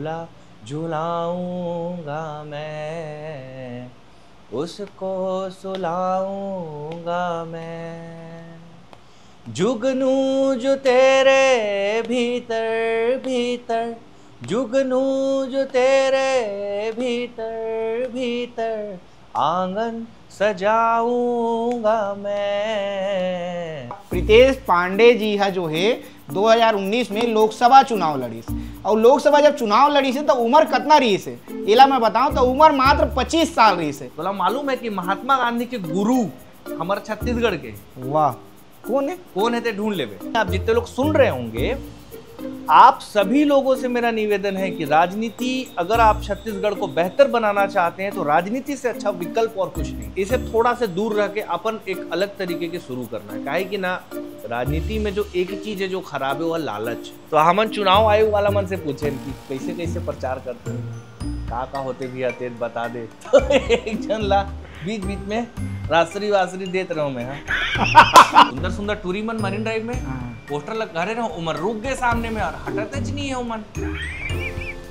झूला झूलाऊंगा मैं, उसको सुलाऊंगा मैं। जुगनू जो तेरे भीतर भीतर, जुगनू जो तेरे भीतर भीतर, आंगन सजाऊंगा मैं। प्रीतेश पांडे जी है जो है 2019 में लोकसभा चुनाव लड़ी से, और लोकसभा जब चुनाव लड़ी से तो उम्र कितना रही से इला मैं बताऊं तो उम्र मात्र 25 साल रही से। बोला मालूम है कि महात्मा गांधी के गुरु हमारे छत्तीसगढ़ के, वाह, कौन है? कौन है ते ढूंढ ले। आप जितने लोग सुन रहे होंगे, आप सभी लोगों से मेरा निवेदन है कि राजनीति, अगर आप छत्तीसगढ़ को बेहतर बनाना चाहते हैं तो राजनीति से अच्छा विकल्प और कुछ नहीं। इसे थोड़ा से दूर रह के अपन एक अलग तरीके के शुरू करना है। काहे कि ना, राजनीति में जो एक ही चीज है जो खराब है, वह लालच। तो हमन चुनाव आयोग वाला मन से पूछे कि कैसे कैसे प्रचार करते हैं, का होते भी आते बता दे। तो एक जन ला बीच बीच में रासरी वासरी देते रहो मैं। सुंदर सुंदर टूरिमन मरीन ड्राइव में पोस्टर लगा रहे रहो, उमर रुक गए सामने में और हटते नहीं है उमन।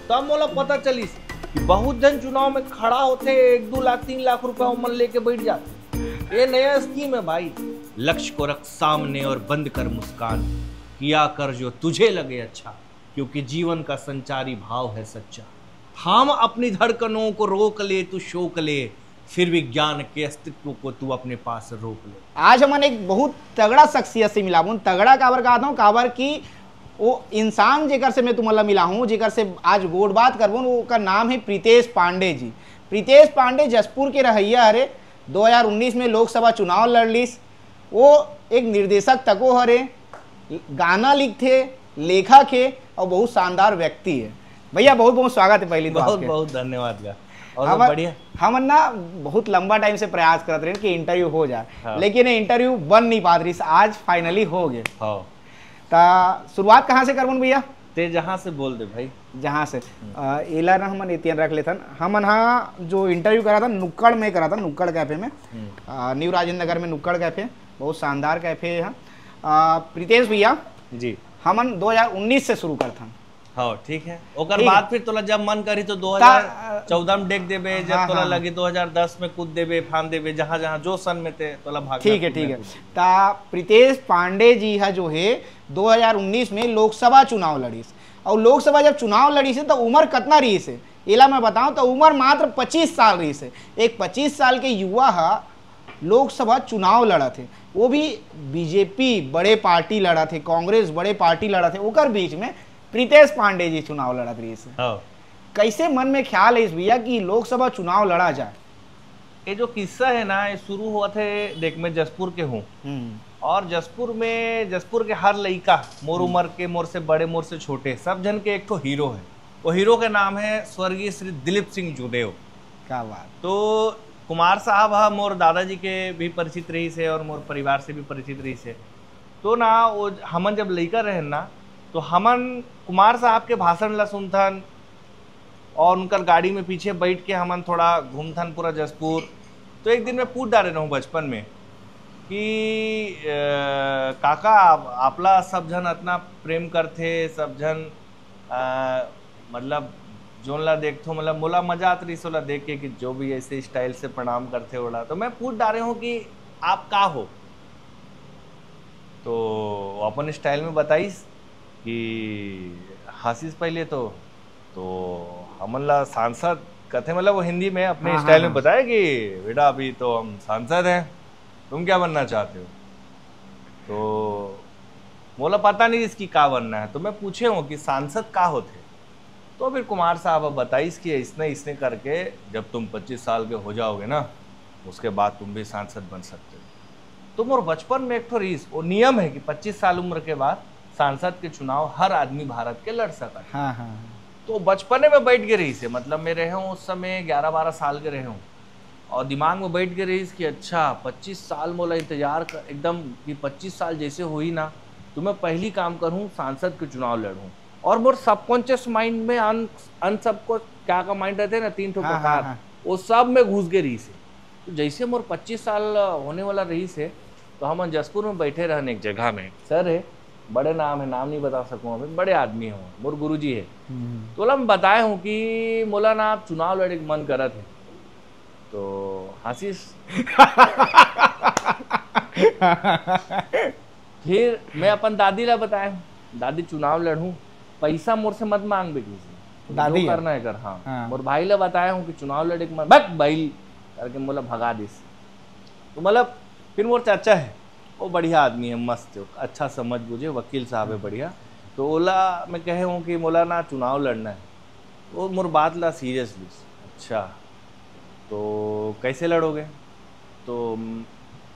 तब मोला पता चलिस कि बहुत जन चुनाव में खड़ा होते, 1-2 लाख 3 लाख रुपया उमन लेके बैठ जाते। ये नया स्कीम है भाई। लक्ष्य को रख सामने और बंद कर मुस्कान, किया कर जो तुझे लगे अच्छा, क्योंकि जीवन का संचारी भाव है सच्चा। हम अपनी धड़कनों को रोक ले तू शोक ले, फिर विज्ञान के अस्तित्व को तू अपने पास रोक ले। आज हमन एक बहुत तगड़ा शख्सियत से मिला हूं। तगड़ा काबर कहता हूं, काबर की वो इंसान जेकर से मैं तुम्हारा मिला हूं, जेकर से आज गोड बात करबो, वो का नाम है प्रीतेश पांडे जी। प्रीतेश पांडे जसपुर के रहैया हरे, 2019 में लोकसभा चुनाव लड़लिस। वो एक निर्देशक तको हरे, गाना लिखते, लेखक है और बहुत शानदार व्यक्ति है। भैया बहुत बहुत स्वागत है। पहली बहुत बहुत धन्यवाद का। और बढ़िया, हम ना बहुत लंबा टाइम से प्रयास करते रहे कि इंटरव्यू हो जाए। हाँ। लेकिन इंटरव्यू बन नहीं पा रही, आज फाइनली हो गए। हाँ। तो शुरुआत कहाँ से करबन भैया? ते जहाँ से बोल दे भाई। जहाँ से एला ना हमन एतियन रख लेथन। हमन हाँ जो इंटरव्यू करा था नुक्कड़ में करा था, नुक्कड़ कैफे में, न्यू राजेंद्र नगर में नुक्कड़ कैफे, बहुत शानदार कैफे है। प्रीतेश भैया जी, हमन 2019 से शुरू करथन। हाँ ठीक है। ओकर बाद फिर तोला जब मन करी तो 2014 में डेक देबे, जब तोला लगी 2010 में कूद देबे, फान देबे, जहाँ जहाँ जो सन में ते तोला भाग। ठीक है ठीक है। ता प्रीतेश पांडे जी है जो है 2019 में लोकसभा चुनाव लड़ी, और लोकसभा जब चुनाव लड़ी से तो उम्र कितना रही से इला मैं बताऊं तो उम्र मात्र 25 साल रही से। एक 25 साल के युवा है लोकसभा चुनाव लड़ा थे, वो भी बीजेपी बड़े पार्टी लड़ा थे, कांग्रेस बड़े पार्टी लड़ा थे, ओकर बीच में प्रीतेश पांडे जी चुनाव लड़ा रही से। कैसे मन में ख्याल है इस भैया कि लोकसभा चुनाव लड़ा जाए? ये जो किस्सा है ना, ये शुरू हुआ थे, देख मैं जसपुर के हूँ, और जसपुर में जसपुर के हर लड़का मोर उम्र के, मोर से बड़े मोर से छोटे, सब जन के एक तो हीरो है। वो हीरो के नाम है स्वर्गीय श्री दिलीप सिंह जुदेव। क्या बात। तो कुमार साहब है मोर दादाजी के भी परिचित रही से और मोर परिवार से भी परिचित रही से। तो ना वो हमन जब लड़का रहे ना, तो हमन कुमार साहब के भाषण ला सुनथन और उनकर गाड़ी में पीछे बैठ के हमन थोड़ा घूमथन पूरा जसपुर। तो एक दिन मैं पूछ डाले रहूँ बचपन में कि काका आपला सब जन इतना प्रेम करते, सब जन मतलब जोन ला देखते, मतलब मोला मजा आती रही सोला देख के कि जो भी ऐसे स्टाइल से प्रणाम करते होला। तो मैं पूछ डाले हूँ कि आप का हो, तो अपन स्टाइल में बताइस कि हासिस पहले तो हमन ला सांसद कहते, मतलब वो हिंदी में अपने स्टाइल में बताया कि बेटा अभी तो हम सांसद हैं, तुम क्या बनना चाहते हो? तो मोला पता नहीं इसकी का बनना है। तो मैं पूछे हूँ कि सांसद का होते? तो फिर कुमार साहब अब बताइस कि इसने करके जब तुम 25 साल के हो जाओगे ना, उसके बाद तुम भी सांसद बन सकते हो। तो मोर बचपन में एक तो रीस वो नियम है कि 25 साल उम्र के बाद सांसद के चुनाव हर आदमी भारत के लड़ सकता है। हाँ। तो बचपने में बैठ के रही से, मतलब मैं रहे हूँ उस समय 11-12 साल के रहे हूँ, और दिमाग में बैठ के रही कि अच्छा 25 साल मोला इंतजार कर एकदम कि 25 साल जैसे हुई ना तो मैं पहली काम करूँ सांसद के चुनाव लड़ूँ। और मोर सबकॉन्शियस माइंड में अन सबको क्या का माइंड रहते हैं ना, 3 ठो प्रकार, वो सब में घुस गए रही से। तो जैसे मोर 25 साल होने वाला रही से, तो हम जसपुर में बैठे रहने एक जगह में, सर है बड़े नाम है, नाम नहीं बता सकूँ अभी, बड़े आदमी हो, मोर गुरु जी है। तो बोला मैं बताए हूँ कि मौलाना आप चुनाव लड़े के मन करत है, तो हंसीस। फिर मैं अपन दादी ला बताया, दादी चुनाव लड़ूं, पैसा मोर से मत मांग बे किसी, दादी जो करना है कर। हाँ, मोर भाई ला बताया हूँ कि चुनाव लड़े के मन, बक भाई करके मोला भगा दिस। तो मतलब फिर मोर चाचा है, वो बढ़िया आदमी है, मस्त है, अच्छा समझ बुझे, वकील साहब है बढ़िया। तो ओला मैं कहे हूँ कि मौलाना चुनाव लड़ना है, वो मोर बात ला सीरियसली। अच्छा तो कैसे लड़ोगे? तो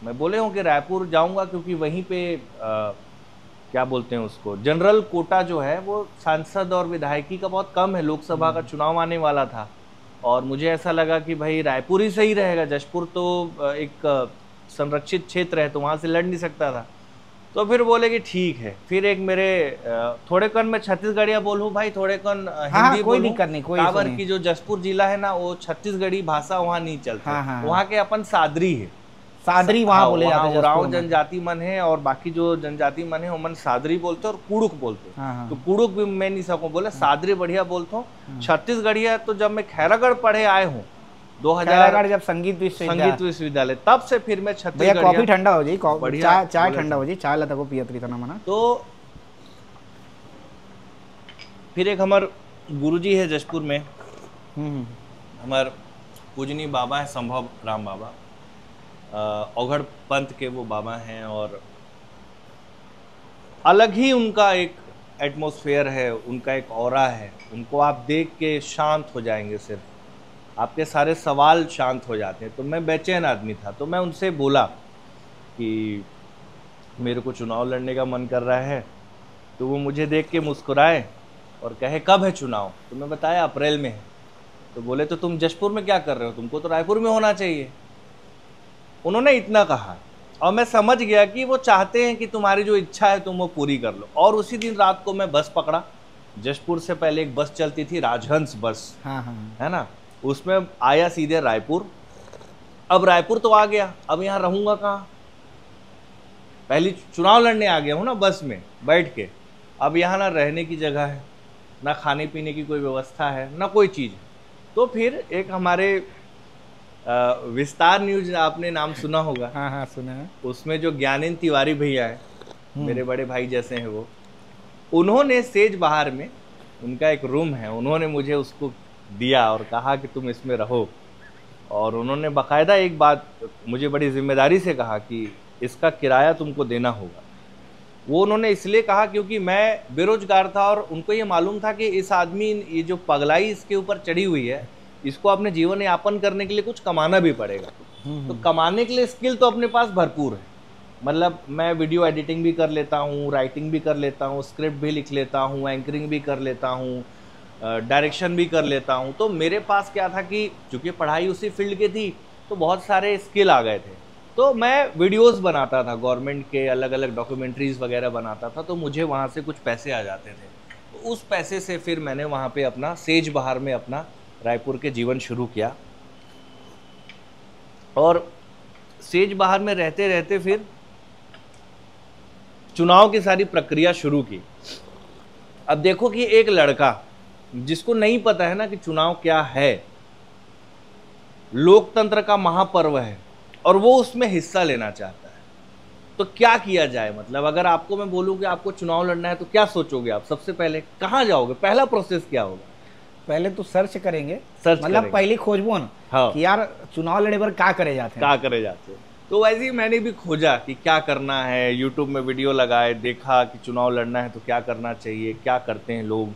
मैं बोले हूँ कि रायपुर जाऊँगा, क्योंकि वहीं पे क्या बोलते हैं उसको, जनरल कोटा जो है वो सांसद और विधायकी का बहुत कम है, लोकसभा का चुनाव आने वाला था, और मुझे ऐसा लगा कि भाई रायपुर ही सही रहेगा, जशपुर तो एक संरक्षित क्षेत्र है, तो वहाँ से लड़ नहीं सकता था। तो फिर बोले कि ठीक है। फिर एक मेरे थोड़े कन मैं छत्तीसगढ़िया बोलूँ भाई, थोड़े कन हिंदी कोई बोलूँ, दिक्कत नहीं, कोई काबर की जो जशपुर जिला है ना, वो छत्तीसगढ़ी भाषा वहाँ नहीं चलती। हाँ। वहाँ के अपन सादरी है, सादरी वहाँ बोले जाते हैं, उरांव जनजाति मन है, और बाकी जो जनजाति मन है वो मन सादरी बोलते और कुड़ुक बोलते। तो कुड़ुक भी मैं नहीं सकूं बोले, सादरी बढ़िया बोलता हूँ। छत्तीसगढ़िया तो जब मैं खैरागढ़ पढ़े आए हूँ 2000, जब संगीत विश्वविद्यालय, तब से फिर मैं छत्तीसगढ़। कॉफी ठंडा हो जाए, चाय ठंडा हो जाए, चाय लता को पियत रही था ना मना। तो फिर एक हमार गुरुजी है जशपुर में, हमार पूजनी बाबा है संभव राम बाबा, औघड़ पंथ के वो बाबा हैं, और अलग ही उनका एक एटमॉस्फेयर है, उनका एक ऑरा है, उनको आप देख के शांत हो जाएंगे, सिर्फ आपके सारे सवाल शांत हो जाते हैं। तो मैं बेचैन आदमी था, तो मैं उनसे बोला कि मेरे को चुनाव लड़ने का मन कर रहा है। तो वो मुझे देख के मुस्कुराए और कहे कब है चुनाव? तो मैं बताया अप्रैल में है। तो बोले तो तुम जशपुर में क्या कर रहे हो, तुमको तो रायपुर में होना चाहिए। उन्होंने इतना कहा, और मैं समझ गया कि वो चाहते हैं कि तुम्हारी जो इच्छा है तुम वो पूरी कर लो। और उसी दिन रात को मैं बस पकड़ा, जशपुर से पहले एक बस चलती थी, राजहंस बस, है ना, उसमें आया सीधे रायपुर। अब रायपुर तो आ गया, अब यहाँ रहूंगा कहाँ? पहली चुनाव लड़ने आ गया हूँ ना बस में बैठ के, अब यहाँ ना रहने की जगह है, ना खाने पीने की कोई व्यवस्था है, ना कोई चीज़। तो फिर एक हमारे विस्तार न्यूज, आपने नाम सुना होगा। हाँ सुना है। उसमें जो ज्ञानेंद्र तिवारी भैया है, मेरे बड़े भाई जैसे हैं वो, उन्होंने सेज बहार में उनका एक रूम है, उन्होंने मुझे उसको दिया और कहा कि तुम इसमें रहो। और उन्होंने बाकायदा एक बात मुझे बड़ी जिम्मेदारी से कहा कि इसका किराया तुमको देना होगा। वो उन्होंने इसलिए कहा क्योंकि मैं बेरोजगार था, और उनको ये मालूम था कि इस आदमी, ये जो पगलाई इसके ऊपर चढ़ी हुई है, इसको अपने जीवन यापन करने के लिए कुछ कमाना भी पड़ेगा। तो कमाने के लिए स्किल तो अपने पास भरपूर है, मतलब मैं वीडियो एडिटिंग भी कर लेता हूँ, राइटिंग भी कर लेता हूँ, स्क्रिप्ट भी लिख लेता हूँ, एंकरिंग भी कर लेता हूँ, डायरेक्शन भी कर लेता हूँ। तो मेरे पास क्या था कि चूँकि पढ़ाई उसी फील्ड की थी, तो बहुत सारे स्किल आ गए थे। तो मैं वीडियोस बनाता था, गवर्नमेंट के अलग अलग डॉक्यूमेंट्रीज वगैरह बनाता था, तो मुझे वहाँ से कुछ पैसे आ जाते थे। तो उस पैसे से फिर मैंने वहाँ पे अपना सेज बहार में अपना रायपुर के जीवन शुरू किया, और सेज बहार में रहते रहते फिर चुनाव की सारी प्रक्रिया शुरू की। अब देखो कि एक लड़का जिसको नहीं पता है ना कि चुनाव क्या है, लोकतंत्र का महापर्व है, और वो उसमें हिस्सा लेना चाहता है, तो क्या किया जाए? मतलब अगर आपको मैं बोलूं कि आपको चुनाव लड़ना है तो क्या सोचोगे आप? सबसे पहले कहाँ जाओगे? पहला प्रोसेस क्या होगा? पहले तो सर्च करेंगे, मतलब पहले खोजबो ना। हाँ। कि यार चुनाव लड़े पर क्या करे जाते हैं। तो वैसे ही मैंने भी खोजा कि क्या करना है, यूट्यूब में वीडियो लगाए, देखा कि चुनाव लड़ना है तो क्या करना चाहिए, क्या करते हैं लोग।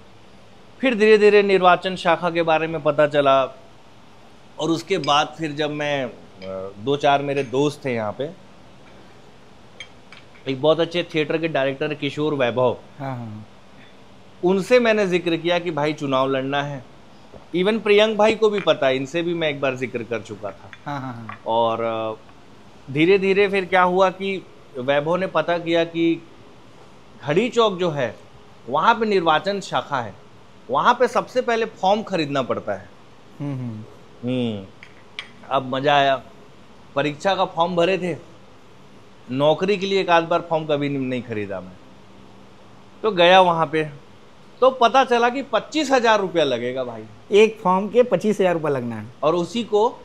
फिर धीरे धीरे निर्वाचन शाखा के बारे में पता चला, और उसके बाद फिर जब मैं 2-4 मेरे दोस्त थे यहाँ पे, एक बहुत अच्छे थिएटर के डायरेक्टर किशोर वैभव, उनसे मैंने जिक्र किया कि भाई चुनाव लड़ना है। इवन प्रियंक भाई को भी पता है, इनसे भी मैं एक बार जिक्र कर चुका था। और धीरे धीरे फिर क्या हुआ कि वैभव ने पता किया कि घड़ी चौक जो है वहाँ पे निर्वाचन शाखा है, वहाँ पे सबसे पहले फॉर्म खरीदना पड़ता है। अब मजा आया, परीक्षा का फॉर्म भरे थे, नौकरी के लिए एक आध बार फॉर्म कभी नहीं खरीदा मैं। तो गया वहां पे, तो पता चला कि 25,000 रुपया लगेगा भाई। एक फॉर्म के 25,000 रुपये लगना है। और उसी को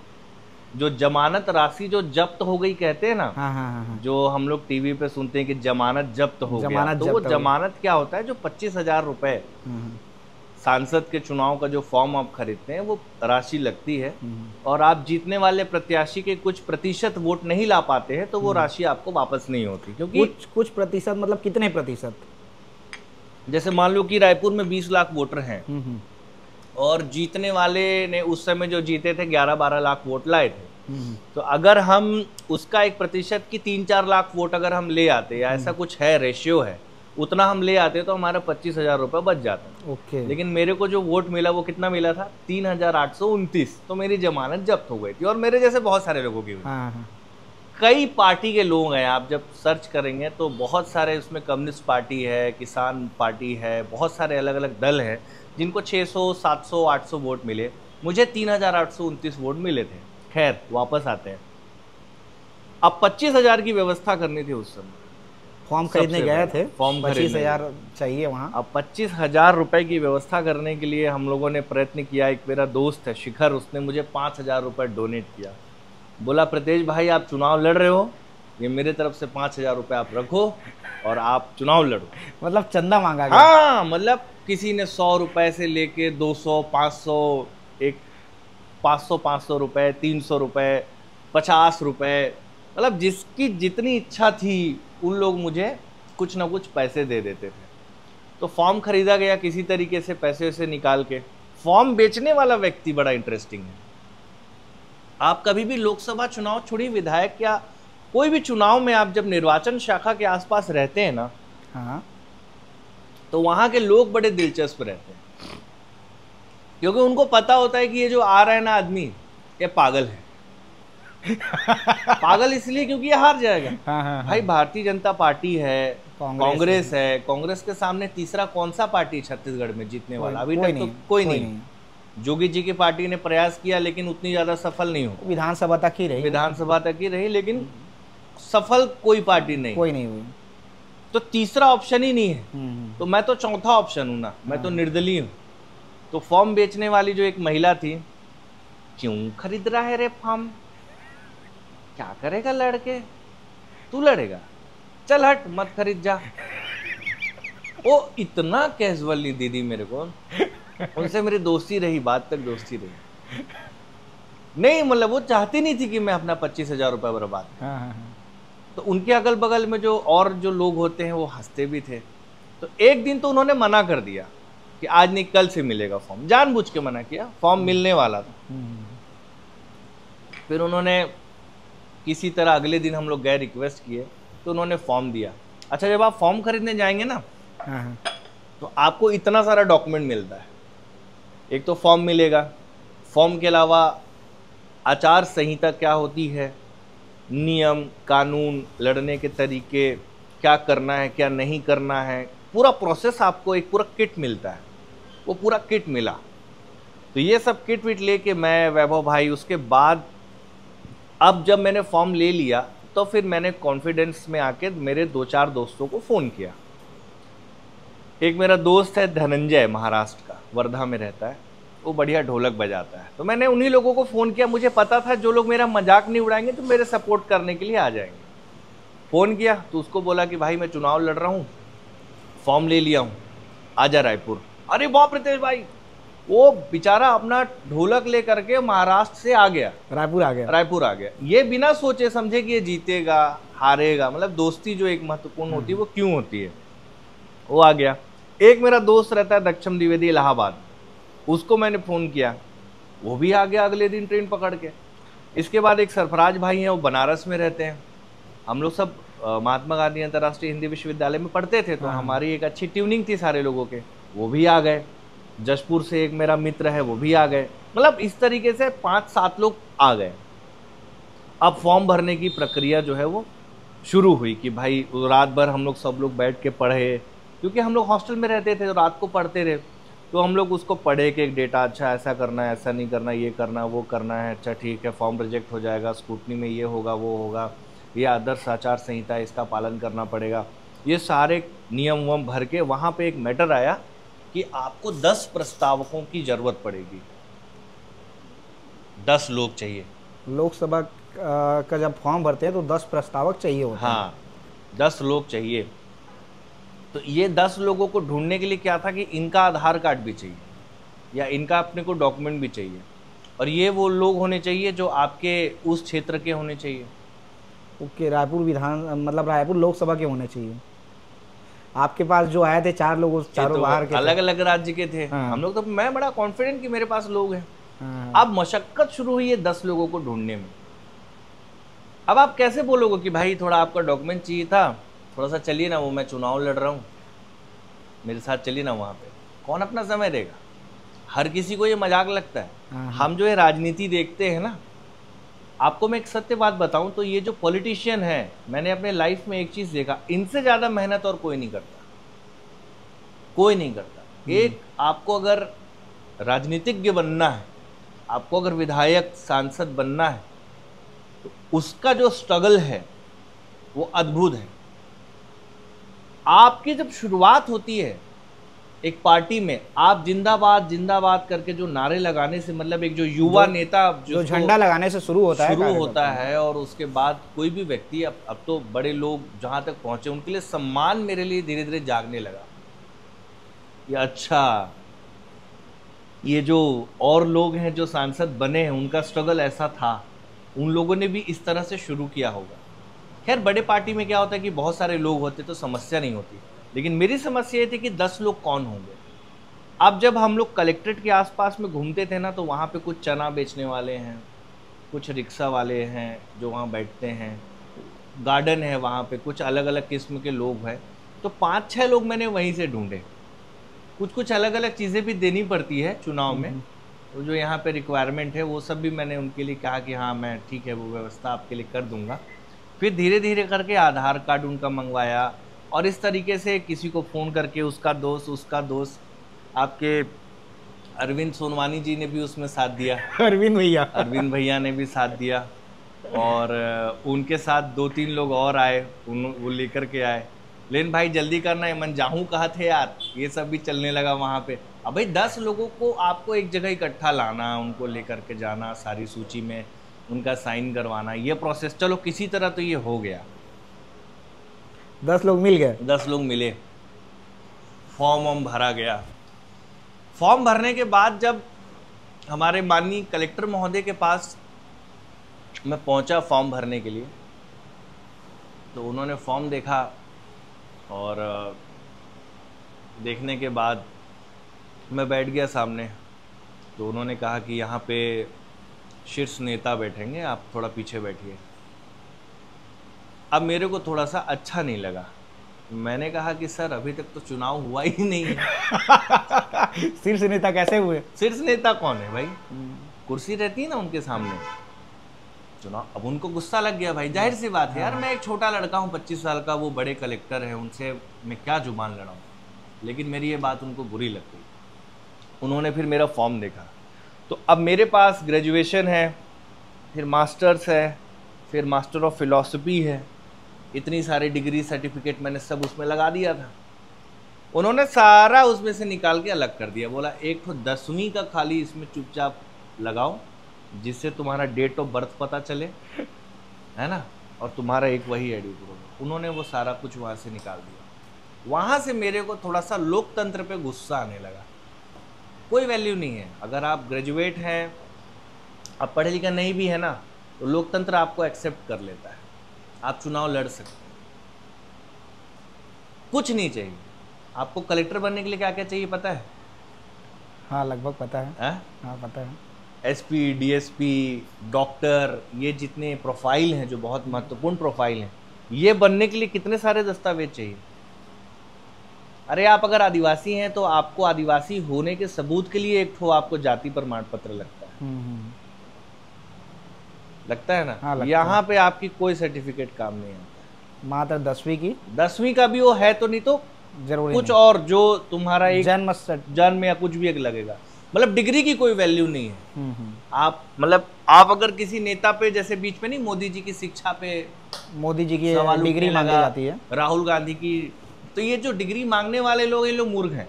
जो जमानत राशि जो जब्त हो गई कहते हैं ना, हाँ हाँ हाँ हाँ। जो हम लोग टीवी पे सुनते हैं कि जमानत जब्त हो गया, जमानत तो जब्त वो हो गई। जमानत क्या होता है, जो 25,000 रुपए सांसद के चुनाव का जो फॉर्म आप खरीदते हैं वो राशि लगती है, और आप जीतने वाले प्रत्याशी के कुछ प्रतिशत वोट नहीं ला पाते हैं तो वो राशि आपको वापस नहीं होती। क्योंकि कुछ प्रतिशत मतलब कितने प्रतिशत? जैसे मान लो कि रायपुर में 20 लाख वोटर हैं और जीतने वाले ने उस समय जो जीते थे 11-12 लाख वोट लाए थे, तो अगर हम उसका 1% की 3-4 लाख वोट अगर हम ले आते, या ऐसा कुछ है रेशियो है, उतना हम ले आते तो हमारा 25,000 रुपये बच जाता। ओके। लेकिन मेरे को जो वोट मिला वो कितना मिला था, 3,829, तो मेरी जमानत जब्त हो गई थी। और मेरे जैसे बहुत सारे लोगों की हुई। हाँ हाँ। कई पार्टी के लोग हैं, आप जब सर्च करेंगे तो बहुत सारे, उसमें कम्युनिस्ट पार्टी है, किसान पार्टी है, बहुत सारे अलग अलग दल हैं जिनको 600, 700, 800 वोट मिले। मुझे 3,829 वोट मिले थे। खैर वापस आते हैं, अब 25,000 की व्यवस्था करनी थी उस समय। फॉर्म खरीदने गए थे, फॉर्म 25,000 चाहिए वहाँ। अब 25,000 रुपए की व्यवस्था करने के लिए हम लोगों ने प्रयत्न किया। एक मेरा दोस्त है शिखर, उसने मुझे 5,000 रुपये डोनेट किया। बोला प्रतेश भाई आप चुनाव लड़ रहे हो, ये मेरे तरफ से 5,000 रुपये आप रखो और आप चुनाव लड़ो। मतलब चंदा मांगा गया। हाँ, मतलब किसी ने 100 रुपये से लेके 200, 500, एक 500 रुपये, 300 रुपये, 50 रुपये, मतलब जिसकी जितनी इच्छा थी उन लोग मुझे कुछ ना कुछ पैसे दे देते थे। तो फॉर्म खरीदा गया किसी तरीके से, पैसे से निकाल के। फॉर्म बेचने वाला व्यक्ति बड़ा इंटरेस्टिंग है। आप कभी भी लोकसभा चुनाव छोड़ी, विधायक या कोई भी चुनाव में आप जब निर्वाचन शाखा के आसपास रहते हैं ना, हाँ, तो वहां के लोग बड़े दिलचस्प रहते हैं, क्योंकि उनको पता होता है कि ये जो आ रहा है ना आदमी, ये पागल है। पागल इसलिए क्योंकि ये हार जाएगा। हाँ, हाँ, भाई भारतीय जनता पार्टी है, कांग्रेस है, कांग्रेस के सामने तीसरा कौन सा पार्टी छत्तीसगढ़ में जीतने वाला? अभी तक तो कोई नहीं। जोगी जी की पार्टी ने प्रयास किया लेकिन उतनी ज्यादा सफल नहीं हो, विधानसभा तक ही रही, लेकिन सफल कोई पार्टी नहीं, कोई नहीं हुई। तो तीसरा ऑप्शन ही नहीं है। तो मैं तो चौथा ऑप्शन हूं ना, मैं तो निर्दलीय हूं। तो फॉर्म बेचने वाली जो एक महिला थी, क्यों खरीद रहा है रे फॉर्म, क्या करेगा लड़के, तू लड़ेगा, चल हट मत खरीद जा। वो इतना कैजुअली दीदी मेरे को, उनसे मेरी दोस्ती रही, बात तक दोस्ती रही। नहीं मतलब वो चाहती नहीं थी कि मैं अपना 25,000 रुपये बर्बाद। तो उनके अगल बगल में जो और जो लोग होते हैं वो हंसते भी थे। तो एक दिन तो उन्होंने मना कर दिया कि आज नहीं कल से मिलेगा फॉर्म, जानबूझ के मना किया, फॉर्म मिलने वाला था। फिर उन्होंने किसी तरह अगले दिन हम लोग गए, रिक्वेस्ट किए, तो उन्होंने फॉर्म दिया। अच्छा, जब आप फॉर्म खरीदने जाएंगे ना, तो आपको इतना सारा डॉक्यूमेंट मिलता है। एक तो फॉर्म मिलेगा, फॉर्म के अलावा आचार संहिता क्या होती है, नियम कानून, लड़ने के तरीके, क्या करना है क्या नहीं करना है, पूरा प्रोसेस आपको एक पूरा किट मिलता है। वो पूरा किट मिला, तो ये सब किट विट लेके मैं, वैभव भाई, उसके बाद अब जब मैंने फॉर्म ले लिया तो फिर मैंने कॉन्फिडेंस में आके मेरे 2-4 दोस्तों को फ़ोन किया। एक मेरा दोस्त है धनंजय, महाराष्ट्र का, वर्धा में रहता है, वो बढ़िया ढोलक बजाता है। तो मैंने उन्हीं लोगों को फ़ोन किया, मुझे पता था जो लोग मेरा मजाक नहीं उड़ाएंगे तो मेरे सपोर्ट करने के लिए आ जाएंगे। फ़ोन किया तो उसको बोला कि भाई मैं चुनाव लड़ रहा हूँ, फॉर्म ले लिया हूँ, आजा रायपुर। अरे बाप प्रीतेश भाई, वो बेचारा अपना ढोलक ले करके महाराष्ट्र से आ गया, रायपुर आ गया। ये बिना सोचे समझे कि ये जीतेगा हारेगा, मतलब दोस्ती जो एक महत्वपूर्ण होती है वो क्यों होती है, वो आ गया। एक मेरा दोस्त रहता है दक्षम द्विवेदी, इलाहाबाद, उसको मैंने फ़ोन किया, वो भी आ गया अगले दिन ट्रेन पकड़ के। इसके बाद एक सरफराज भाई हैं, वो बनारस में रहते हैं। हम लोग सब महात्मा गांधी अंतर्राष्ट्रीय हिंदी विश्वविद्यालय में पढ़ते थे, तो हमारी एक अच्छी ट्यूनिंग थी सारे लोगों के, वो भी आ गए। जशपुर से एक मेरा मित्र है, वो भी आ गए। मतलब इस तरीके से 5-7 लोग आ गए। अब फॉर्म भरने की प्रक्रिया जो है वो शुरू हुई कि भाई रात भर हम लोग सब लोग बैठ के पढ़े, क्योंकि हम लोग हॉस्टल में रहते थे तो रात को पढ़ते रहे। तो हम लोग उसको पढ़े कि एक डेटा, अच्छा ऐसा करना है, ऐसा नहीं करना, ये करना वो करना है, अच्छा ठीक है फॉर्म रिजेक्ट हो जाएगा, स्क्रूटनी में ये होगा वो होगा, ये आदर्श आचार संहिता है, इसका पालन करना पड़ेगा। ये सारे नियम वम भर के वहाँ पे एक मैटर आया कि आपको 10 प्रस्तावकों की जरूरत पड़ेगी, 10 लोग चाहिए। लोकसभा का जब फॉर्म भरते हैं तो 10 प्रस्तावक चाहिए होते हैं। हाँ, 10 लोग चाहिए। तो ये 10 लोगों को ढूंढने के लिए क्या था कि इनका आधार कार्ड भी चाहिए या इनका अपने को डॉक्यूमेंट भी चाहिए, और ये वो लोग होने चाहिए जो आपके उस क्षेत्र के होने चाहिए। ओके, मतलब रायपुर लोकसभा के होने चाहिए। आपके पास जो आए थे 4 लोग, चारों बाहर के अलग अलग राज्य के थे। हाँ। हम लोग तो, मैं बड़ा कॉन्फिडेंट कि मेरे पास लोग हैं। हाँ। अब मशक्कत शुरू हुई है 10 लोगों को ढूंढने में। अब आप कैसे बोलोगे कि भाई थोड़ा आपका डॉक्यूमेंट चाहिए था, थोड़ा सा चलिए ना, वो मैं चुनाव लड़ रहा हूँ, मेरे साथ चलिए ना वहाँ पे। कौन अपना समय देगा? हर किसी को ये मजाक लगता है। हाँ। हम जो है राजनीति देखते हैं ना, आपको मैं एक सत्य बात बताऊं तो ये जो पॉलिटिशियन है, मैंने अपने लाइफ में एक चीज देखा, इनसे ज्यादा मेहनत और कोई नहीं करता, कोई नहीं करता। एक, आपको अगर राजनीतिज्ञ बनना है, आपको अगर विधायक सांसद बनना है, तो उसका जो स्ट्रगल है वो अद्भुत है। आपकी जब शुरुआत होती है एक पार्टी में, आप जिंदाबाद जिंदाबाद करके जो नारे लगाने से, मतलब एक जो युवा नेता जो झंडा लगाने से शुरू होता है, और उसके बाद कोई भी व्यक्ति, अब तो बड़े लोग जहां तक पहुंचे, उनके लिए सम्मान मेरे लिए धीरे धीरे जागने लगा। ये अच्छा, ये जो और लोग हैं जो सांसद बने हैं, उनका स्ट्रगल ऐसा था, उन लोगों ने भी इस तरह से शुरू किया होगा। खैर, बड़े पार्टी में क्या होता है कि बहुत सारे लोग होते तो समस्या नहीं होती, लेकिन मेरी समस्या ये थी कि 10 लोग कौन होंगे। अब जब हम लोग कलेक्ट्रेट के आसपास में घूमते थे ना, तो वहाँ पे कुछ चना बेचने वाले हैं, कुछ रिक्शा वाले हैं जो वहाँ बैठते हैं, गार्डन है वहाँ पे, कुछ अलग अलग किस्म के लोग हैं। तो 5-6 लोग मैंने वहीं से ढूंढे। कुछ अलग अलग चीज़ें भी देनी पड़ती है चुनाव में, तो जो यहाँ पे रिक्वायरमेंट है वो सब भी मैंने उनके लिए कहा कि हाँ मैं ठीक है, वो व्यवस्था आपके लिए कर दूंगा। फिर धीरे धीरे करके आधार कार्ड उनका मंगवाया, और इस तरीके से किसी को फ़ोन करके उसका दोस्त, आपके अरविंद सोनवानी जी ने भी उसमें साथ दिया, अरविंद भैया ने भी साथ दिया, और उनके साथ 2-3 लोग और आए, वो लेकर के आए। लेकिन भाई जल्दी करना है, मन जाहूँ कहा थे यार, ये सब भी चलने लगा वहाँ पे। अब भाई 10 लोगों को आपको एक जगह इकट्ठा लाना, उनको लेकर के जाना, सारी सूची में उनका साइन करवाना, ये प्रोसेस, चलो किसी तरह तो ये हो गया। 10 लोग मिल गए, 10 लोग मिले, फॉर्म भरा गया। फॉर्म भरने के बाद जब हमारे माननीय कलेक्टर महोदय के पास मैं पहुंचा फॉर्म भरने के लिए, तो उन्होंने फॉर्म देखा, और देखने के बाद मैं बैठ गया सामने। तो उन्होंने कहा कि यहाँ पे शीर्ष नेता बैठेंगे, आप थोड़ा पीछे बैठिए। अब मेरे को थोड़ा सा अच्छा नहीं लगा। मैंने कहा कि सर अभी तक तो चुनाव हुआ ही नहीं है। शीर्ष नेता कैसे हुए? शीर्ष नेता कौन है भाई? कुर्सी रहती है ना उनके सामने, चुनाव। अब उनको गुस्सा लग गया भाई, जाहिर सी बात है यार, मैं एक छोटा लड़का हूँ 25 साल का, वो बड़े कलेक्टर हैं, उनसे मैं क्या जुबान लड़ाऊँ। लेकिन मेरी ये बात उनको बुरी लग गई। उन्होंने फिर मेरा फॉर्म देखा, तो अब मेरे पास ग्रेजुएशन है, फिर मास्टर्स है, फिर मास्टर ऑफ फिलॉसफी है, इतनी सारी डिग्री सर्टिफिकेट मैंने सब उसमें लगा दिया था। उन्होंने सारा उसमें से निकाल के अलग कर दिया, बोला एक तो 10वीं का खाली इसमें चुपचाप लगाओ, जिससे तुम्हारा डेट ऑफ बर्थ पता चले, है ना, और तुम्हारा एक वही आईडी प्रूफ। उन्होंने वो सारा कुछ वहाँ से निकाल दिया। वहाँ से मेरे को थोड़ा सा लोकतंत्र पे गुस्सा आने लगा। कोई वैल्यू नहीं है, अगर आप ग्रेजुएट हैं, आप पढ़े लिखे नहीं भी है ना, तो लोकतंत्र आपको एक्सेप्ट कर लेता है, आप चुनाव लड़ सकते हैं। कुछ नहीं चाहिए आपको। कलेक्टर बनने के लिए क्या क्या चाहिए पता है? हाँ लगभग पता है। हाँ पता है। एसपी, डीएसपी, डॉक्टर, ये जितने प्रोफाइल हैं जो बहुत महत्वपूर्ण प्रोफाइल हैं, ये बनने के लिए कितने सारे दस्तावेज चाहिए। अरे आप अगर आदिवासी हैं तो आपको आदिवासी होने के सबूत के लिए एक ठो आपको जाति प्रमाण पत्र लगता है। लगता है ना? हाँ, यहाँ पे आपकी कोई सर्टिफिकेट काम नहीं आता। मात्र 10वीं की, 10वीं का भी वो है तो नहीं तो जरूरी कुछ नहीं। और जो तुम्हारा एक जन्म या कुछ भी एक लगेगा। मतलब डिग्री की कोई वैल्यू नहीं है। आप मतलब आप अगर किसी नेता पे, जैसे बीच में नहीं मोदी जी की शिक्षा पे मोदी जी की सवाल डिग्री उठने मांगी लगा, जाती है, राहुल गांधी की, तो ये जो डिग्री मांगने वाले लोग, ये लोग मूर्ख हैं,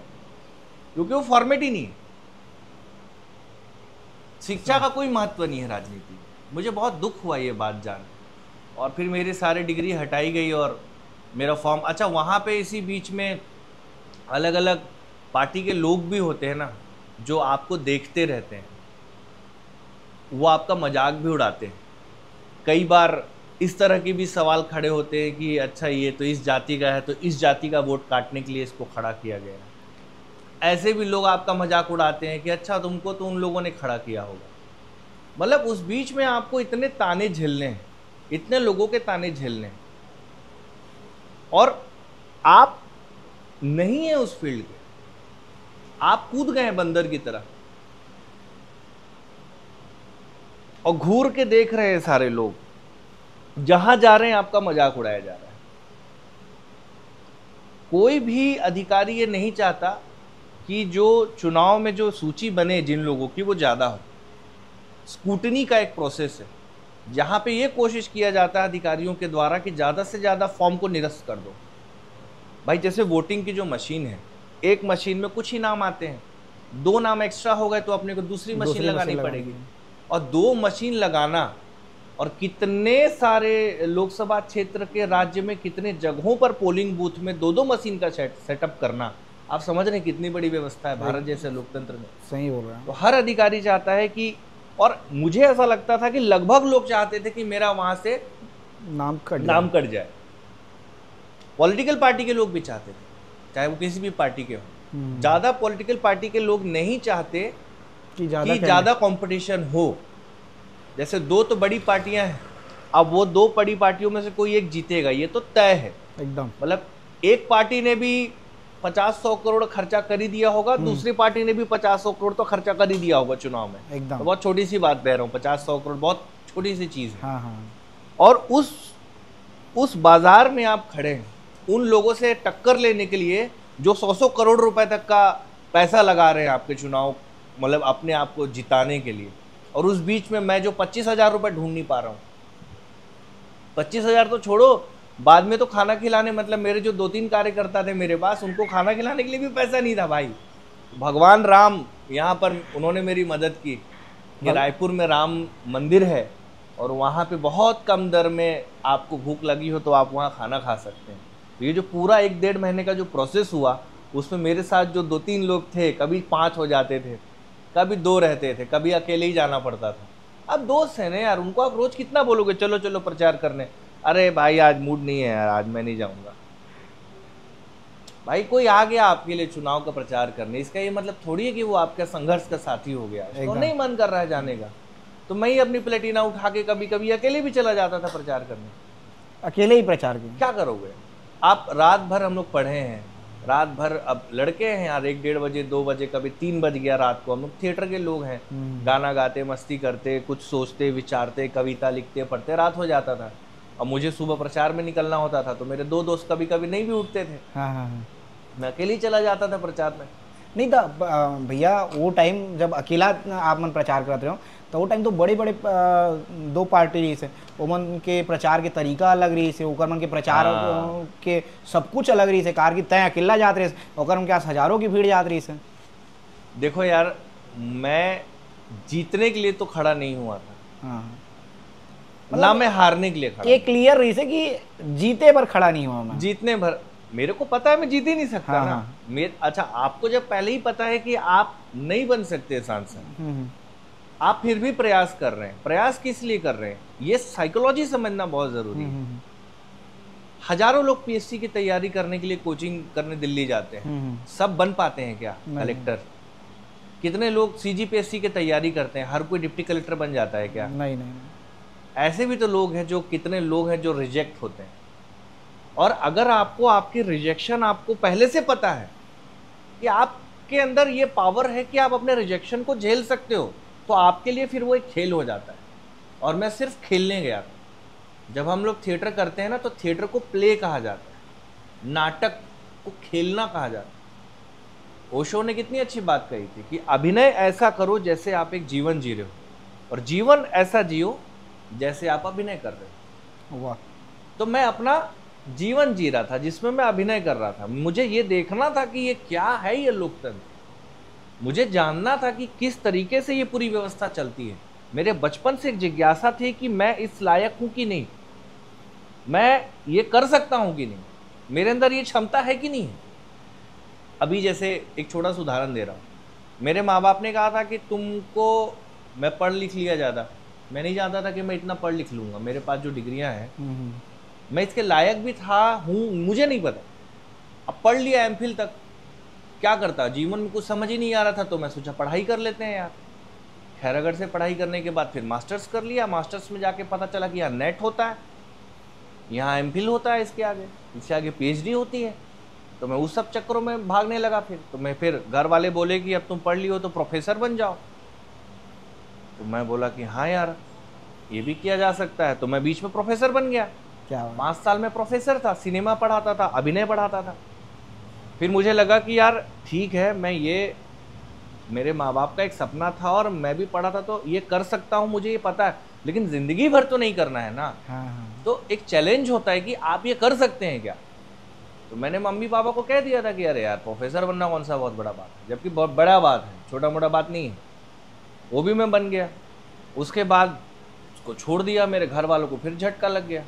क्योंकि वो फॉर्मेट ही नहीं है। शिक्षा का कोई महत्व नहीं है राजनीति में। मुझे बहुत दुख हुआ ये बात जान, और फिर मेरी सारी डिग्री हटाई गई और मेरा फॉर्म, अच्छा वहाँ पे इसी बीच में अलग अलग पार्टी के लोग भी होते हैं ना, जो आपको देखते रहते हैं, वो आपका मजाक भी उड़ाते हैं। कई बार इस तरह के भी सवाल खड़े होते हैं कि अच्छा ये तो इस जाति का है, तो इस जाति का वोट काटने के लिए इसको खड़ा किया गया है। ऐसे भी लोग आपका मजाक उड़ाते हैं कि अच्छा तुमको तो उन लोगों ने खड़ा किया होगा। मतलब उस बीच में आपको इतने ताने झेलने हैं, इतने लोगों के ताने झेलने हैं, और आप नहीं है उस फील्ड के, आप कूद गए हैं बंदर की तरह और घूर के देख रहे हैं सारे लोग, जहां जा रहे हैं आपका मजाक उड़ाया जा रहा है। कोई भी अधिकारी ये नहीं चाहता कि जो चुनाव में जो सूची बने जिन लोगों की, वो ज़्यादा हो। स्कूटनी का एक प्रोसेस है जहाँ पे ये कोशिश किया जाता है अधिकारियों के द्वारा कि ज़्यादा से ज़्यादा फॉर्म को निरस्त कर दो। भाई जैसे वोटिंग की जो मशीन है, एक मशीन में कुछ ही नाम आते हैं, 2 नाम एक्स्ट्रा हो गए तो अपने को दूसरी मशीन लगानी पड़ेगी, और 2 मशीन लगाना, और कितने सारे लोकसभा क्षेत्र के राज्य में कितने जगहों पर पोलिंग बूथ में 2-2 मशीन का सेटअप करना, आप समझ रहे हैं कितनी बड़ी व्यवस्था है भारत जैसे लोकतंत्र में। सही बोल रहे हैं। तो हर अधिकारी चाहता है कि, और मुझे ऐसा लगता था कि लगभग लोग चाहते थे कि मेरा वहां से नाम कट जाए। पॉलिटिकल पार्टी के लोग भी चाहते थे, चाहे वो किसी भी पार्टी के हो। ज्यादा पॉलिटिकल पार्टी के लोग नहीं चाहते कि ज्यादा कंपटीशन हो। जैसे 2 तो बड़ी पार्टियां हैं, अब वो 2 बड़ी पार्टियों में से कोई एक जीतेगा, ये तो तय है एकदम। मतलब एक पार्टी ने भी 50-100 करोड़ खर्चा कर ही दिया होगा, दूसरी पार्टी ने भी 50-100 करोड़ तो खर्चा कर ही दिया होगा चुनाव में, एकदम। तो बहुत छोटी सी बात कह रहा हूँ, 50-100 करोड़ बहुत छोटी सी चीज है। हाँ। और उस बाजार में आप खड़े हैं उन लोगों से टक्कर लेने के लिए जो 100-100 करोड़ रुपए तक का पैसा लगा रहे हैं आपके चुनाव, मतलब अपने आप को जिताने के लिए, और उस बीच में मैं जो 25,000 रुपए ढूंढ नहीं पा रहा हूँ। 25,000 तो छोड़ो, बाद में तो खाना खिलाने, मतलब मेरे जो 2-3 कार्यकर्ता थे मेरे पास, उनको खाना खिलाने के लिए भी पैसा नहीं था भाई। भगवान राम यहाँ पर उन्होंने मेरी मदद की कि रायपुर में राम मंदिर है और वहाँ पे बहुत कम दर में आपको भूख लगी हो तो आप वहाँ खाना खा सकते हैं। तो ये जो पूरा 1-1.5 महीने का जो प्रोसेस हुआ, उसमें मेरे साथ जो 2-3 लोग थे, कभी 5 हो जाते थे, कभी 2 रहते थे, कभी अकेले ही जाना पड़ता था। अब दोस्त है ना यार, उनको आप रोज कितना बोलोगे चलो चलो प्रचार करने, अरे भाई आज मूड नहीं है यार, आज मैं नहीं जाऊंगा। भाई कोई आ गया आपके लिए चुनाव का प्रचार करने, इसका ये मतलब थोड़ी है कि वो आपका संघर्ष का साथी हो गया, तो नहीं मन कर रहा है जाने का, तो मैं ही अपनी प्लेटिना उठा के कभी कभी अकेले भी चला जाता था प्रचार करने। अकेले ही प्रचार किया, क्या करोगे आप? रात भर हम लोग पढ़े हैं, रात भर, अब लड़के हैं यार, 1-1.5 बजे 2 बजे, कभी 3 बज गया रात को, हम लोग थिएटर के लोग हैं, गाना गाते, मस्ती करते, कुछ सोचते विचारते, कविता लिखते पढ़ते, रात हो जाता था। अब मुझे सुबह प्रचार में निकलना होता था, तो मेरे 2 दोस्त कभी कभी नहीं भी उठते थे। हाँ। मैं अकेले ही चला जाता था प्रचार में। नहीं था भैया, वो टाइम जब अकेला आप मन प्रचार करते हो, तो वो टाइम तो बड़े बड़े 2 पार्टी रही से, ओमन के प्रचार के तरीका अलग रही से, ओकर मन के प्रचार के सब कुछ अलग रही से, कार की तय अकेला जात रही से, ओकर मन के हजारों की भीड़ जात रही से। देखो यार, मैं जीतने के लिए तो खड़ा नहीं हुआ था, हाँ, ना मैं हारने के लिए खड़ा। एक क्लियर रही से कि जीते पर खड़ा नहीं हुआ मैं, जीतने भर मेरे को पता है मैं जीत ही नहीं सकता। हाँ, ना अच्छा, आपको जब पहले ही पता है कि आप नहीं बन सकते सांसद, आप फिर भी प्रयास कर रहे हैं, प्रयास किस लिए कर रहे हैं, ये साइकोलॉजी समझना बहुत जरूरी है। हजारों लोग पीएससी की तैयारी करने के लिए कोचिंग करने दिल्ली जाते हैं, सब बन पाते हैं क्या कलेक्टर? कितने लोग सीजीपीएससी की तैयारी करते हैं, हर कोई डिप्टी कलेक्टर बन जाता है क्या? नहीं। ऐसे भी तो लोग हैं, जो कितने लोग हैं जो रिजेक्ट होते हैं। और अगर आपको आपकी रिजेक्शन आपको पहले से पता है कि आपके अंदर ये पावर है कि आप अपने रिजेक्शन को झेल सकते हो, तो आपके लिए फिर वो एक खेल हो जाता है। और मैं सिर्फ खेलने गया था। जब हम लोग थिएटर करते हैं ना, तो थिएटर को प्ले कहा जाता है, नाटक को खेलना कहा जाता है। ओशो ने कितनी अच्छी बात कही थी कि अभिनय ऐसा करो जैसे आप एक जीवन जी रहे हो, और जीवन ऐसा जियो जैसे आप अभिनय कर रहे हो। वाह। तो मैं अपना जीवन जी रहा था जिसमें मैं अभिनय कर रहा था। मुझे ये देखना था कि ये क्या है, ये लोकतंत्र। मुझे जानना था कि किस तरीके से ये पूरी व्यवस्था चलती है। मेरे बचपन से एक जिज्ञासा थी कि मैं इस लायक हूं कि नहीं, मैं ये कर सकता हूं कि नहीं, मेरे अंदर ये क्षमता है कि नहीं है। अभी जैसे एक छोटा सा उदाहरण दे रहा हूँ। मेरे माँ बाप ने कहा था कि तुमको, मैं पढ़ लिख लिया ज़्यादा, मैं नहीं जानता था कि मैं इतना पढ़ लिख लूँगा। मेरे पास जो डिग्रियाँ हैं मैं इसके लायक भी हूँ, मुझे नहीं पता। अब पढ़ लिया एमफिल तक, क्या करता, जीवन में कुछ समझ ही नहीं आ रहा था, तो मैं सोचा पढ़ाई कर लेते हैं यार। खैरागढ़ से पढ़ाई करने के बाद फिर मास्टर्स कर लिया। मास्टर्स में जाके पता चला कि यहाँ नेट होता है, यहाँ एमफिल होता है, इससे आगे पीएचडी होती है। तो मैं उस सब चक्करों में भागने लगा। फिर घर वाले बोले कि अब तुम पढ़ लियो तो प्रोफेसर बन जाओ। तो मैं बोला कि हाँ यार, ये भी किया जा सकता है। तो मैं बीच में प्रोफेसर बन गया। क्या 5 साल में प्रोफेसर था, सिनेमा पढ़ाता था, अभिनय पढ़ाता था। फिर मुझे लगा कि यार ठीक है, मैं ये, मेरे माँ बाप का एक सपना था और मैं भी पढ़ा था, तो ये कर सकता हूँ, मुझे ये पता है। लेकिन जिंदगी भर तो नहीं करना है ना। तो एक चैलेंज होता है कि आप ये कर सकते हैं क्या। तो मैंने मम्मी पापा को कह दिया था कि अरे यार, प्रोफेसर बनना कौन सा बहुत बड़ा बात है, जबकि बहुत बड़ा बात है, छोटा मोटा बात नहीं है। वो भी मैं बन गया। उसके बाद उसको छोड़ दिया, मेरे घर वालों को फिर झटका लग गया।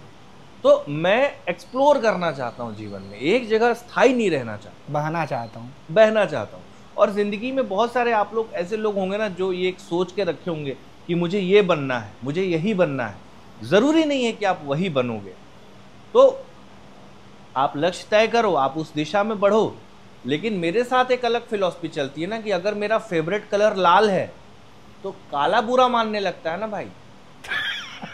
तो मैं एक्सप्लोर करना चाहता हूँ जीवन में, एक जगह स्थायी नहीं रहना चाहता, बहना चाहता हूँ, बहना चाहता हूँ। और ज़िंदगी में बहुत सारे आप लोग ऐसे लोग होंगे ना, जो ये एक सोच के रखे होंगे कि मुझे ये बनना है, मुझे यही बनना है। ज़रूरी नहीं है कि आप वही बनोगे। तो आप लक्ष्य तय करो, आप उस दिशा में बढ़ो। लेकिन मेरे साथ एक अलग फिलॉसफी चलती है ना, कि अगर मेरा फेवरेट कलर लाल है तो काला बुरा मानने लगता है ना भाई।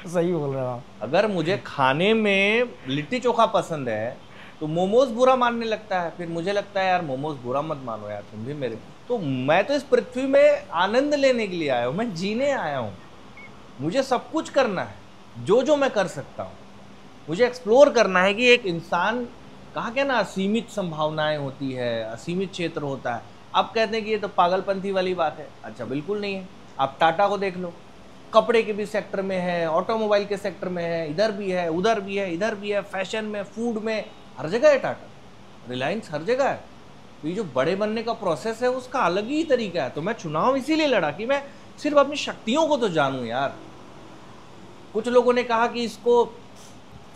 सही बोल रहे हो आप। अगर मुझे खाने में लिट्टी चोखा पसंद है तो मोमोज बुरा मानने लगता है। फिर मुझे लगता है यार मोमोज बुरा मत मानो यार, तुम भी मेरे। तो मैं तो इस पृथ्वी में आनंद लेने के लिए आया हूँ, मैं जीने आया हूँ। मुझे सब कुछ करना है, जो मैं कर सकता हूँ। मुझे एक्सप्लोर करना है कि एक इंसान, कहा क्या ना, असीमित संभावनाएं होती है, असीमित क्षेत्र होता है। आप कहते हैं कि ये तो पागलपंथी वाली बात है। अच्छा, बिल्कुल नहीं है। आप टाटा को देख लो, कपड़े के भी सेक्टर में है, ऑटोमोबाइल के सेक्टर में है, इधर भी है, उधर भी है, इधर भी है, फैशन में, फूड में, हर जगह है टाटा। रिलायंस हर जगह है। तो ये जो बड़े बनने का प्रोसेस है उसका अलग ही तरीका है। तो मैं चुनाव इसीलिए लड़ा कि मैं सिर्फ अपनी शक्तियों को तो जानूं यार। कुछ लोगों ने कहा कि इसको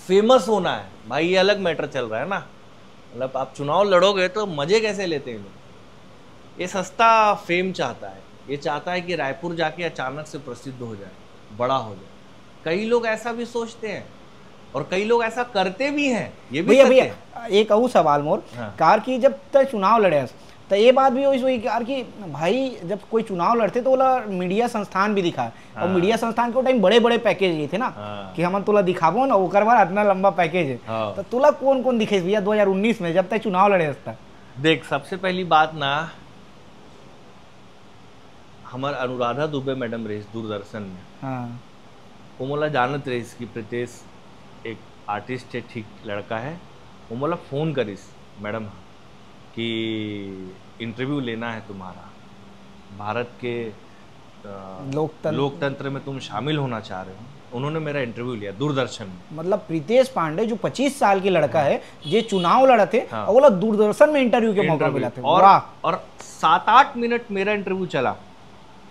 फेमस होना है। भाई ये अलग मैटर चल रहा है ना। मतलब आप चुनाव लड़ोगे तो मजे कैसे लेते हैं लोग। ये सस्ता फेम चाहता है, ये चाहता है कि रायपुर जाके अचानक से प्रसिद्ध हो जाए, बड़ा हो जाए। कई लोग ऐसा भी सोचते हैं और कई लोग ऐसा करते भी हैं। ये भी भैया एक और सवाल मोर, हाँ। कार की जब तक चुनाव लड़े तो ये बात भी हुई कार की भाई, जब कोई चुनाव लड़ते तो बोला मीडिया संस्थान भी दिखा। हाँ। और मीडिया संस्थान के टाइम बड़े बड़े पैकेज ये थे ना। हाँ। कि हम तुला दिखाबो ना, ओकर बाद इतना लंबा पैकेज है। हाँ। तो तुला कौन कौन दिखे भैया 2019 में जब तक चुनाव लड़े तक? देख, सबसे पहली बात ना, हमार अनुराधा दुबे मैडम रही दूरदर्शन में। हाँ। वो मोला जानत रही कि प्रीतेश एक आर्टिस्ट है, ठीक लड़का है। वो मोला फ़ोन करिस मैडम कि इंटरव्यू लेना है तुम्हारा, भारत के लोकतंत्र में तुम शामिल होना चाह रहे हो। उन्होंने मेरा इंटरव्यू लिया दूरदर्शन में। मतलब प्रीतेश पांडे जो 25 साल की लड़का है, ये चुनाव लड़ा थे। हाँ। और बोला दूरदर्शन में इंटरव्यू के मौका मिला था। और 7-8 मिनट मेरा इंटरव्यू चला।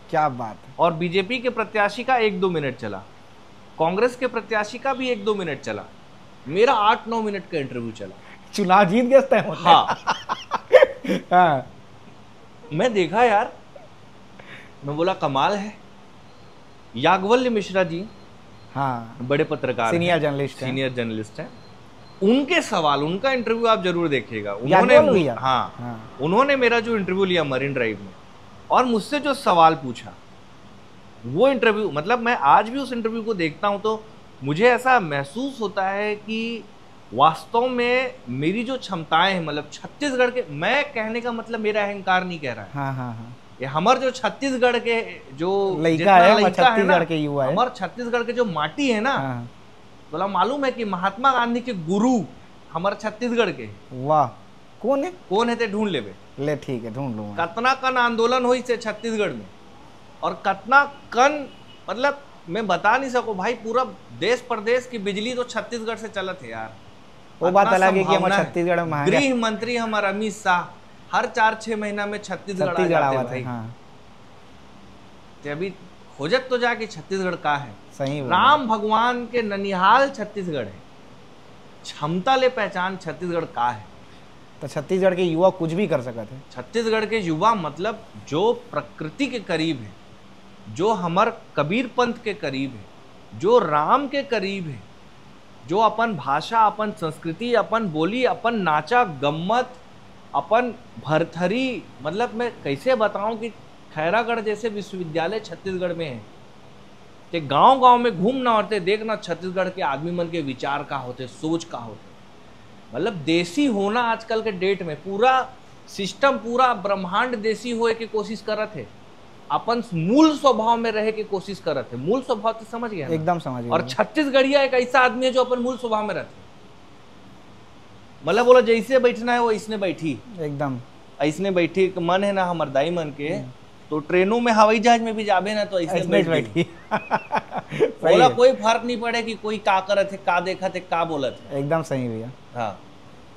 क्या बात है। और बीजेपी के प्रत्याशी का 1-2 मिनट चला, कांग्रेस के प्रत्याशी का भी 1-2 मिनट चला, मेरा 8-9 मिनट का इंटरव्यू चला। चुनाव जीत गया। हाँ। हाँ। मैं देखा यार, मैं बोला कमाल है। याज्ञवल्क्य मिश्रा जी, हाँ, बड़े पत्रकार, सीनियर जर्नलिस्ट हैं। उनके सवाल, उनका इंटरव्यू आप जरूर देखिएगा। उन्होंने मेरा जो इंटरव्यू लिया मरीन ड्राइव में और मुझसे जो सवाल पूछा, वो इंटरव्यू, मतलब मैं आज भी उस इंटरव्यू को देखता हूं तो मुझे ऐसा महसूस होता है कि वास्तव में मेरी जो क्षमताएं हैं, मतलब छत्तीसगढ़ के, मैं कहने का मतलब मेरा अहंकार नहीं कह रहा है। हाँ हाँ हाँ। ये हमार जो छत्तीसगढ़ के जो लड़का है, छत्तीसगढ़ के युवा है, हमार छत्तीसगढ़ के जो माटी है ना। हाँ। बोला मालूम है कि महात्मा गांधी के गुरु हमारे छत्तीसगढ़ के। वाह। कौन है ते ढूंढ लेबे। ले ठीक है, ढूंढ लूंगा। कतना कन आंदोलन हुई से छत्तीसगढ़ में, और कतना कन मतलब मैं बता नहीं सकूं भाई, पूरा देश प्रदेश की बिजली तो छत्तीसगढ़ से चलत है यार। वो बात इतना अलग है कि संभावना हमारे है। छत्तीसगढ़ में महंगा गृह मंत्री हमारा अमित शाह हर 4-6 महीना में छत्तीसगढ़ आ जाते आवत है। भाई। हाँ ते अभी खोजत तो जाके छत्तीसगढ़ का है। सही बोला। राम भगवान के ननिहाल छत्तीसगढ़ है, क्षमता ले पहचान छत्तीसगढ़ का है। तो छत्तीसगढ़ के युवा कुछ भी कर सकते हैं। छत्तीसगढ़ के युवा मतलब जो प्रकृति के करीब है, जो हमार कबीर पंथ के करीब है, जो राम के करीब है, जो अपन भाषा, अपन संस्कृति, अपन बोली, अपन नाचा गम्मत, अपन भरथरी, मतलब मैं कैसे बताऊं कि खैरागढ़ जैसे विश्वविद्यालय छत्तीसगढ़ में है कि गांव-गांव में घूमना होते, देखना छत्तीसगढ़ के आदमी मन के विचार का होते, सोच का होते। मतलब देसी होना आजकल के डेट में पूरा सिस्टम, पूरा ब्रह्मांड देसी होए के कोशिश करत है, अपन मूल स्वभाव में रहे के कोशिश करत है। मूल स्वभाव तो समझ गया ना? एकदम समझ गया। और छत्तीसगढ़िया एक ऐसा आदमी है जो अपन मूल स्वभाव में रहते, मतलब बोला जैसे बैठना है वो इसने बैठी, एकदम ऐसने बैठी। मन है ना हमार दाई मन के, तो ट्रेनों में हवाई जहाज में भी जाबे ना तो ऐसे बैठी। बोला कोई फर्क नहीं पड़े कि कोई का करत है, का देखत है, का बोलत है। एकदम सही भैया। हाँ,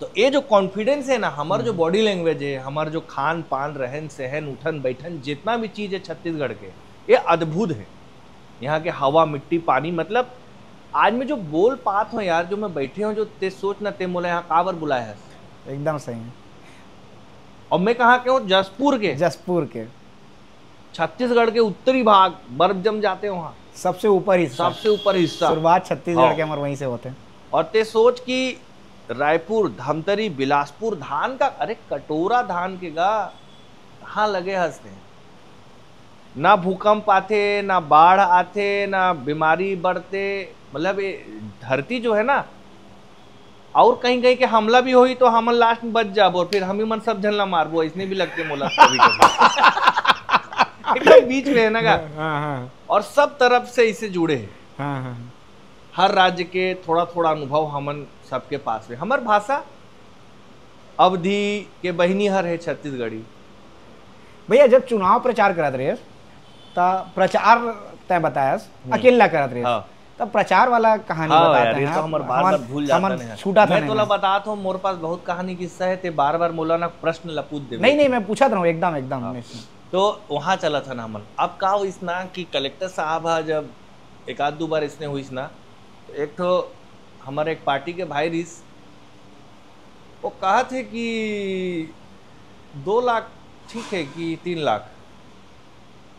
तो ये जो कॉन्फिडेंस है ना, हमार जो बॉडी लैंग्वेज है, हमार जो खान पान, रहन सहन, उठन बैठन, जितना भी चीज है छत्तीसगढ़ के, ये अद्भुत है। यहाँ के हवा, मिट्टी, पानी, मतलब आज मैं जो बोल पात हूँ यार, जो मैं बैठे हूँ, जो ते सोच ना ते मोला यहाँ काबर बुलाया है। एकदम सही है। और मैं कहाँ के हूँ? जसपुर के। जसपुर के। छत्तीसगढ़ के उत्तरी भाग, बर्फ जम जाते हैं वहाँ, सबसे ऊपर हिस्सा, सबसे ऊपर हिस्सा। शुरुआत छत्तीसगढ़ के हमारे वहीं से होते हैं। और ते सोच कि रायपुर, धमतरी, बिलासपुर धान का, अरे कटोरा धान के गा कहाँ लगे हंसते हैं। ना भूकंप आते, ना बाढ़ आते, ना बीमारी बढ़ते, मतलब ये धरती जो है ना, और कहीं कहीं के हमला भी होई तो हम लास्ट में बच जाबो, और फिर हम ही मन सब झलना मारबो, इसने भी लगते मोला कभी कभी। एकदम बीच में है ना का। हाँ। और सब तरफ से इसे जुड़े हैं। हाँ। हर राज्य के थोड़ा थोड़ा अनुभव हमन सबके पास में। हमार भाषा अवधि के बहिनी हर है छत्तीसगढ़ी। भैया जब चुनाव प्रचार करत रहे तब प्रचार तय बताया अकेला करत रहे, हाँ। तब प्रचार वाला कहानी हाँ बताते यार, ये हैं। तो हमार बार बार भूल जाता है। छूटा था मैं तोला बतात हूँ, मोर पास बहुत कहानी किस्सा है, ते बार बार मोला ना प्रश्न लपूट दे। नहीं मैं पूछा था एकदम एकदम। हाँ। तो वहाँ चला था ना हमन। अब का हुई ना कि कलेक्टर साहब जब एक आध दो बार इसने हुई ना, तो एक तो हमारे एक पार्टी के भाई रिस, वो कहा थे कि 2 लाख ठीक है कि 3 लाख,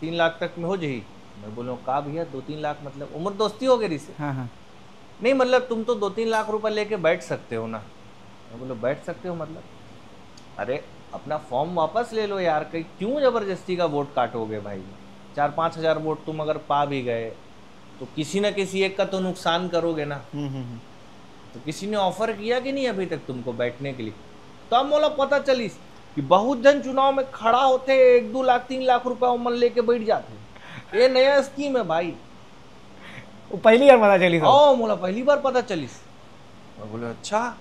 3 लाख तक में हो जाही। मैं बोलो का भैया 2-3 लाख मतलब उम्र दोस्ती हो गई रिसे। हाँ। नहीं मतलब तुम तो 2-3 लाख रुपए लेके बैठ सकते हो ना। मैं बोलो बैठ सकते हो मतलब, अरे अपना फॉर्म वापस ले लो यार, कहीं क्यों जबरदस्ती का वोट काटोगे भाई। 4-5 हजार वोट तुम अगर पा भी गए तो किसी न किसी एक का तो नुकसान करोगे ना। तो किसी ने ऑफर किया कि नहीं अभी तक तुमको बैठने के लिए? तो अब मोला पता चलिस कि बहुत जन चुनाव में खड़ा होते, 1-2 लाख 3 लाख रुपया उमन लेके बैठ जाते। ये नया स्कीम है भाई, वो पहली बार पता चली। ओ मोला पहली बार पता चलिस। मैं बोले अच्छा।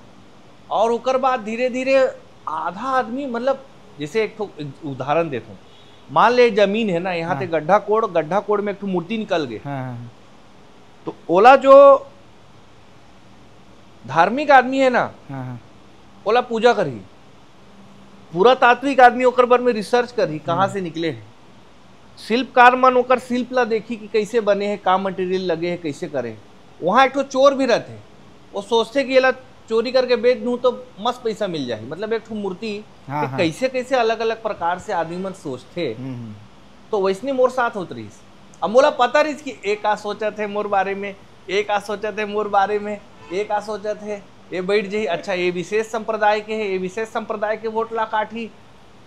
और उकर बाद धीरे धीरे आधा आदमी, मतलब जैसे एक उदाहरण देता हूँ, मान ले जमीन है ना, यहाँ पे गड्ढा कोड़ में एक मूर्ति निकल गए। हाँ। तो ओला जो धार्मिक आदमी है ना, हाँ। ओला पूजा करी, पूरा तात्विक आदमी ओकर बारे में रिसर्च करी कहाँ से निकले हैं। शिल्पकार मन ओकर शिल्प ला देखी कि कैसे बने हैं, का मटेरियल लगे हैं, कैसे करे। वहाँ एक तो चोर भी रहते, वो सोचते कि ये चोरी करके बेच दूं तो मस्त पैसा मिल जाए। मतलब एक मूर्ति कैसे कैसे अलग अलग प्रकार से आदमी मन सोचते। तो वैसने मोर साथ होत रही। अब मोला पता रही कि एक आ सोचा थे मोर बारे में, एक आ सोचा थे मोर बारे में, एक आ सोचा थे ये बैठ जाही। अच्छा ये विशेष संप्रदाय के है, ये विशेष संप्रदाय के वोट ला काठी।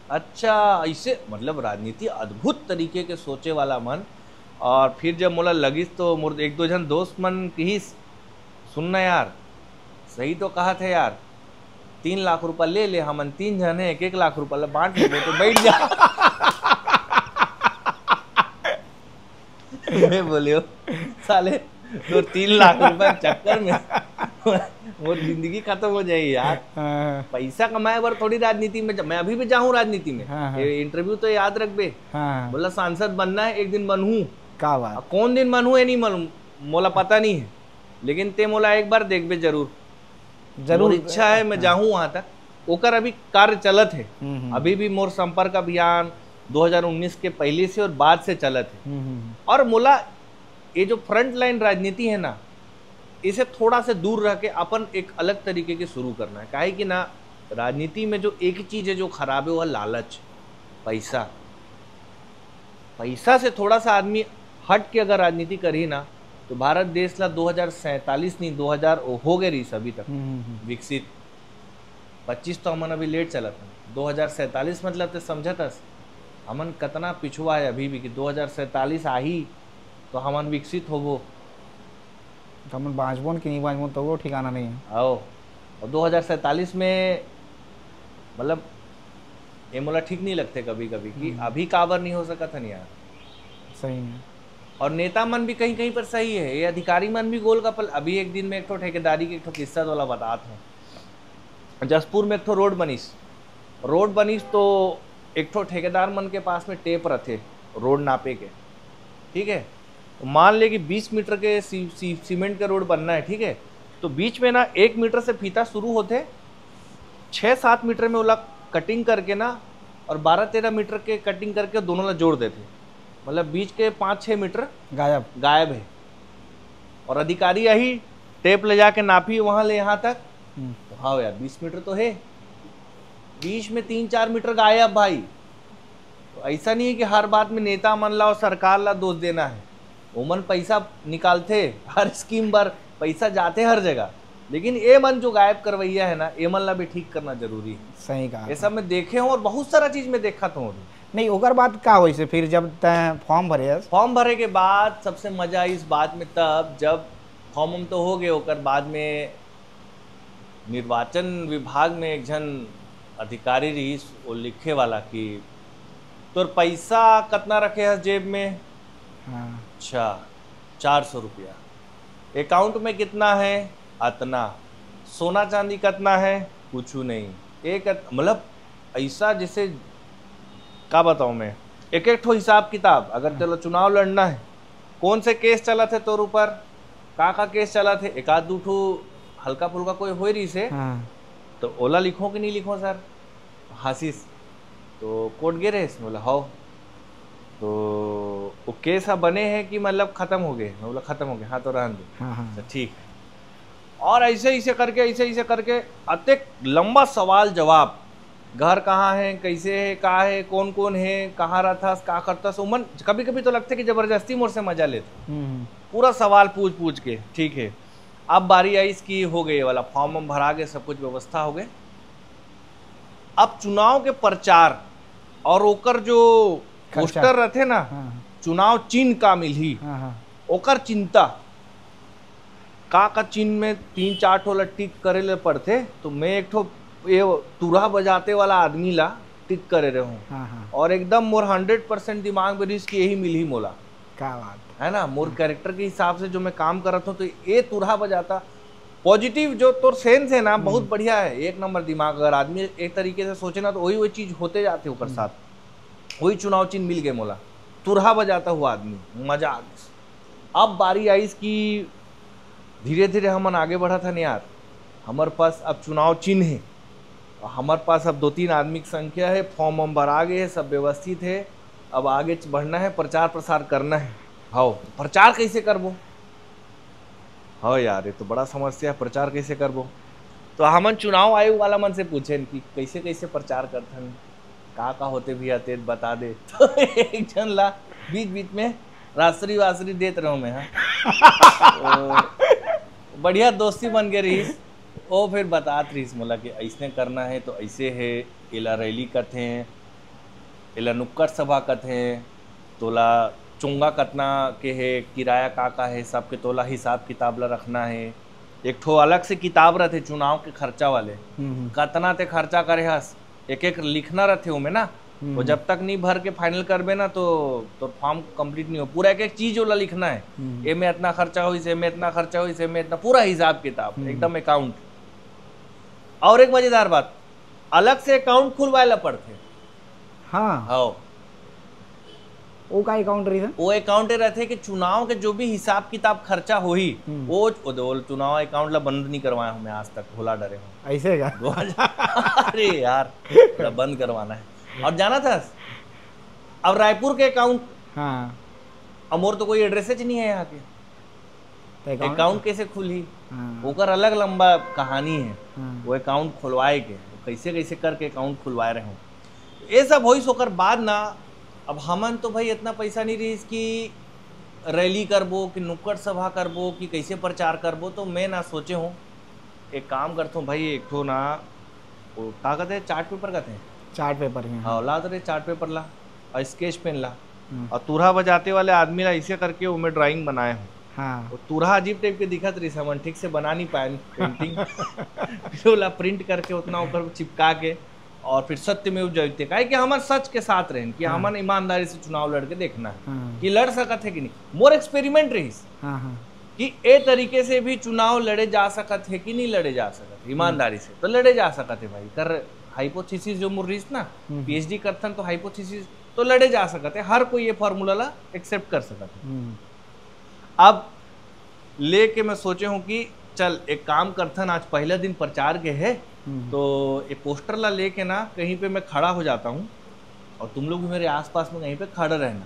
अच्छा ऐसे मतलब राजनीति अद्भुत तरीके के सोचे वाला मन। और फिर जब मोला लगिस तो मोर 1-2 जन दोस्त मन की सुनना यार, सही तो कहा थे यार, 3 लाख रुपया ले ले, हमन 3 जन है, 1-1 लाख रुपया बांट ले तो बैठ जा। मैं बोलियो साले तो 3 लाख रुपए चक्कर में वो जिंदगी खत्म हो जाएगी यार। हाँ, पैसा कमाए बर थोड़ी राजनीति में मैं अभी भी जाऊँ राजनीति में। हाँ, हाँ। ये इंटरव्यू तो याद रख बे, हाँ, बोला सांसद बनना है, एक दिन बनूं। का बात। अब कौन दिन बनूं है नहीं मालूम, मोला पता नहीं है, लेकिन ते मोला एक बार देख बे जरूर। मोर इच्छा है मैं जाऊँ वहां तक। ओकर अभी कार्य चलत है, अभी भी मोर संपर्क अभियान 2019 के पहले से और बाद से चलत है। और मोला ये जो फ्रंट लाइन राजनीति है ना, इसे थोड़ा से दूर रह के अपन एक अलग तरीके के शुरू करना है। काहे कि ना राजनीति में जो एक चीज है जो खराब है वह लालच, पैसा। पैसा से थोड़ा सा आदमी हट के अगर राजनीति करी ना तो भारत देश ला 2047 नहीं 2000 हो गए रही अभी तक विकसित। 25 तो हमन अभी लेट चलत है, 2047 मतलब तो समझतस हमन कतना पिछुआ है अभी भी कि 2047 आही तो हमन विकसित होबो। तो हम बाँचबोन कि नहीं बाँचबोन तो वो ठिकाना नहीं है। आओ और 2047 में मतलब ये मोला ठीक नहीं लगते कभी कभी कि अभी काबर नहीं हो सका था नहीं यार। सही है। और नेता मन भी कहीं कहीं पर सही है, ये अधिकारी मन भी गोल कपल। अभी एक दिन में एक ठो ठेकेदारी के एक ठो किस्सा वाला बताता हूँ। जसपुर में एक ठो रोड बनीस तो एक ठो ठेकेदार मन के पास में टेप रखे रोड नापे के, ठीक है। तो मान ले कि 20 मीटर के सीमेंट के रोड बनना है, ठीक है। तो बीच में ना 1 मीटर से फीता शुरू होते, 6-7 मीटर में वो कटिंग करके ना और 12-13 मीटर के कटिंग करके दोनों ला जोड़ देते। मतलब बीच के 5-6 मीटर गायब है। और अधिकारी यही टेप ले जाके नापी वहां ले यहाँ तक, तो हाँ यार 20 मीटर तो है, बीच में 3-4 मीटर गायब भाई। तो ऐसा नहीं है कि हर बात में नेता मन ला और सरकार ला दोष देना है। ओमन पैसा निकालते हर स्कीम पर, पैसा जाते हर जगह, लेकिन ये मन जो गायब करवैया है ना, ये मन ला भी ठीक करना जरूरी है। सही कहा। ये सब मैं देखे हूँ और बहुत सारा चीज में देखा था। नहीं ओकर बात का होई से फिर जब फॉर्म भरे के बाद सबसे मजा इस बात में तब जब फॉर्म तो हो गए, ओकर बाद में निर्वाचन विभाग में एक जन अधिकारी रही, वो लिखे वाला कि तोर पैसा कितना रखे है जेब में। हाँ। अच्छा 400 रुपया। अकाउंट में कितना है? अतना। सोना चांदी कितना है? कुछ नहीं। एक मतलब ऐसा जैसे क्या बताऊँ मैं, एक एक ठो हिसाब किताब। अगर चलो चुनाव लड़ना है, कौन से केस चला थे तोर ऊपर, का केस चला थे, एक आध दू ठो हल्का फुल्का कोई हो रही से, हाँ। तो ओला लिखो कि नहीं लिखो सर? हासिस तो कोर्ट गे रहे इसमें, बोला हो तो वो केस बने हैं कि मतलब खत्म हो गए? मैं बोला खत्म हो गए। हाँ तो रहने दो। हाँ, हाँ। तो ठीक। और ऐसे ऐसे करके अत्यक लंबा सवाल जवाब, घर कहाँ है, कैसे है, कहाँ है, कौन कौन है, कहाँ रहता, क्या करता। उमन कभी कभी तो लगता कि जबरदस्ती मोर से मजा लेते, पूरा सवाल पूछ के, ठीक है। अब बारी आई इसकी, हो गई वाला फॉर्म भरा गए, सब कुछ व्यवस्था हो गए। अब चुनाव के प्रचार और ओकर जो पोस्टर रहते ना, चुनाव चिन्ह का मिली, ओकर चिंता का चिन्ह में 3-4 ठो टिक करे ले पड़ते। तो मैं एक ठो ये तुरहा बजाते वाला आदमी ला टिक करे रहे हूँ। और एकदम मोर 100% दिमाग में रिस्क यही मिली मोला। क्या बात है ना, मोर कैरेक्टर के हिसाब से जो मैं काम कर रहा था, तो ये तुरहा बजाता पॉजिटिव जो तोर सेंस है ना, बहुत बढ़िया है, एक नंबर दिमाग। अगर आदमी एक तरीके से सोचे ना तो वही चीज होते जाते ऊपर साथ। वही चुनाव चिन्ह मिल गए मोला, तुरहा बजाता हुआ आदमी, मजा आ गया। अब बारी आई इसकी, धीरे धीरे हमन आगे बढ़ा था नहीं यार। हमारे पास अब चुनाव चिन्ह है, हमारे पास अब 2-3 आदमी की संख्या है, फॉर्म भर आ गए है, सब व्यवस्थित है। अब आगे बढ़ना है, प्रचार प्रसार करना है। हाँ, प्रचार कैसे करबो? हाँ यार, ये तो बड़ा समस्या है, प्रचार कैसे करबो? तो हमन चुनाव आयोग वाला मन से पूछे कि कैसे कैसे प्रचार करथन, का होते भी आते बता दे। तो एक जन ला बीच बीच में रासरी वासरी देते रहो मैं। हाँ तो बढ़िया दोस्ती बन गई रही। वो फिर बतात रही मोला कि ऐसे करना है तो ऐसे है, इला रैली कथे हैं, इला नुक्कड़ सभा कथे हैं, तोला चुंगा कतना के है, किराया का है, सबके तोला हिसाब किताब ला रखना है। एक ठो अलग से किताब रहते चुनाव के खर्चा वाले, कतना ते खर्चा करे हस, एक एक लिखना रहते उमें ना। वो जब तक नहीं भर के फाइनल करबे ना तो फॉर्म कंप्लीट नहीं हो। पूरा एक एक चीज वाला लिखना है, ए में इतना खर्चा हो, इसे में इतना खर्चा हो, इसे में इतना, पूरा हिसाब किताब एकदम अकाउंट। और एक मजेदार बात, अलग से अकाउंट खुलवाए पड़ते। हाँ वो का अकाउंट रही था, वो अकाउंट रहते कि चुनाव के जो भी हिसाब किताब खर्चा हो ही वो चुनाव अकाउंट ला बंद नहीं करवाया हूँ मैं आज तक, भोला डरे हूँ ऐसे का। अरे यार बंद करवाना है। और जाना था अब रायपुर के अकाउंट, हाँ अमोर तो कोई एड्रेस ही नहीं है यहाँ के, अकाउंट कैसे खुली, ओकर अलग लंबा कहानी है। वो अकाउंट खुलवाए के कैसे कैसे करके अकाउंट खुलवाए रहे हूँ ये सब हो सोकर बाद ना। अब हमन तो भाई इतना पैसा नहीं रही कि रैली करबो कि नुक्कड़ सभा करबो कि कैसे प्रचार करबो, तो मैं ना सोचे हूँ एक काम करता हूँ भाई, एक ठो ना वो का कहते हैं चार्ट पेपर कहते हैं, चार्ट पेपर हाँ ला तो रे चार्ट पेपर ला और स्केच पेन ला और तुरहा बजाते वाले आदमी ला ऐसे करके वो मैं ड्राइंग बनाए हूँ। हाँ वो तुरहा अजीब टाइप के दिखत रही समन, ठीक से बना नहीं पाए पेंटिंग फिर प्रिंट करके उतना ऊपर चिपका के और फिर सत्य में जयते काहे कि हमारे सच के साथ रहें कि हमारे ईमानदारी से चुनाव लड़ के देखना है कि लड़ सकत है कि नहीं। मोर एक्सपेरिमेंट रही कि ए तरीके से भी चुनाव लड़े जा सकत है कि नहीं लड़े जा सकत ईमानदारी से, तो लड़े जा सकत है भाई। कर हाइपोथेसिस जो मोर रही ना पीएचडी करथन तो हाइपोथेसिस तो लड़े जा सकत है, हर कोई ये फॉर्मूला ला एक्सेप्ट कर सकत है। अब लेके मैं सोचे हूँ कि चल एक काम करथन, आज पहला दिन प्रचार के है तो एक पोस्टर ला लेके ना कहीं पे मैं खड़ा हो जाता हूँ और तुम लोग भी मेरे आसपास में कहीं पे खड़े रहना।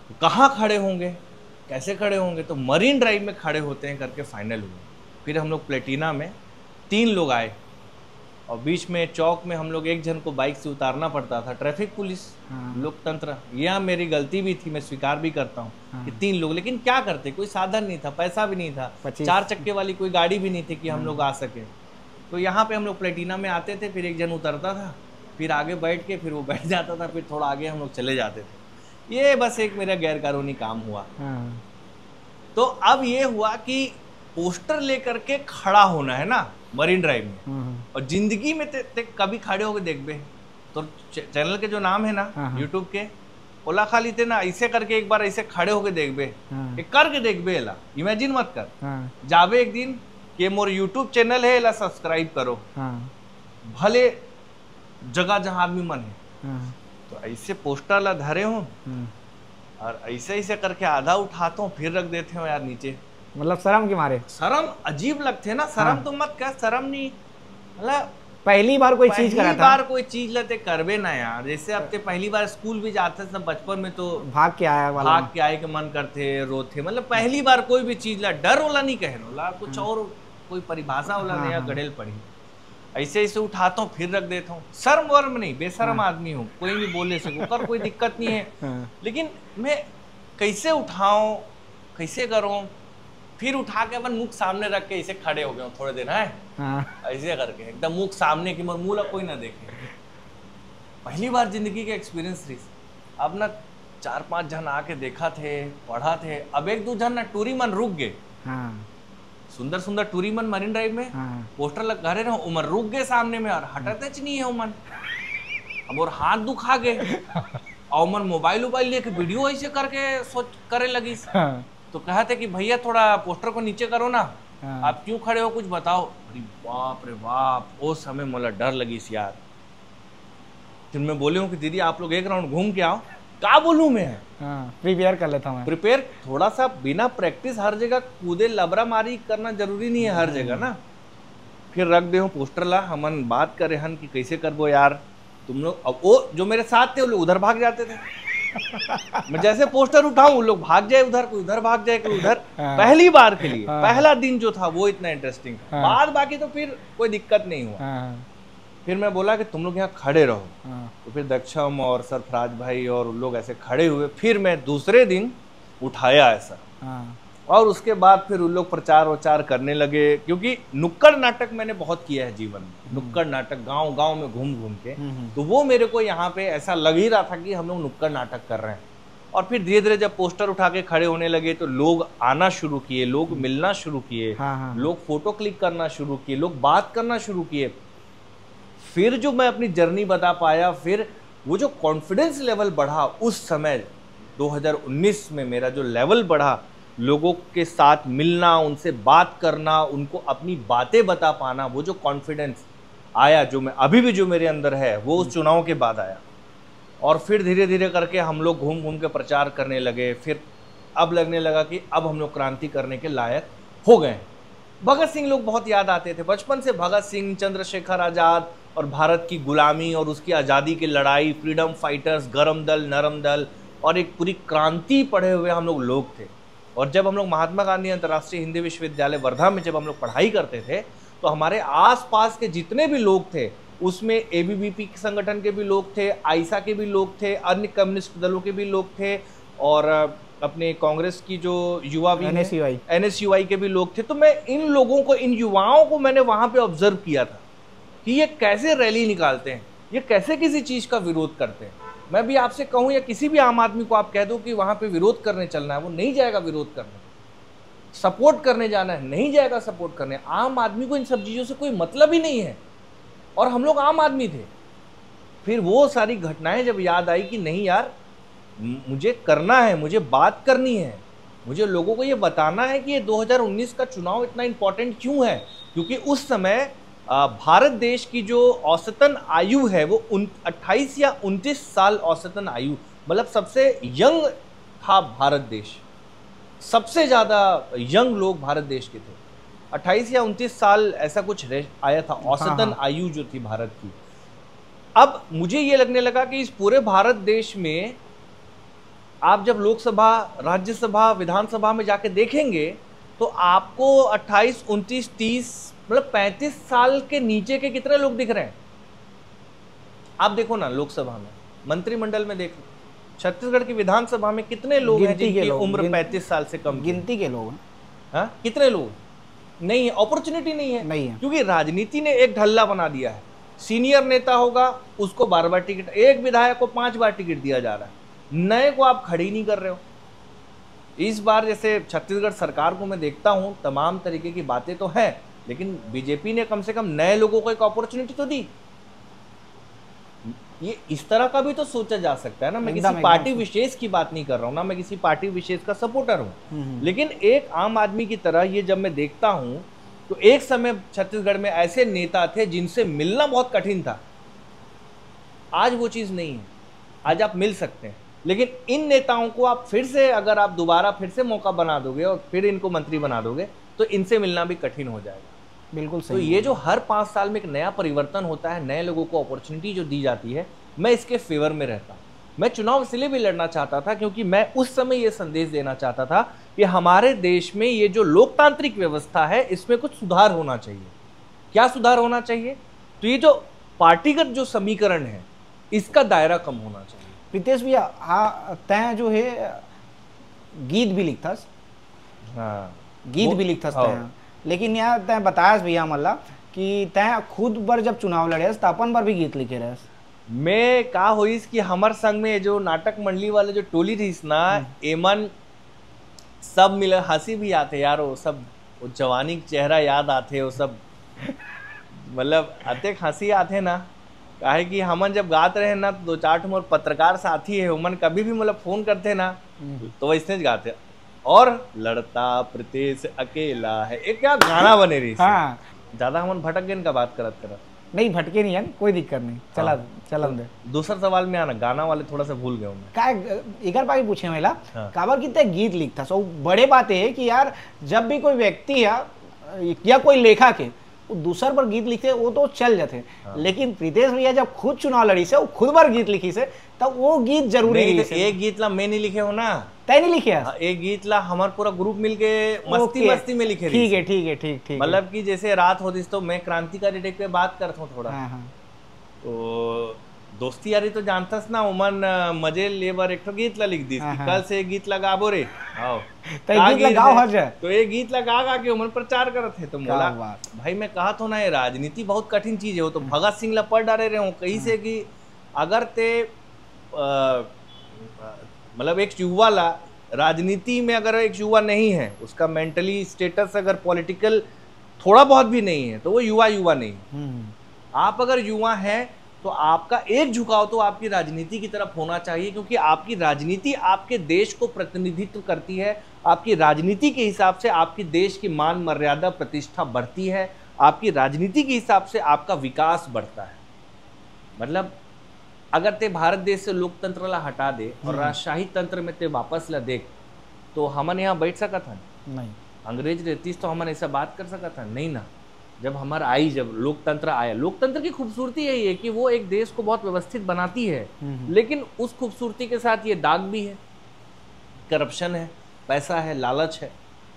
तो कहाँ खड़े होंगे, कैसे खड़े होंगे, तो मरीन ड्राइव में खड़े होते हैं करके फाइनल हुआ। फिर हम लोग प्लेटिना में 3 लोग आए और बीच में चौक में हम लोग एक जन को बाइक से उतारना पड़ता था, ट्रैफिक पुलिस लोकतंत्र, यह मेरी गलती भी थी, मैं स्वीकार भी करता हूँ कि 3 लोग, लेकिन क्या करते, कोई साधन नहीं था, पैसा भी नहीं था, 4 चक्के वाली कोई गाड़ी भी नहीं थी कि हम लोग आ सके। तो यहाँ पे हम लोग प्लेटिना में आते थे, फिर एक जन उतरता था, फिर आगे बैठ के फिर वो बैठ जाता था, फिर थोड़ा आगे हम लोग चले जाते थे। ये बस एक मेरा गैर कानूनी काम हुआ। तो अब ये हुआ कि पोस्टर लेकर के खड़ा होना है ना मरीन ड्राइव में, और जिंदगी में ते कभी खड़े होके देख बे तो चैनल के जो नाम है ना यूट्यूब के ओला खाली थे ना, ऐसे करके एक बार ऐसे खड़े होके देख बे, एक करके देख बे, एला इमेजिन मत कर, जाबे एक दिन कि मोर यूट्यूब चैनल है एला सब्सक्राइब करो, भले जगह जहां आदमी मन है, तो ऐसे पोस्टर ला धरे हूँ और ऐसे ऐसे करके आधा उठाता हूँ फिर रख देते हो यार नीचे। मतलब शर्म के मारे, शर्म अजीब लगते ना, शर्म तो मत कर, शर्म नहीं, मतलब पहली बार कोई चीज करा था, पहली बार कोई चीज लेते करबे ना यार। जैसे अब ते पहली बार स्कूल भी जाते थे बचपन में तो भाग के आए के मन करते रोते, मतलब पहली बार कोई भी चीज ला डर वाला नहीं कहे ला, कुछ और कोई परिभाषा वाला नया गड़ेल पड़ी, ऐसे ऐसे उठाता हूँ फिर रख देता हूँ। शर्म वर्म नहीं, बेशर्म आदमी हूँ, कोई भी बोले सको कर, कोई दिक्कत नहीं है, लेकिन मैं कैसे उठाऊं कैसे करूं, फिर उठा के अपन मुख सामने रख के ऐसे खड़े हो गए थोड़े दिन है ऐसे करके एकदम मुख सामने की मुंह कोई ना देखे। पहली बार जिंदगी के एक्सपीरियंस रही। अब ना 4-5 जन आके देखा थे, पढ़ा थे, अब 1-2 जन ना टूरी मन रुक गए, सुंदर सुंदर टूरी मन मरीन ड्राइव में पोस्टर लगा रहे उमर रुक गए सामने में, और हटते नहीं है उमन, अब और हाथ दुखा गए और उमर मोबाइल लेके वीडियो ऐसे करके सोच करे लगी। तो कहा थे कि भैया थोड़ा पोस्टर को नीचे करो ना, आप क्यों खड़े हो कुछ बताओ। अरे बाप रे बाप, वो समय मुझे डर लगी यार। फिर मैं बोले हूँ कि दीदी आप लोग एक राउंड घूम के आओ, क्या बोलूँ मैं, प्रिपेयर कर लेता हूँ, प्रिपेयर थोड़ा सा, बिना प्रैक्टिस हर जगह कूदे लबरा मारी करना जरूरी नहीं है हर जगह ना। फिर रख दे हूँ पोस्टर ला, हमन बात करे हन कि कैसे करबो यार तुम लोग। अब वो जो मेरे साथ थे वो लोग उधर भाग जाते थे मैं जैसे पोस्टर उठाऊं वो लोग भाग जाए उधर, कोई उधर भाग जाए कोई उधर। पहली बार के लिए पहला दिन जो था वो इतना इंटरेस्टिंग, बाद बाकी तो फिर कोई दिक्कत नहीं हुआ। फिर मैं बोला कि तुम लोग यहाँ खड़े रहो, तो फिर दक्षम और सरफराज भाई और उन लोग ऐसे खड़े हुए। फिर मैं दूसरे दिन उठाया ऐसा, और उसके बाद फिर उन लोग प्रचार वचार करने लगे, क्योंकि नुक्कड़ नाटक मैंने बहुत किया है जीवन में, नुक्कड़ नाटक गांव गांव में घूम घूम के, तो वो मेरे को यहाँ पे ऐसा लग ही रहा था कि हम लोग नुक्कड़ नाटक कर रहे हैं। और फिर धीरे धीरे जब पोस्टर उठा के खड़े होने लगे तो लोग आना शुरू किए, लोग मिलना शुरू किए, लोग फोटो क्लिक करना शुरू किए, लोग बात करना शुरू किए। फिर जो मैं अपनी जर्नी बता पाया, फिर वो जो कॉन्फिडेंस लेवल बढ़ा उस समय 2019 में, मेरा जो लेवल बढ़ा लोगों के साथ मिलना, उनसे बात करना, उनको अपनी बातें बता पाना, वो जो कॉन्फिडेंस आया, जो मैं अभी भी जो मेरे अंदर है, वो उस चुनाव के बाद आया। और फिर धीरे धीरे करके हम लोग घूम घूम के प्रचार करने लगे। फिर अब लगने लगा कि अब हम लोग क्रांति करने के लायक हो गए। भगत सिंह लोग बहुत याद आते थे बचपन से। भगत सिंह, चंद्रशेखर आज़ाद और भारत की गुलामी और उसकी आज़ादी की लड़ाई, फ्रीडम फाइटर्स, गरम दल, नरम दल और एक पूरी क्रांति पढ़े हुए हम लोग थे। और जब हम लोग महात्मा गांधी अंतर्राष्ट्रीय हिंदी विश्वविद्यालय वर्धा में जब हम लोग पढ़ाई करते थे, तो हमारे आसपास के जितने भी लोग थे, उसमें एबीवीपी संगठन के भी लोग थे, आइसा के भी लोग थे, अन्य कम्युनिस्ट दलों के भी लोग थे, और अपने कांग्रेस की जो युवा भी NSUI के भी लोग थे। तो मैं इन लोगों को, इन युवाओं को मैंने वहां पे ऑब्जर्व किया था कि ये कैसे रैली निकालते हैं, ये कैसे किसी चीज का विरोध करते हैं। मैं भी आपसे कहूं या किसी भी आम आदमी को आप कह दो कि वहां पे विरोध करने चलना है, वो नहीं जाएगा विरोध करने। सपोर्ट करने जाना है, नहीं जाएगा सपोर्ट करने। आम आदमी को इन सब चीजों से कोई मतलब ही नहीं है, और हम लोग आम आदमी थे। फिर वो सारी घटनाएं जब याद आई कि नहीं यार, मुझे करना है, मुझे बात करनी है, मुझे लोगों को ये बताना है कि ये 2019 का चुनाव इतना इंपॉर्टेंट क्यों है। क्योंकि उस समय भारत देश की जो औसतन आयु है वो 28 या 29 साल औसतन आयु, मतलब सबसे यंग था भारत देश। सबसे ज़्यादा यंग लोग भारत देश के थे। 28 या 29 साल ऐसा कुछ आया था औसतन आयु जो थी भारत की। अब मुझे ये लगने लगा कि इस पूरे भारत देश में आप जब लोकसभा, राज्यसभा, विधानसभा में जाके देखेंगे तो आपको 28, 29, 30 मतलब 35 साल के नीचे के कितने लोग दिख रहे हैं। आप देखो ना, लोकसभा में, मंत्रिमंडल में देखो, छत्तीसगढ़ की विधानसभा में कितने लोग हैं जिनकी उम्र 35 साल से कम, गिनती के लोग हैं। हाँ, कितने लोग नहीं है, अपॉर्चुनिटी नहीं है, क्योंकि राजनीति ने एक ढल्ला बना दिया है। सीनियर नेता होगा उसको 12 टिकट, एक विधायक को 5 बार टिकट दिया जा रहा है, नए को आप खड़ी नहीं कर रहे हो। इस बार जैसे छत्तीसगढ़ सरकार को मैं देखता हूं, तमाम तरीके की बातें तो हैं, लेकिन बीजेपी ने कम से कम नए लोगों को एक अपॉर्चुनिटी तो दी। ये इस तरह का भी तो सोचा जा सकता है ना। मैं किसी पार्टी विशेष की बात नहीं कर रहा हूं ना, मैं किसी पार्टी विशेष का सपोर्टर हूं, लेकिन एक आम आदमी की तरह ये जब मैं देखता हूं तो एक समय छत्तीसगढ़ में ऐसे नेता थे जिनसे मिलना बहुत कठिन था। आज वो चीज नहीं है, आज आप मिल सकते हैं, लेकिन इन नेताओं को आप फिर से, अगर आप दोबारा फिर से मौका बना दोगे और फिर इनको मंत्री बना दोगे तो इनसे मिलना भी कठिन हो जाएगा। बिल्कुल सही। तो ये जो हर 5 साल में एक नया परिवर्तन होता है, नए लोगों को अपॉर्चुनिटी जो दी जाती है, मैं इसके फेवर में रहता हूँ। मैं चुनाव इसलिए भी लड़ना चाहता था क्योंकि मैं उस समय ये संदेश देना चाहता था कि हमारे देश में ये जो लोकतांत्रिक व्यवस्था है इसमें कुछ सुधार होना चाहिए। क्या सुधार होना चाहिए? तो ये जो पार्टीगत जो समीकरण है इसका दायरा कम होना चाहिए। प्रीतेश भैया, हाँ, तय जो है गीत भी लिखता, हाँ, गीत भी लिखता तय, लेकिन यहाँ तय बताया भैया मल्ला कि तय खुद बार जब चुनाव लड़े तो अपन बार भी गीत लिखे रहे। मैं का होइस कि हमार संग में जो नाटक मंडली वाले जो टोली थी ना, एमन सब मिले, हंसी भी आते यार, वो सब, वो जवानी चेहरा याद आते, वो सब मतलब आते हंसी आते ना। काहे कि हमन जब गात रहे ना तो 2-4 ठो पत्रकार साथी है, उमन कभी भी मतलब फोन करते ना तो वैसे गाते, और लड़ता प्रीतेश अकेला है, एक क्या गाना बने रही। हाँ, ज्यादा हमन भटक गए का बात करत नहीं, भटके नहीं है, कोई दिक्कत नहीं, चला चला दे। दूसरा सवाल में आना, गाना वाले थोड़ा सा भूल गए मैं। का एक बार पूछे मेला, काबर कितने गीत लिखता सो बड़े बात है कि यार जब भी कोई व्यक्ति या कोई लेखक है वो दूसर पर गीत लिखते वो तो चल जाते, लेकिन प्रीतेश भैया जब खुद चुनाव लड़ी से, वो खुद बार गीत लिखी से, तब वो गीत जरूरी है। एक गीत ला मैं नहीं लिखे हो ना, तय नहीं लिखे? एक गीत ला हमारा पूरा ग्रुप मिलके मस्ती मस्ती में लिखे। ठीक है ठीक है ठीक ठीक। मतलब कि जैसे रात होती तो मैं क्रांतिकारी डे पे बात करता हूँ थोड़ा, तो दोस्ती यारी तो जानता ना, उमन मजे लेबर एक गीत ला लिख दी, कल से गीत लगाबो रे, आओ तो एक गीत लगा के उमन प्रचार करते थे। तो मोला भाई मैं कहा तो ना, ये राजनीति बहुत कठिन चीज है। वो तो भगत सिंह ला पढ़ डाले रहे हो कहीं से कि अगर ते मतलब एक युवा ला राजनीति में, अगर एक युवा नहीं है, उसका मेंटली स्टेटस अगर पॉलिटिकल थोड़ा बहुत भी नहीं है, तो वो युवा नहीं। आप अगर युवा हैं तो आपका एक झुकाव तो आपकी राजनीति की तरफ होना चाहिए, क्योंकि आपकी राजनीति आपके देश को प्रतिनिधित्व करती है। आपकी राजनीति के हिसाब से आपकी देश की मान मर्यादा प्रतिष्ठा बढ़ती है, आपकी राजनीति के हिसाब से आपका विकास बढ़ता है। मतलब अगर ते भारत देश से लोकतंत्र ला हटा दे और राजशाही तंत्र में ते वापस ला देख, तो हमन यहाँ बैठ सकत हन? नहीं। अंग्रेज रहतीस तो हमन ऐसा बात कर सकत हन? नहीं ना। जब हमारा आई, जब लोकतंत्र आया, लोकतंत्र की खूबसूरती यही है कि वो एक देश को बहुत व्यवस्थित बनाती है, लेकिन उस खूबसूरती के साथ ये दाग भी है, करप्शन है, पैसा है, लालच है।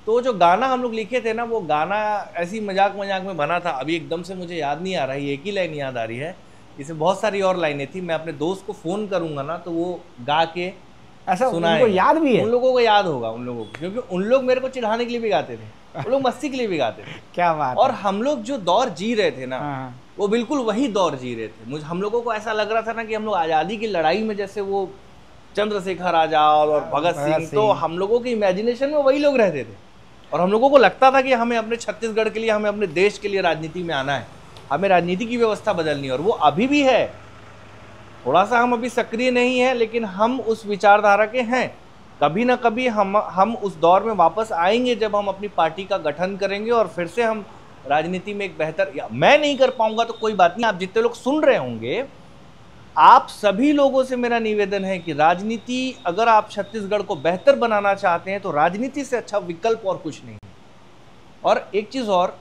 तो जो गाना हम लोग लिखे थे ना, वो गाना ऐसी मजाक मजाक में बना था। अभी एकदम से मुझे याद नहीं आ रहा है, एक ही लाइन याद आ रही है। इसमें बहुत सारी और लाइनें थी। मैं अपने दोस्त को फोन करूंगा ना, तो वो गा के ऐसा उनको याद भी है। उन लोगों को याद होगा, उन लोगों को, क्योंकि उन लोग मेरे को चिढ़ाने के लिए भी गाते थे, उन लोग मस्ती के लिए भी गाते थे। क्या बात। और हम लोग जो दौर जी रहे थे ना, वो बिल्कुल वही दौर जी रहे थे। हम लोगों को ऐसा लग रहा था ना कि हम लोग आज़ादी की लड़ाई में, जैसे वो चंद्रशेखर आजाद और भगत सिंह, तो हम लोगों की इमेजिनेशन में वही लोग रहते थे। और हम लोगों को लगता था कि हमें अपने छत्तीसगढ़ के लिए, हमें अपने देश के लिए राजनीति में आना है, हमें राजनीति की व्यवस्था बदलनी है। और वो अभी भी है। थोड़ा सा हम अभी सक्रिय नहीं है, लेकिन हम उस विचारधारा के हैं। कभी ना कभी हम उस दौर में वापस आएंगे, जब हम अपनी पार्टी का गठन करेंगे और फिर से हम राजनीति में एक बेहतर, मैं नहीं कर पाऊंगा तो कोई बात नहीं, आप जितने लोग सुन रहे होंगे, आप सभी लोगों से मेरा निवेदन है कि राजनीति, अगर आप छत्तीसगढ़ को बेहतर बनाना चाहते हैं तो राजनीति से अच्छा विकल्प और कुछ नहीं है। और एक चीज़ और,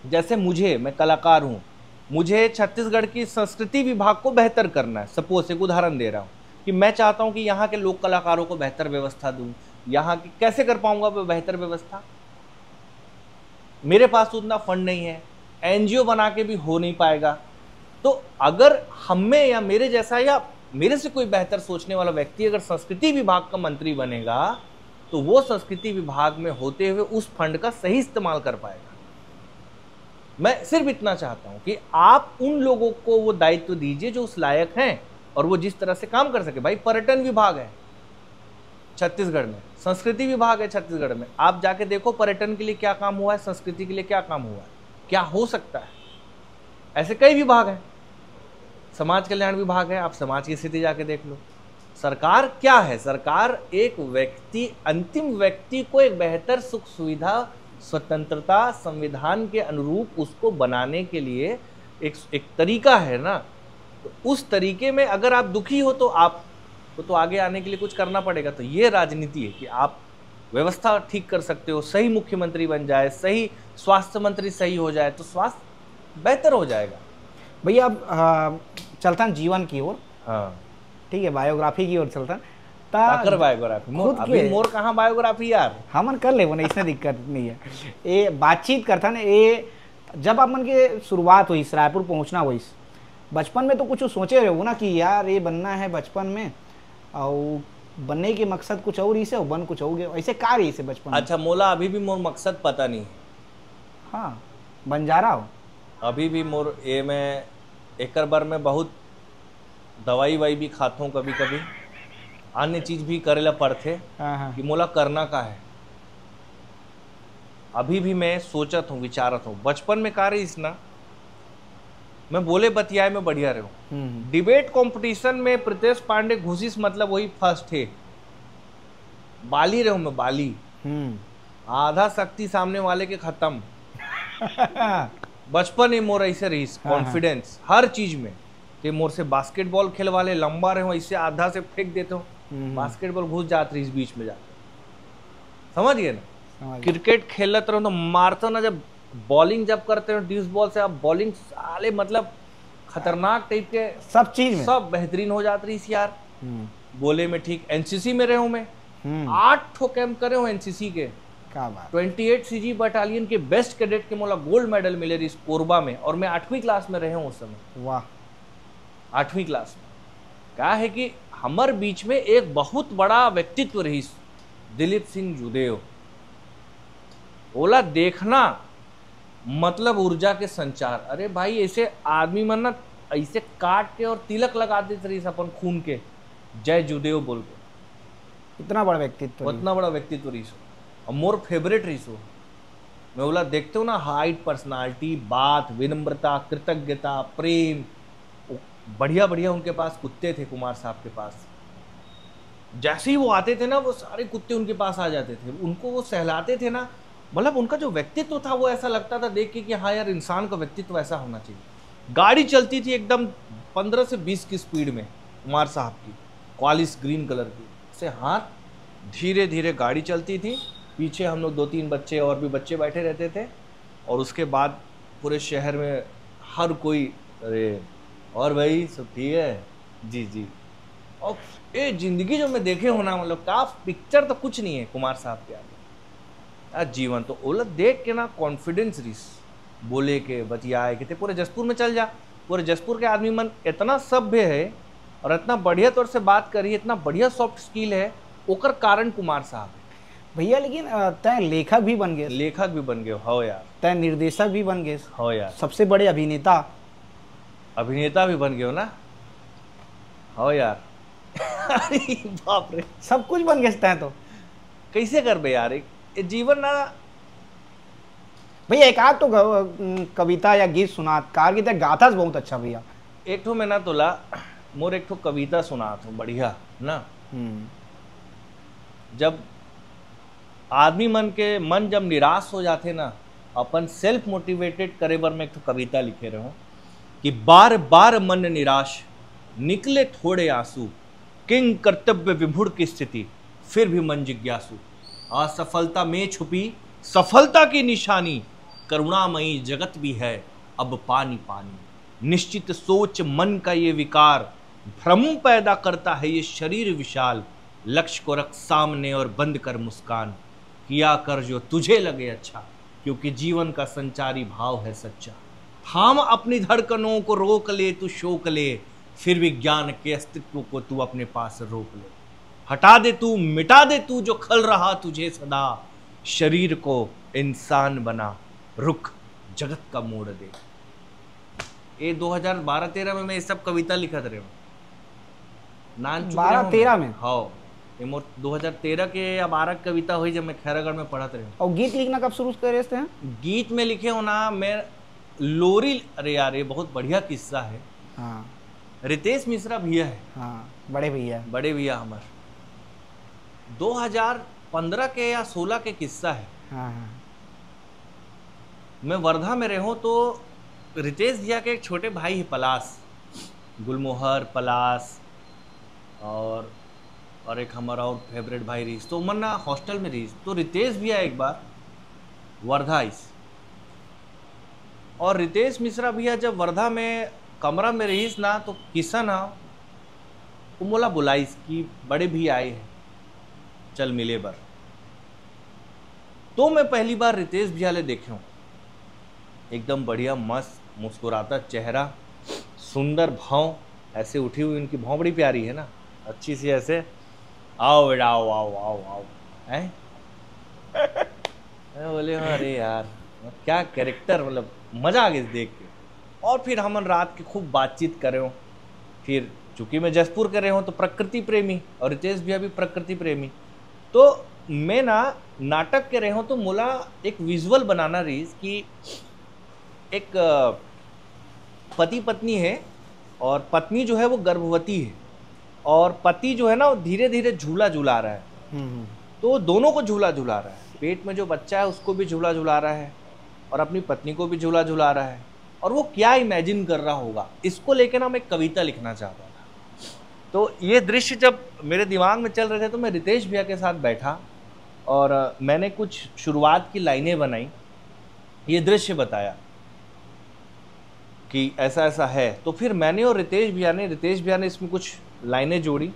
जैसे मैं कलाकार हूँ, मुझे छत्तीसगढ़ की संस्कृति विभाग को बेहतर करना है। सपोज एक उदाहरण दे रहा हूँ कि मैं चाहता हूँ कि यहाँ के लोक कलाकारों को बेहतर व्यवस्था दूँ। यहाँ की कैसे कर पाऊंगा मैं बेहतर व्यवस्था? मेरे पास उतना फंड नहीं है, एनजीओ बना के भी हो नहीं पाएगा। तो अगर हमें या मेरे जैसा या मेरे से कोई बेहतर सोचने वाला व्यक्ति अगर संस्कृति विभाग का मंत्री बनेगा, तो वो संस्कृति विभाग में होते हुए उस फंड का सही इस्तेमाल कर पाएगा। मैं सिर्फ इतना चाहता हूं कि आप उन लोगों को वो दायित्व दीजिए जो उस लायक हैं और वो जिस तरह से काम कर सके। भाई, पर्यटन विभाग है छत्तीसगढ़ में, संस्कृति विभाग है छत्तीसगढ़ में, आप जाके देखो पर्यटन के लिए क्या काम हुआ है, संस्कृति के लिए क्या काम हुआ है, क्या हो सकता है। ऐसे कई विभाग हैं, समाज कल्याण विभाग है, आप समाज की स्थिति जाके देख लो। सरकार क्या है? सरकार एक व्यक्ति, अंतिम व्यक्ति को एक बेहतर सुख सुविधा, स्वतंत्रता, संविधान के अनुरूप उसको बनाने के लिए एक तरीका है ना। तो उस तरीके में अगर आप दुखी हो तो आपको तो आगे आने के लिए कुछ करना पड़ेगा। तो ये राजनीति है कि आप व्यवस्था ठीक कर सकते हो, सही मुख्यमंत्री बन जाए, सही स्वास्थ्य मंत्री सही हो जाए तो स्वास्थ्य बेहतर हो जाएगा। भैया अब चलता जीवन की ओर। हाँ ठीक है, बायोग्राफी की ओर चलता कर बायोग्राफी। अभी मोर कहाँ बायोग्राफी यार, हमन कर ले ना, इसमें दिक्कत नहीं है। ये बातचीत करता ना, ये जब अपन के शुरुआत हुई, रायपुर पहुंचना हुई, बचपन में तो कुछ सोचे रहे हो ना कि यार ये बनना है बचपन में, और बनने के मकसद कुछ और ही से, बन कुछ हो गया ऐसे कार ही से बचपन। अच्छा मोला, अभी भी मोर मकसद पता नहीं है। हाँ, बन जा रहा हो अभी भी मोर ये, मैं एक बार में बहुत दवाई वाई भी खाता हूँ, कभी कभी अन्य चीज भी करेला पड़ते कि मोला करना का है। अभी भी मैं सोचत हूँ, विचारत हूँ। बचपन में का रही ना, मैं बोले बतियाए में बढ़िया रहूं। डिबेट कंपटीशन में प्रितेश पांडे घुसिस, मतलब वही फर्स्ट है। बाली रहूं मैं, बाली। आधा शक्ति सामने वाले के खत्म। बचपन में मोर ऐसे रही कॉन्फिडेंस हर चीज में कि मोर से बास्केटबॉल खेल वाले लंबा रहे, ऐसे आधा से फेंक देते हो, बास्केटबॉल घुस जात रही इस बीच में जाते, समझ गए ना। क्रिकेट खेलत रहो तो मारते ना, जब बॉलिंग जब करते हो डिस बॉल से, आप बॉलिंग साले मतलब खतरनाक टाइप के, सब चीज में सब बेहतरीन हो जाती रही यार। बोले में ठीक। एनसीसी में रहूं मैं, 8 ठो कैंप करे हूँ एनसीसी के। क्या बात। 28 सीजी बटालियन के बेस्ट कैडेट के मोला गोल्ड मेडल मिले रही कोरबा में, और मैं 8वीं क्लास में रहे हूँ उस समय। वाह। 8वीं क्लास में क्या है कि हमारे बीच में एक बहुत बड़ा व्यक्तित्व रही, दिलीप सिंह जुदेव। बोला देखना मतलब ऊर्जा के संचार। अरे भाई, ऐसे आदमी मन ना ऐसे काट के और तिलक लगा देते रही अपन खून के, जय जुदेव बोल के। इतना बड़ा व्यक्तित्व, उतना बड़ा व्यक्तित्व रही सो, और मोर फेवरेट रही सो। मैं बोला देखते हो ना, हाइट, पर्सनालिटी, बात, विनम्रता, कृतज्ञता, प्रेम, बढ़िया बढ़िया उनके पास कुत्ते थे कुमार साहब के पास। जैसे ही वो आते थे ना, वो सारे कुत्ते उनके पास आ जाते थे, उनको वो सहलाते थे ना। मतलब उनका जो व्यक्तित्व था वो ऐसा लगता था देख के कि हाँ यार, इंसान का व्यक्तित्व ऐसा होना चाहिए। गाड़ी चलती थी एकदम 15 से 20 की स्पीड में कुमार साहब की, क्वालिस ग्रीन कलर की, से हाथ धीरे धीरे गाड़ी चलती थी, पीछे हम लोग 2-3 बच्चे और भी बच्चे बैठे रहते थे। और उसके बाद पूरे शहर में हर कोई, अरे और भाई सब ठीक है जी जी। और ये जिंदगी जो मैं देखे हो ना, मतलब का पिक्चर तो कुछ नहीं है कुमार साहब के आगे। जीवन तो ओला देख के ना कॉन्फिडेंस रिस बोले के बतियाए के थे, पूरे जसपुर में चल जा, पूरे जसपुर के आदमी मन इतना सभ्य है और इतना बढ़िया तौर से बात करी, इतना बढ़िया सॉफ्ट स्किल है, ओकर कारण कुमार साहब है। भैया लेकिन तय लेखक भी बन गए, लेखक भी बन गए हो यार, तय निर्देशक भी बन गए हो यार, सबसे बड़े अभिनेता अभिनेता भी बन गए हो ना, हो यार। अरे बाप रे, सब कुछ बन गए तय तो कैसे कर बे यार, एक जीवन ना। भैया एक आध तो कविता या गीत सुना, कार की गाथा बहुत अच्छा भैया। एक ठो मैं ना तोला मोर एक ठो कविता सुना तो बढ़िया ना। जब आदमी मन जब निराश हो जाते ना, अपन सेल्फ मोटिवेटेड करे बर मैं एक ठो कविता लिखे रहो कि बार बार मन निराश, निकले थोड़े आंसू, किंग कर्तव्य विभुड़ की स्थिति, फिर भी मन जिज्ञासु, असफलता में छुपी सफलता की निशानी, करुणामयी जगत भी है अब पानी पानी, निश्चित सोच मन का ये विकार, भ्रम पैदा करता है ये शरीर विशाल, लक्ष्य को रख सामने और बंद कर मुस्कान, किया कर जो तुझे लगे अच्छा, क्योंकि जीवन का संचारी भाव है सच्चा, थाम अपनी धड़कनों को रोक ले तू शोक ले, फिर भी ज्ञान के अस्तित्व को तू अपने पास रोक ले, हटा दे तू मिटा दे तू जो खल रहा तुझे सदा, शरीर को इंसान बना रुख जगत का मोड़ दे। ये 2012-13 में मैं ये सब कविता लिखत रहे हूँ, 12-13 में। हाँ, ये मोर 2013 के या 12 कविता हुई जब मैं खैरागढ़ में पढ़त रहे हूँ। और गीत लिखना कब शुरू करे थे? गीत में लिखे हो ना मैं लोरी, अरे यार ये बहुत बढ़िया किस्सा है। हाँ, रितेश मिश्रा भैया है, हाँ बड़े भैया हमारे 2015 के या 16 के किस्सा है। हाँ, हाँ। मैं वर्धा में रहूं तो रितेश भैया के एक छोटे भाई है पलाश, गुलमोहर पलाश, और एक हमारा और फेवरेट भाई रहीस, तो मन ना हॉस्टल में रहीस, तो रितेश भैया एक बार वर्धा आईस, और रितेश मिश्रा भैया जब वर्धा में कमरा में रहीस ना, तो किशन हा वो मोला बुलाईस कि बड़े भी आए हैं चल मिले बर। तो मैं पहली बार रितेश भैया ले देखे हूँ, एकदम बढ़िया मस्त मुस्कुराता चेहरा, सुंदर भाव, ऐसे उठी हुई उनकी भाव बड़ी प्यारी है ना, अच्छी सी ऐसे, आओ बेटा आओ आओ आओ आओ हैं। बोले अरे यार क्या कैरेक्टर, मतलब मजा आ गया देख के। और फिर हम रात की खूब बातचीत करे हो, फिर चूंकि मैं जसपुर के रहे हूँ तो प्रकृति प्रेमी, और रितेश भैया भी प्रकृति प्रेमी, तो मैं ना नाटक के रहे हूँ तो मोला एक विजुअल बनाना रही कि एक पति पत्नी है, और पत्नी जो है वो गर्भवती है, और पति जो है ना वो धीरे धीरे झूला झूला रहा है, तो दोनों को झूला झूला रहा है, पेट में जो बच्चा है उसको भी झूला झूला रहा है और अपनी पत्नी को भी झूला झूला रहा है, और वो क्या इमेजिन कर रहा होगा, इसको लेकर ना मैं कविता लिखना चाहता था। तो ये दृश्य जब मेरे दिमाग में चल रहे थे तो मैं रितेश भैया के साथ बैठा और मैंने कुछ शुरुआत की लाइनें बनाई, ये दृश्य बताया कि ऐसा ऐसा है। तो फिर मैंने और रितेश भैया ने इसमें कुछ लाइनें जोड़ी,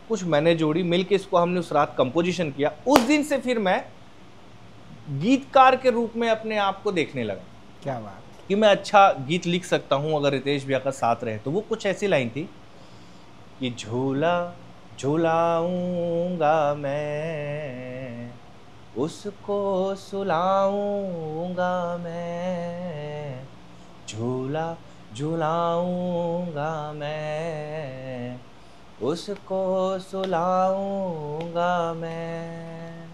कुछ मैंने जोड़ी, मिलके इसको हमने उस रात कंपोजिशन किया। उस दिन से फिर मैं गीतकार के रूप में अपने आप को देखने लगा। क्या बात कि मैं अच्छा गीत लिख सकता हूँ अगर रितेश भैया का साथ रहे। तो वो कुछ ऐसी लाइन थी कि झूला झूलाऊंगा मैं, उसको सुलाऊंगा मैं, झूला झूलाऊंगा मैं, उसको सुलाऊंगा मैं,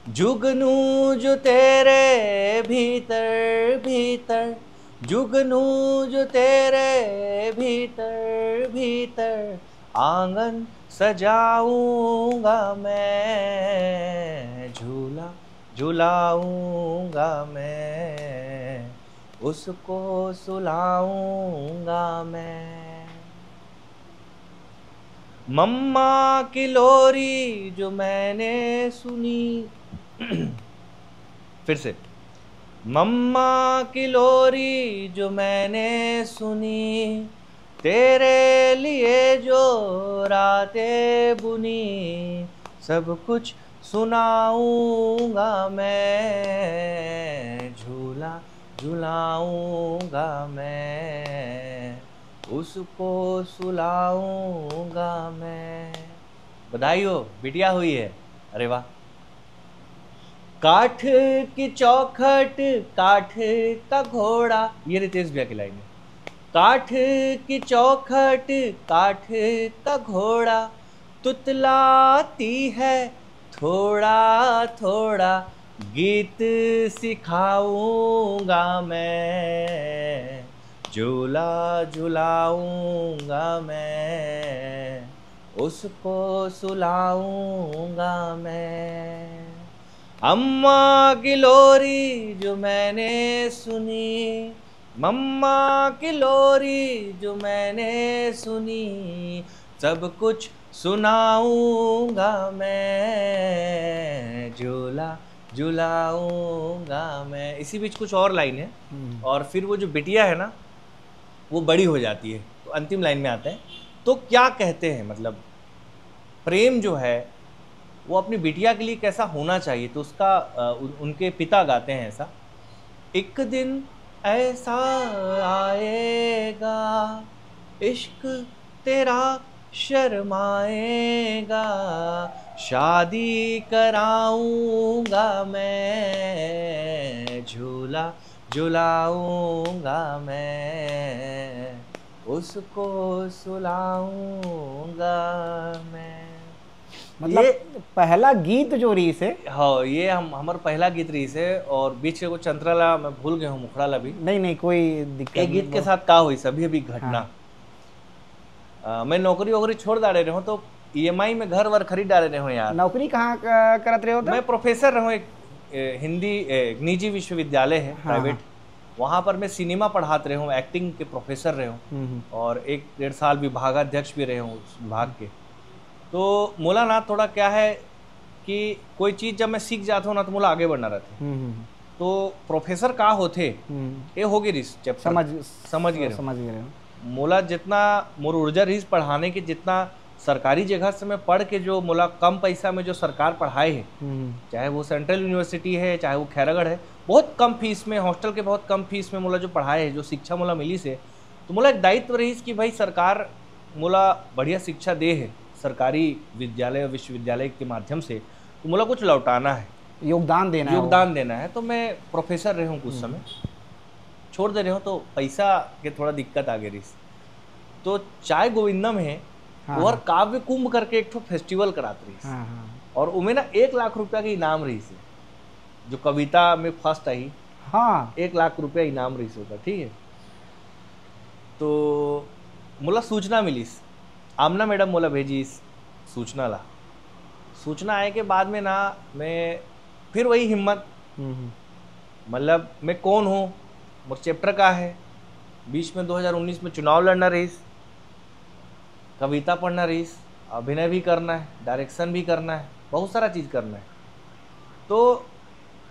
जुगनू जो तेरे भीतर भीतर जुगनू जो तेरे भीतर भीतर आंगन सजाऊंगा मैं, झूला झुलाऊंगा मैं, उसको सुलाऊंगा मैं। मम्मा की लोरी जो मैंने सुनी फिर से, मम्मा की लोरी जो मैंने सुनी, तेरे लिए जो रातें बुनी, सब कुछ सुनाऊंगा मैं, झूला झुलाऊंगा मैं, उसको सुलाऊंगा मैं। बधाई हो, बिटिया हुई है। अरे वाह। काठ की चौखट काठ का घोड़ा, ये रितेश भैया की लाइन है। काठ की चौखट काठ का घोड़ा, तुतलाती है थोड़ा थोड़ा, गीत सिखाऊंगा मैं, झूला झुलाऊंगा मैं, उसको सुलाऊंगा मैं। अम्मा की लोरी जो मैंने सुनी, मम्मा की लोरी जो मैंने सुनी, सब कुछ सुनाऊंगा मैं, झूला झुलाऊंगा मैं। इसी बीच कुछ और लाइन है और फिर वो जो बिटिया है ना वो बड़ी हो जाती है, तो अंतिम लाइन में आता है। तो क्या कहते हैं, मतलब प्रेम जो है वो अपनी बिटिया के लिए कैसा होना चाहिए, तो उसका उनके पिता गाते हैं ऐसा। एक दिन ऐसा आएगा इश्क तेरा शर्माएगा, शादी कराऊंगा मैं, झूला झुलाऊंगा मैं, उसको सुलाऊंगा मैं। मतलब ये पहला गीत जो रीस है, हाँ ये हमारा पहला गीत रीस है। और बीच के कुछ चंद्राला मैं भूल गया हूँ, मुखड़ाला भी नहीं कोई दिक्कत। एक गीत के साथ का हुई सभी अभी घटना। हाँ। मैं नौकरी वोकरी छोड़ डाले रहे हूँ, तो EMI में घर वर खरीद डाले रहे हूँ यार। नौकरी कहाँ करत रहे हो? मैं प्रोफेसर रहा हूँ, एक हिंदी निजी विश्वविद्यालय है प्राइवेट। वहाँ पर मैं सिनेमा पढ़ाते रहे हूँ, एक्टिंग के प्रोफेसर रहे हूँ और 1-1.5 साल विभागाध्यक्ष भी रहे हूँ उस विभाग के। तो मोला ना थोड़ा क्या है कि कोई चीज़ जब मैं सीख जाता हूँ ना तो मोला आगे बढ़ना रहता है। तो प्रोफेसर का होते ये हो गई रिस समझ गए मोला जितना मोर ऊर्जा रही पढ़ाने के, जितना सरकारी जगह से मैं पढ़ के जो मोला कम पैसा में जो सरकार पढ़ाए है, चाहे वो सेंट्रल यूनिवर्सिटी है चाहे वो खैरागढ़ है, बहुत कम फीस में, हॉस्टल के बहुत कम फीस में मोला जो पढ़ाए है, जो शिक्षा मोला मिली से, तो मोला एक दायित्व रही कि भाई सरकार मोला बढ़िया शिक्षा दे है सरकारी विद्यालय विश्वविद्यालय के माध्यम से, तो मोला कुछ लौटाना है, योगदान देना है। तो मैं प्रोफेसर रहे हूँ, कुछ समय छोड़ दे रहे हो, तो पैसा के थोड़ा दिक्कत आ गई रही। तो चाय गोविंदम है और काव्य कुंभ करके एक फेस्टिवल कराते रही, और उमें ना 1 लाख रुपया के इनाम रही से, जो कविता में फर्स्ट आई 1 लाख रुपया इनाम रही से होता। ठीक है, तो मोला सूचना मिली, आमना मैडम मोला भेजी सूचना ला। सूचना आए के बाद में ना मैं फिर वही हिम्मत, मतलब मैं कौन हूँ, मोर चैप्टर का है, बीच में 2019 में चुनाव लड़ना रही, कविता पढ़ना रही, अभिनय भी करना है, डायरेक्शन भी करना है, बहुत सारा चीज़ करना है। तो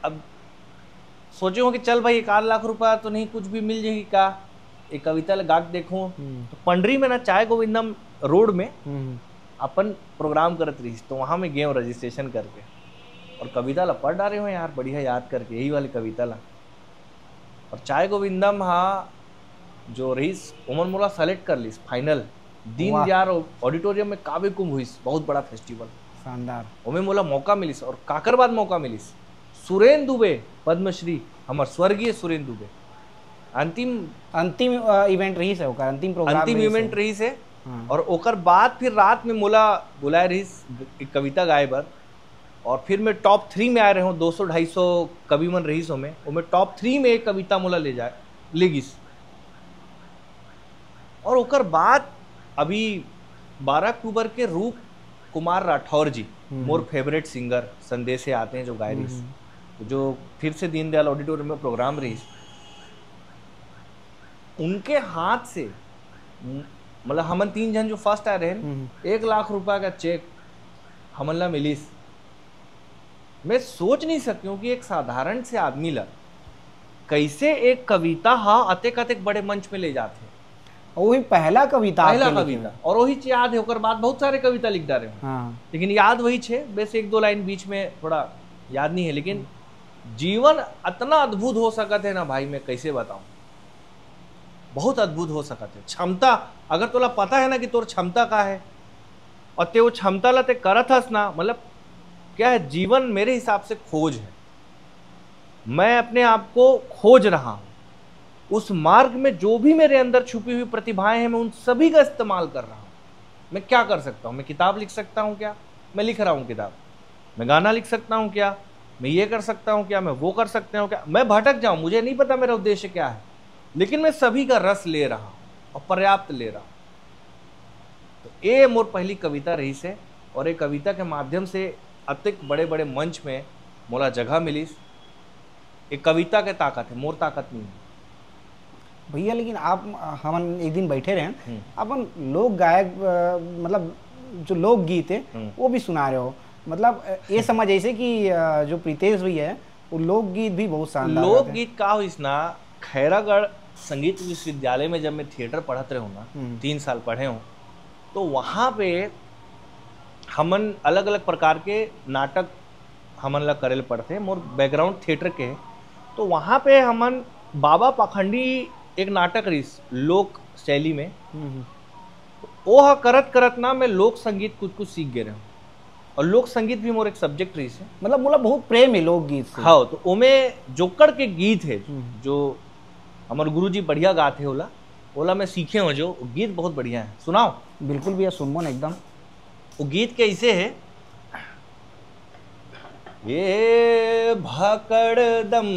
अब सोचे हो कि चल भाई 1 लाख रुपया तो नहीं, कुछ भी मिल जाएगी का, एक कविता लगा के देखूँ। तो पंडरी में ना चाय गोविंदम रोड में अपन प्रोग्राम करत रही, तो वहाँ में गए रजिस्ट्रेशन करके और कविता ला पढ़ डाले हो यार, बढ़िया याद करके यही वाली कविता ला। और चाय गोविंदम हाँ जो रही उमर मोला सेलेक्ट कर ली फाइनल, दीनदयाल ऑडिटोरियम में काव्य कुंभ हुई, बहुत बड़ा फेस्टिवल, शानदार। उमें मोला मौका मिलिस और काकर बाद मौका मिलिस, सुरेंद्र दुबे पद्मश्री, हमार स्वर्गीय सुरेंद्र दुबे, अंतिम इवेंट रही है, अंतिम प्रोग्राम, अंतिम इवेंट रही है। और ओकर बाद फिर रात में मोला बुलाए रही कविता गाए बर, और फिर मैं टॉप 3 में आए रहे हूँ, 200-250 कवि मन रही सो में, और मैं टॉप 3 में एक कविता मोला ले जाए, लिगिस। और ओकर बाद अभी 12 अक्टूबर के रूप कुमार राठौर जी, मोर फेवरेट सिंगर, संदेश से आते हैं जो गाय रही, जो फिर से दीनदयाल ऑडिटोरियम में प्रोग्राम रही, उनके हाथ से मतलब हमन 3 जन जो फर्स्ट आए रहे, 1 लाख रुपया का चेक हमन ला मिलिस। मैं सोच नहीं सकती हूँ कि एक साधारण से आदमी ला कैसे एक कविता अतेक अतेक बड़े मंच में ले जाते। वही पहला कविता और वही याद है, ओकर बाद बहुत सारे कविता लिख डाले। हाँ। लेकिन याद वही छे, बस 1-2 लाइन बीच में थोड़ा याद नहीं है। लेकिन जीवन इतना अद्भुत हो सकत है ना भाई, मैं कैसे बताऊं, बहुत अद्भुत हो सकत है। क्षमता अगर तोला पता है ना कि तोर क्षमता का है और ते वो क्षमता ला ते करत हस ना, मतलब क्या है, जीवन मेरे हिसाब से खोज है। मैं अपने आप को खोज रहा हूं, उस मार्ग में जो भी मेरे अंदर छुपी हुई प्रतिभाएं हैं मैं उन सभी का इस्तेमाल कर रहा हूं। मैं क्या कर सकता हूं? मैं किताब लिख सकता हूं क्या? मैं लिख रहा हूं किताब। मैं गाना लिख सकता हूं क्या? मैं ये कर सकता हूं क्या? मैं वो कर सकता हूं क्या? मैं भटक जाऊं, मुझे नहीं पता मेरा उद्देश्य क्या है, लेकिन मैं सभी का रस ले रहा हूं और पर्याप्त ले रहा हूं। तो ये मोर पहली कविता रही से, और एक कविता के माध्यम से अतिक बड़े बड़े मंच में मोला जगह मिली। एक कविता के ताकत है, मोर ताकत नहीं है भैया। लेकिन आप हम एक दिन बैठे रहे, अपन लोक गायक मतलब जो लोकगीत है वो भी सुना रहे हो, मतलब ये समझ ऐसे कि जो प्रीतेश भैया है वो लोकगीत भी बहुत शानदार। लोकगीत का हो इस ना, खैरागढ़ संगीत विश्वविद्यालय में जब मैं थिएटर पढ़ते रहे ना, 3 साल पढ़े हूँ, तो वहाँ पे हमन अलग अलग प्रकार के नाटक हमन ला करेल पढ़ते हैं। मोर बैकग्राउंड थिएटर के है, तो वहाँ पे हमन बाबा पाखंडी एक नाटक रही लोक शैली में, वो करत करत ना मैं लोक संगीत कुछ सीख गए रहा हूँ। और लोक संगीत भी मोर एक सब्जेक्ट रही है, मतलब मोला बहुत प्रेम है लोकगीत से। हाँ, तो ओमे जोकड़ के गीत है जो हमारे गुरुजी बढ़िया गाते होला, ओला मैं सीखे हूँ, जो गीत बहुत बढ़िया है। सुनाओ? बिल्कुल भैया, सुनमो ना एकदम। वो गीत कैसे है? ये भाकड़ दम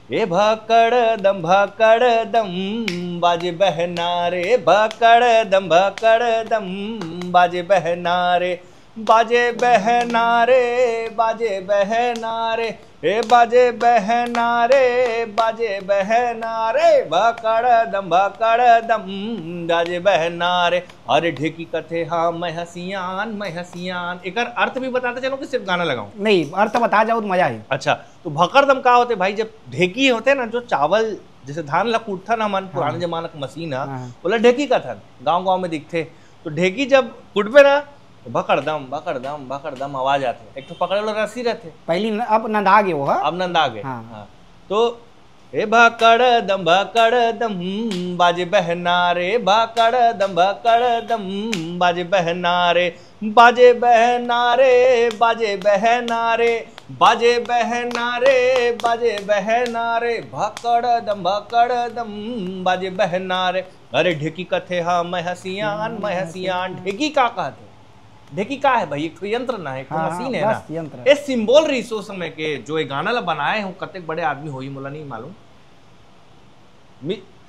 ये भाकड़ दम बाजे बहनारे, भाकड़ दम बाजे बहनारे, बाजे बहनारे, बाजे बहनारे, हे बाजे बहनारे, बाजे बहनारे, भाकड़ दम बाजे बहनारे। अरे ढेकी कथे हाँ मैं हसियान, मैं हसियान। एक अर्थ भी बताते चलो कि सिर्फ गाना लगाऊं? नहीं, अर्थ बता जाओ तो मजा है। अच्छा, तो भकड़दम का होते भाई, जब ढेकी होते ना, जो चावल जैसे धान ला कूटता ना मन, पुराने जमाना का मशीन है, बोला ढेकी का था, गाँव में दिखते। तो ढेकी जब कुटबे ना, भकड़दम आवाज आते। एक तो पकड़े वाला रस्सी रहते पहली, अब नंदा गए वो, अब नंदा गए। हाँ। तो हे भकड़दम बाजे बहनारे, भकड़दम बाजे बहनारे, बाजे बहनारे, बाजे बहनारे, बाजे बहनारे, बाजे बहनारे, भकड़दम बाजे बहनारे। अरे ढेकी कथे हाँ मैं हसियान, मैं हसियान। ढेकी का कहते? ढेकी का है भाई? एक तो यंत्र ना है, एक मशीन है ना। ये सिंबल रही सो समय के, जो ये गाना ला बनाए हूँ, कतेक बड़े आदमी होई मोला नहीं मालूम।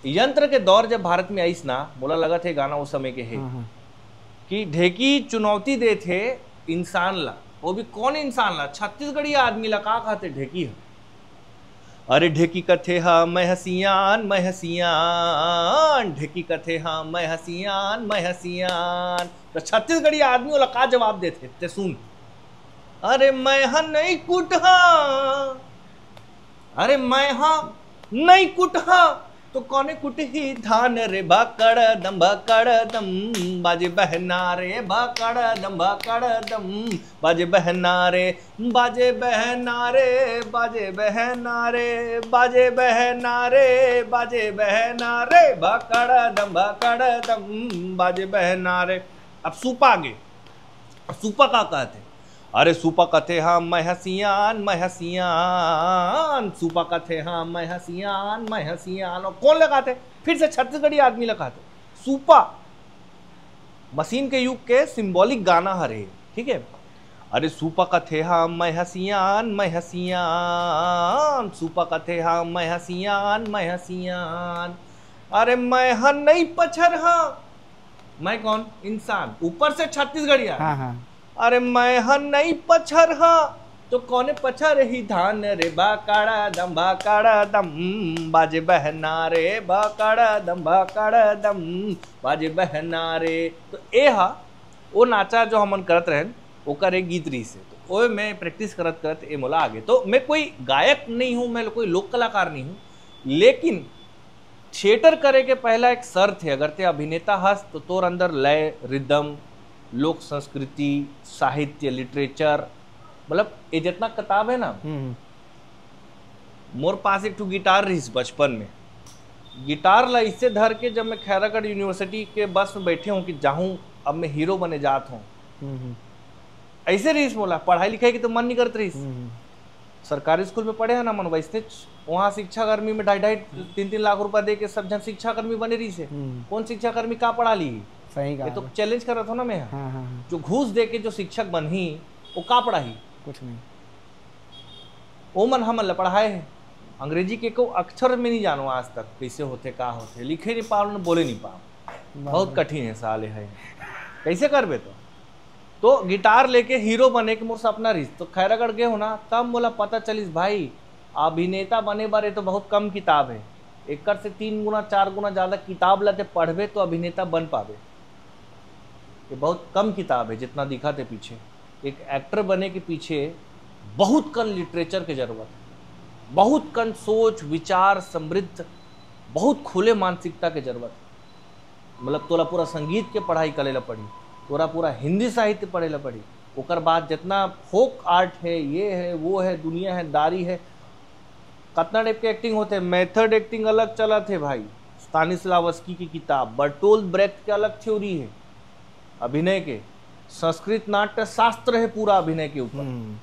यंत्र के दौर जब भारत में आईस ना, मोला लगा थे गाना उस समय के है कि ढेकी चुनौती दे थे इंसान ला, वो भी कौन इंसान ला? छत्तीसगढ़ी आदमी ला। का कहते? ढेकी है। अरे ढेकी कथे हाँ मैं हसियान, मैं हसियान, ढेकी कथे हाँ मैं हसियान, मैं हसियान। तो छत्तीसगढ़ी आदमी वाला का जवाब देते ते सुन। अरे मैं हाँ नहीं कुटहा, अरे मैं हाँ नहीं कुटहा, तो कौने कुटही धान रे, भकड़दम बाजे बहनारे, भकड़दम बाजे बहनारे, बाजे बहनारे, बाजे बहनारे, बाजे बहनारे, बाजे बहनारे, भकड़दम बाजे बहनारे। अब सूपा आगे, सूपा का कहते? अरे सूपा कथे हाँ मैं हसियान, मैं हसियान, सूपा कथे हाँ मैं हसियान, मैं हसियान। और कौन लगाते? फिर से छत्तीसगढ़ी आदमी लगाते। सूपा मशीन के युग के सिंबॉलिक गाना हरे, ठीक है। अरे सूपा कथे हम मैं हसियान सूपा कथे हम मैं हसियान अरे मैं हन नहीं पछर हाँ, मैं कौन इंसान, ऊपर से छत्तीसगढ़िया। हाँ हाँ। अरे मैं हन नहीं पछर हाँ, तो कौने पछर ही धान रे बाकाड़ा दम बाजे बहना रे बाकाड़ा दम बाजे बहना रे। तो ए हा वो नाचा जो हमन करत रहन ओकर एक गीत रही से, तो ओए मैं प्रैक्टिस करत करत ए मोला आगे। तो मैं कोई गायक नहीं हूँ, मैं कोई लोक कलाकार नहीं हूँ, लेकिन थिएटर करे के पहला एक शर्त है, अगर ते अभिनेता हस तो तोर अंदर लय, रिदम, लोक संस्कृति, साहित्य, लिटरेचर, मतलब ये जितना किताब है ना। मोर पास एक ठो गिटार रही बचपन में, गिटार ला इससे धर के जब मैं खैरागढ़ यूनिवर्सिटी के बस में बैठे हूँ कि जाऊँ अब मैं हीरो बने जात हूँ, ऐसे रहीस मोला। पढ़ाई लिखाई की तो मन नहीं करत रहीस। सरकारी स्कूल में पढ़े है ना मन, वैसे वहाँ शिक्षा कर्मी में 2.5-3 लाख रुपया दे के सब जन शिक्षा कर्मी बने रही से। कौन शिक्षा कर्मी का पढ़ा ली? सही कहा। ये तो चैलेंज कर रहा था ना मैं। हाँ। जो घूस दे के जो शिक्षक बनी वो का पढ़ाई? कुछ नहीं। वो मन हम पढ़ाए है, अंग्रेजी के को अक्षर में नहीं जानो आज तक कैसे होते, का होते, लिखे नहीं पाओ, बोले नहीं पाओ, बहुत कठिन है साले है। कैसे करबे? तो गिटार लेके हीरो बने के मोर सपना रही। तो खैरागढ़ गए हो ना, तब मोला पता चलिस भाई अभिनेता बने बारे तो बहुत कम किताब है, एक से 3 गुना 4 गुना ज्यादा किताब लाते पढ़बे तो अभिनेता बन पावे। ये बहुत कम किताब है जितना दिखा थे पीछे। एक एक्टर बने के पीछे बहुत कम लिटरेचर की जरूरत है, बहुत कम सोच विचार समृद्ध, बहुत खुले मानसिकता की जरूरत है। मतलब तोरा पूरा संगीत के पढ़ाई करे ला पड़ी, तोरा पूरा हिंदी साहित्य पढ़े ला पड़ी, ओकर बाद जितना फोक आर्ट है, ये है, वो है, दुनिया है, दारी है, कितना टाइप के एक्टिंग होते हैं। मेथड एक्टिंग अलग चला थे भाई, स्तानिस्लावस्की की किताब, बर्टोल्ड ब्रेख्ट के अलग थ्योरी है अभिनय के, संस्कृत नाट्य शास्त्र है पूरा अभिनय के ऊपर,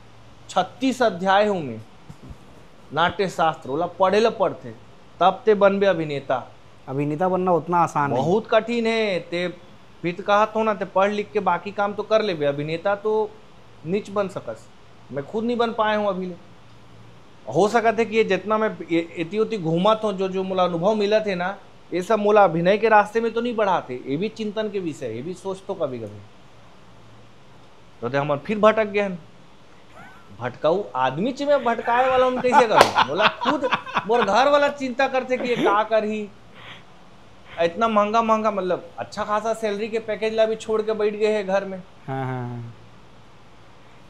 36 अध्याय हूँ में नाट्य शास्त्र, बोला पढ़े ला पढ़ते तब ते बनबे अभिनेता। अभिनेता बनना उतना आसान नहीं, बहुत कठिन है। ते फिर कहा तो ना, ते पढ़ लिख के बाकी काम तो कर ले, अभिनेता तो नीच बन सकस। मैं खुद नहीं बन पाया हूँ अभी ले। हो सका थे कि ये जितना मैं इतनी उतनी घूमत हूँ, जो मोला अनुभव मिला थे ना, ये सब मोला अभिनय के रास्ते में तो नहीं बढ़ाते। ये भी चिंतन के विषय, ये भी सोच तो कभी कभी तो हम फिर भटक गए। भटकाऊ आदमी च में भटकाए वाला हम कैसे करूँ? बोला खुद मोर घर वाला चिंता करते कि ये का करही, इतना महंगा महंगा, मतलब अच्छा खासा सैलरी के पैकेज ला भी छोड़ के बैठ गए हैं घर में। हाँ।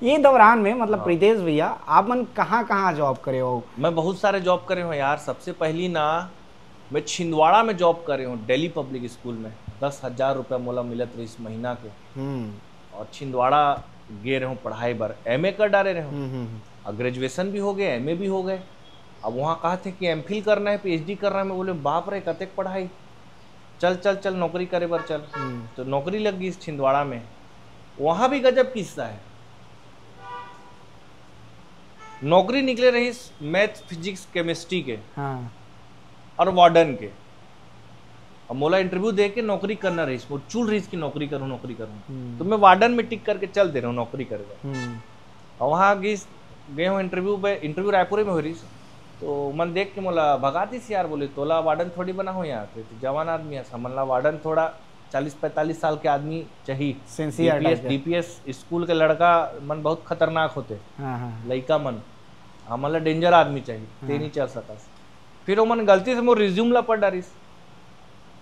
ये दौरान में मतलब प्रीतेश भैया आप मन कहाँ जॉब करे हो? मैं बहुत सारे जॉब करे हूँ यार। सबसे पहली ना मैं छिंदवाड़ा में जॉब करे हूँ, दिल्ली पब्लिक स्कूल में। 10,000 रुपया मोला मिलत रही इस महीना के। और छिंदवाड़ा गे रहे हूँ पढ़ाई बर, MA कर डाले रहे हूँ, और ग्रेजुएशन भी हो गए, MA भी हो गए। अब वहाँ कहा थे कि MPhil करना है, PhD करना है। मैं बोले बाप रे कतेक पढ़ाई, चल नौकरी करे बर चल। तो नौकरी लग गई इस छिंदवाड़ा में। वहाँ भी गजब किस्सा है। नौकरी निकले रही मैथ फिजिक्स केमिस्ट्री के, और वार्डन के। अब मोला इंटरव्यू दे के नौकरी करना रही, वो चुल रही की नौकरी करूँ। तो मैं वार्डन में टिक करके चल दे रहा हूँ नौकरी करेगा। और वहाँ गए हूँ इंटरव्यू रायपुर में हो रही। तो मन देख के मोला भगाती सी यार, बोले तोला वार्डन थोड़ी बना हो यहाँ पे, तो जवान आदमी है समझला, वार्डन थोड़ा 40-45 साल के आदमी चाहिए। DPS स्कूल के लड़का मन बहुत खतरनाक होते, लड़का मन हमला डेंजर आदमी चाहिए, ते नहीं चल सका। फिर वो मन गलती से मोर रिज्यूम ला पढ़ डारिस,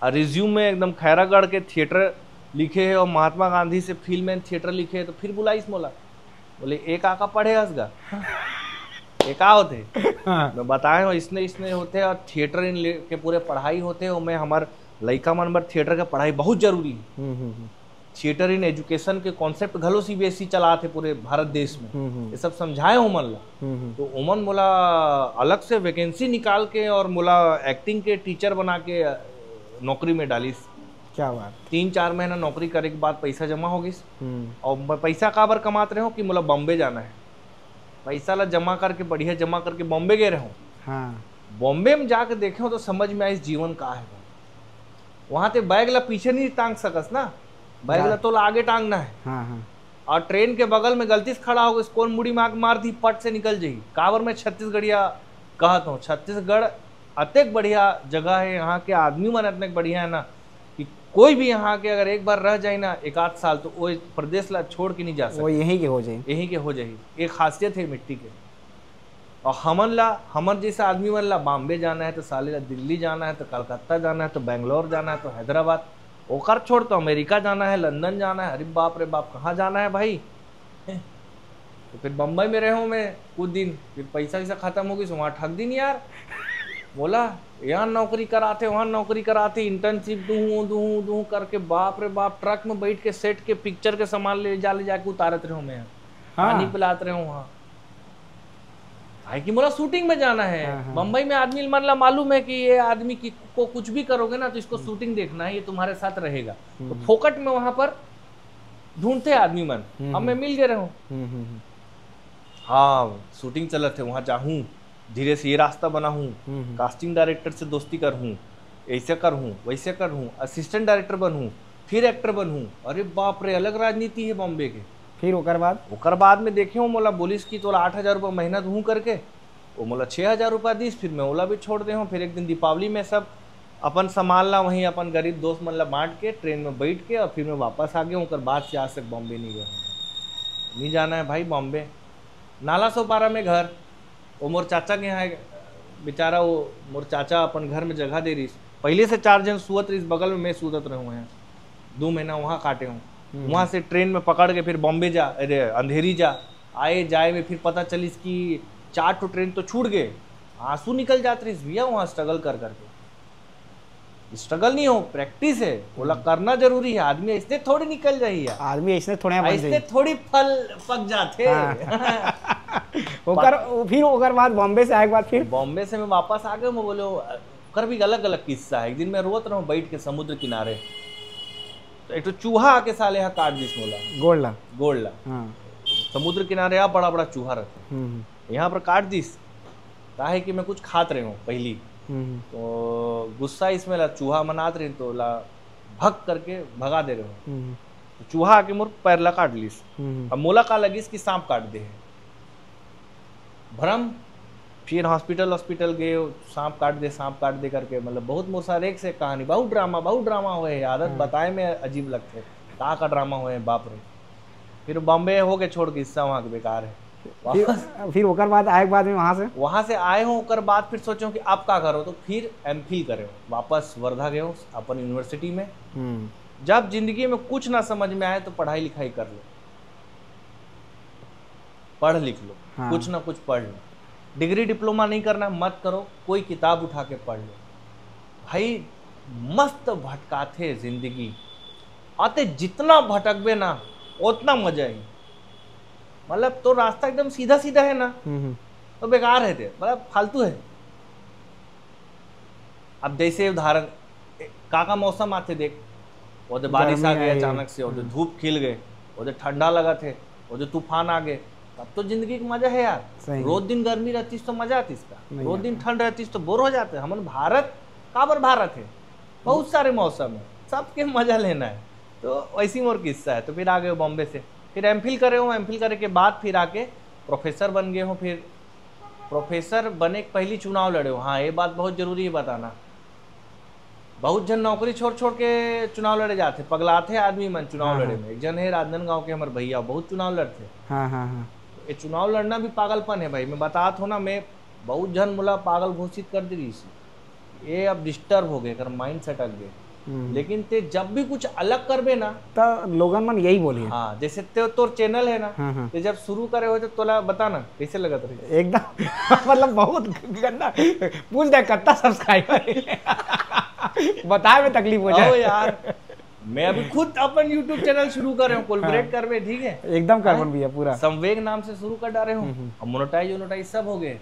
और रिज्यूम में एकदम खैरागढ़ के थिएटर लिखे है और महात्मा गांधी से फिल्म एंड थिएटर लिखे है। तो फिर बुलाइस मोला, बोले एक आका पढ़े हसगा, एक आ होते मैं बताए हो इसने होते और थिएटर इन के पूरे पढ़ाई होते हो। मैं हमार लड़का मन बर थिएटर का पढ़ाई बहुत जरूरी है। थिएटर इन एजुकेशन के कॉन्सेप्ट घलो CBSE चला थे पूरे भारत देश में, ये सब समझाए उमन ला। तो उमन मोला अलग से वैकेंसी निकाल के और मोला एक्टिंग के टीचर बना के नौकरी में डालिस। क्या बात। 3-4 महीना नौकरी करे के बाद पैसा जमा हो गई। और पैसा काबर कमाते रहे हो कि मोला बॉम्बे जाना है, पैसा ला जमा करके बढ़िया जमा करके बॉम्बे गए रहो। बॉम्बे में जाके देखे तो समझ में आई जीवन का है। वहां ते बैग ला पीछे नहीं टांग सकस ना, बैग ला तो आगे टांगना है। और ट्रेन के बगल में गलती से खड़ा होगा, कौन मुड़ी मार दी, पट से निकल जाएगी। कावर में छत्तीसगढ़िया कहता हूँ, छत्तीसगढ़ अतेक बढ़िया जगह है, यहाँ के आदमी मन इतने बढ़िया है ना कि कोई भी यहाँ के अगर एक बार रह जाए ना एक आध साल, तो वो प्रदेश ला छोड़ के नहीं जा सकते, वो यहीं के हो जाए, यहीं के हो जाए। एक खासियत है मिट्टी के। और हमर जैसा आदमी मन ला बॉम्बे जाना है तो साले ला दिल्ली जाना है, तो कलकत्ता जाना है, तो बेंगलोर जाना है, तो हैदराबाद, ओकर छोड़ तो अमेरिका जाना है, लंदन जाना है, अरे बाप रे बाप कहाँ जाना है भाई। तो फिर बम्बई में रहूँ मैं कुछ दिन, फिर पैसा वैसा खत्म हो गई, वहाँ ठग दिन यार। बोला यहाँ नौकरी कराते, वहाँ नौकरी कराते, इंटर्नशिप दूँ करके बाप रे बाप, ट्रक में बैठ के सेट के पिक्चर के सामान ले जाके उतारत रहूँ मैं, पानी पिलाते रहूँ वहाँ भाई की मोला शूटिंग में जाना है। बम्बई में आदमी मन ला मालूम है कि ये आदमी को कुछ भी करोगे ना तो इसको शूटिंग देखना है, ये तुम्हारे साथ रहेगा, तो फोकट में वहां पर ढूंढते आदमी मन। अब मैं मिल गए रहूं, हाँ शूटिंग चलत है, वहां जाऊं, धीरे से ये रास्ता बनाऊं, कास्टिंग डायरेक्टर से दोस्ती करहूं, ऐसे करहूं वैसे करहूं, असिस्टेंट डायरेक्टर बनूं, फिर एक्टर बनूं। अरे बाप रे, अलग राजनीति है बॉम्बे के। फिर ओकर बाद में देखे हो मोला बोलिस की तोला 8,000 रुपये महीना दूँ करके, वो मोला 6,000 रुपया दीस। फिर मैं ओला भी छोड़ दे हूँ। फिर एक दिन दीपावली में सब अपन सामान ला वहीं अपन गरीब दोस्त मन ला बांट के ट्रेन में बैठ के, और फिर मैं वापस आ गया हूँ। बाद से आज तक बॉम्बे नहीं गया, नहीं जाना है भाई बॉम्बे। नाला सोपारा में घर, वो मोर चाचा के यहाँ बेचारा, वो मोर चाचा अपन घर में जगह दे रही, पहले से 4 जन सुअत रही, बगल में मैं सुतत रहूँ हैं, 2 महीना वहाँ काटे हूँ। वहाँ से ट्रेन में पकड़ के फिर बॉम्बे जा, अरे अंधेरी जा, आए जाए में फिर पता चली कि 4 तो ट्रेन तो छूट गए, आंसू निकल जाते रही भैया वहाँ स्ट्रगल कर करके। स्ट्रगल नहीं हो, प्रैक्टिस है, बोला करना जरूरी है। आदमी ऐसे थोड़ी निकल जाइए, आदमी ऐसे थोड़ी फल पक जाते। फिर ओकर बाद बॉम्बे से आए के बाद फिर बॉम्बे से मैं वापस आ गया। मैं बोलो कर भी अलग अलग किस्सा है। एक दिन मैं रोत रहा हूँ बैठ के समुद्र किनारे, तो एक तो चूहा आके साले यहाँ काट दिस मोला, गोल्डला समुद्र किनारे यहाँ बड़ा बड़ा चूहा रहता, यहाँ पर काट दिस। काहे कि मैं कुछ खात रहे हूँ पहली, तो गुस्सा इसमें ला चूहा मनात रहे, तो ला भग करके भगा दे रहे हूँ, तो चूहा आके मोर पैर ला काट लिस। अब मोला का लगिस कि सांप काट दे है, भरम। फिर हॉस्पिटल गए, सांप काट दे करके, मतलब बहुत मोसार एक से कहानी, बहुत ड्रामा हुए। आदत बताए में अजीब लगते, का ड्रामा हुए बाप रे। फिर बॉम्बे हो के छोड़ के हिस्सा वहाँ के बेकार है। फिर ओकर बाद आए के बाद में वहाँ से आए हो, ओकर बाद फिर सोचो कि अब का करो, तो फिर एमफिल करे, वापस वर्धा गए अपन यूनिवर्सिटी में। जब जिंदगी में कुछ ना समझ में आए तो पढ़ाई लिखाई कर लो, पढ़ लिख लो, कुछ ना कुछ पढ़ लो। डिग्री डिप्लोमा नहीं करना मत करो, कोई किताब उठा के पढ़ लो भाई। मस्त भटकाते जिंदगी, आते जितना भटकबे ना उतना मजा ही। मतलब तो रास्ता एकदम सीधा सीधा है ना, तो बेकार है थे, मतलब फालतू है। अब जैसे उदाहरण का मौसम आते देख, वो बारिश आ गई अचानक से, वो धूप खिल गए, वो ठंडा लगा थे, वो तूफान आ गए, तब तो जिंदगी का मजा है यार। रोज दिन गर्मी रहती तो मजा आती इसका, रोज दिन ठंड रहती तो बोर हो जाते। हम भारत काबर भारत है, बहुत सारे मौसम है, सबके मजा लेना है। तो वैसी मोर किस्सा है। तो फिर आ गए बॉम्बे से, फिर एमफिल करे हूँ, एमफिल करे के बाद फिर आके प्रोफेसर बन गए हूँ। फिर प्रोफेसर बने के पहली चुनाव लड़े हो। हाँ ये बात बहुत जरूरी है बताना, बहुत जन नौकरी छोड़ के चुनाव लड़े जाते, पगलाते आदमी मन चुनाव लड़े में। एक जन है राजनांदगांव के हमारे भैया, बहुत चुनाव लड़ते। ये चुनाव लड़ना भी पागलपन है भाई। मैं बताता हूँ ना, मैं बहुत जन मुला पागल घोषित कर दी रही, ये अब डिस्टर्ब हो गए, कर माइंड सेट अटक गए। लेकिन ते जब भी कुछ अलग करबे ना, तो लोगन मन यही बोलिए। हाँ जैसे ते तोर चैनल है ना, ते जब शुरू करे हो तो तोला बताना कैसे लगत रही एकदम। मतलब बहुत गंदा पूछ दे कितना सब्सक्राइबर बताए में तकलीफ हो जाए यार। मैं अभी खुद अपन YouTube चैनल शुरू कर रहे हूँ, कोलैबोरेट कर रहे, ठीक है एकदम कार्बन भी है पूरा, संवेग नाम से शुरू कर डाले हूँ। अब मोनेटाइज सब हो गए,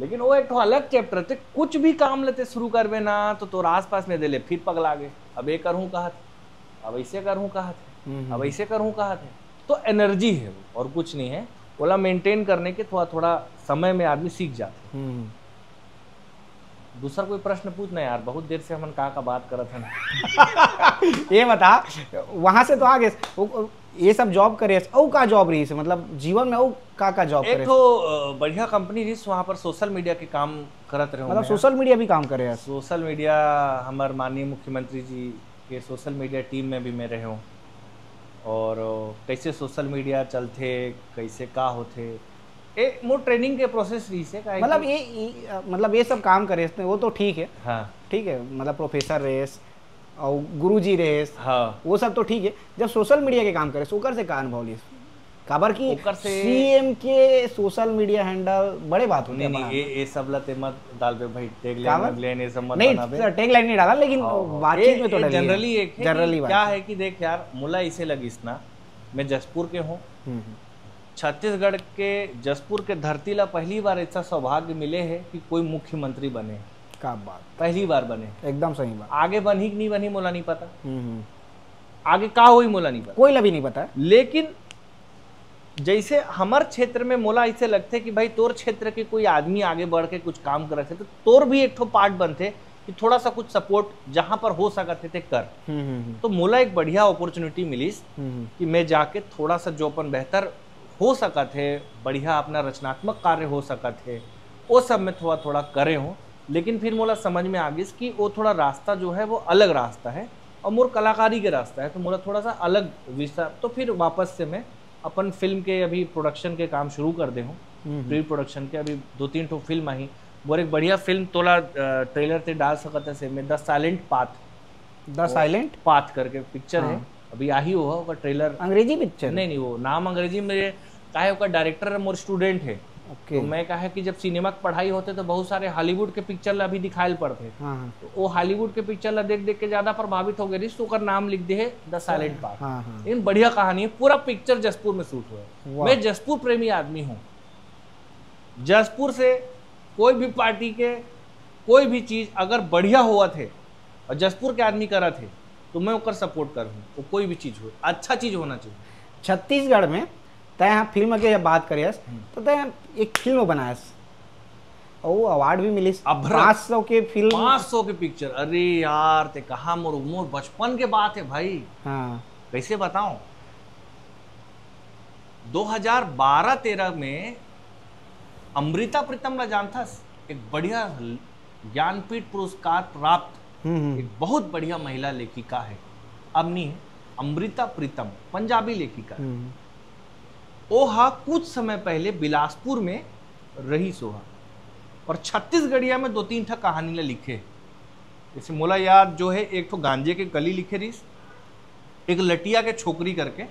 लेकिन वो एक तो अलग चैप्टर थे। कुछ भी काम लेते शुरू करबे ना तो तोर आसपास में दे ले, फिर पगला गए। अब ये करूँ कहा थे, अब ऐसे करूँ कहा थे, अब ऐसे करूँ कहा थे। तो एनर्जी है वो, और कुछ नहीं है। बोला मेंटेन करने के थोड़ा थोड़ा समय में आदमी सीख जाते। दूसरा कोई प्रश्न पूछना यार, बहुत देर से हम का बात करत हन। ये बता, वहां से तो आगे ये सब जॉब करे, औ का जॉब रही से, मतलब जीवन में औ का जॉब करे? एक तो बढ़िया कंपनी रही, वहाँ पर सोशल मीडिया के काम करत रहे, मतलब सोशल मीडिया भी काम करे? सोशल मीडिया हमारे माननीय मुख्यमंत्री जी के सोशल मीडिया टीम में भी मैं रहे हूँ, और कैसे सोशल मीडिया चलते, कैसे का होते, ए मोर ट्रेनिंग के प्रोसेस रही से। मतलब ये सब काम करे वो तो ठीक है। हाँ ठीक है, मतलब प्रोफेसर रेस और गुरुजी रेस, हाँ वो सब तो ठीक है। जब सोशल मीडिया के काम करे ओकर से का अनुभव ली? काबर की से सीएम के सोशल मीडिया हैंडल बड़े बात होते हैं। नहीं ये सब लते मत डाल पे भाई, टैग लाइन ये सब मत बनाबे। नहीं टैग लाइन नहीं डाला, लेकिन बातचीत में तो डाली। जनरली एक जनरली क्या है कि देख यार, मुला इसे लगिस ना, मैं जसपुर के हूँ, छत्तीसगढ़ के जसपुर के धरती ला पहली बार ऐसा सौभाग्य मिले है कि कोई मुख्यमंत्री बने। क्या बात, पहली बार बने, एकदम सही बात। आगे बनी कि नहीं बनी मोला नहीं पता, आगे का हुई मोला नहीं पता, कोई भी नहीं पता। लेकिन जैसे हमारे क्षेत्र में मोला ऐसे लगते कि भाई तोर क्षेत्र के कोई आदमी आगे बढ़ के कुछ काम कर रहे थे, तो तोर भी एक ठो पार्ट बनते कि थोड़ा सा कुछ सपोर्ट जहां पर हो सकते थे कर। तो मोला एक बढ़िया अपॉर्चुनिटी मिली कि मैं जाके थोड़ा सा जो अपन बेहतर हो सका थे, बढ़िया अपना रचनात्मक कार्य हो सका थे, वो सब में थोड़ा थोड़ा करे हूँ। लेकिन फिर मोला समझ में आ गई कि वो थोड़ा रास्ता जो है वो अलग रास्ता है, और मोर कलाकारी के रास्ता है, तो मोला थोड़ा सा अलग विस्तार। तो फिर वापस से मैं अपन फिल्म के अभी प्रोडक्शन के काम शुरू कर दे हूँ, प्री प्रोडक्शन के। अभी 2-3 ठो फिल्म आई, और एक बढ़िया फिल्म तोला ट्रेलर से डाल सकते से में द साइलेंट पाथ करके पिक्चर है, अभी आई हो ट्रेलर। अंग्रेजी पिक्चर? नहीं वो नाम अंग्रेजी में का है, डायरेक्टर मोर स्टूडेंट है। तो मैं कहा कि जब सिनेमा की पढ़ाई होते तो बहुत सारे हॉलीवुड के पिक्चर ला अभी दिखाई पड़ते, तो वो हॉलीवुड के पिक्चर ला देख देख के ज्यादा प्रभावित हो गए, तो नाम लिख दे है द साइलेंट पाथ। इन बढ़िया कहानी है, पूरा पिक्चर जसपुर में शूट हुआ है। मैं जसपुर प्रेमी आदमी हूँ, जसपुर से कोई भी पार्टी के कोई भी चीज अगर बढ़िया हुआ थे और जसपुर के आदमी करा थे, तो मैं उकर सपोर्ट करूँ। वो कोई भी चीज हो, अच्छा चीज होना चाहिए। छत्तीसगढ़ में तय फिल्म की जब बात करिए तो तय एक फिल्म बनायस और वो अवार्ड भी मिली 500 के फिल्म, 500 के पिक्चर। अरे यार ते कहा मोर बचपन के बात है भाई। हाँ कैसे बताऊं, 2012-13 में अमृता प्रीतम ला जानता, एक बढ़िया ज्ञानपीठ पुरस्कार प्राप्त एक बहुत बढ़िया महिला लेखिका है, अब नहीं है, अमृता प्रीतम, पंजाबी लेखिका। ओहा कुछ समय पहले बिलासपुर में रही सोहा, और छत्तीसगढ़िया में 2-3 ठा कहानी ला लिखे। जैसे मोला याद जो है, एक तो गांजे के गली लिखे रहीस, एक लटिया के छोकरी करके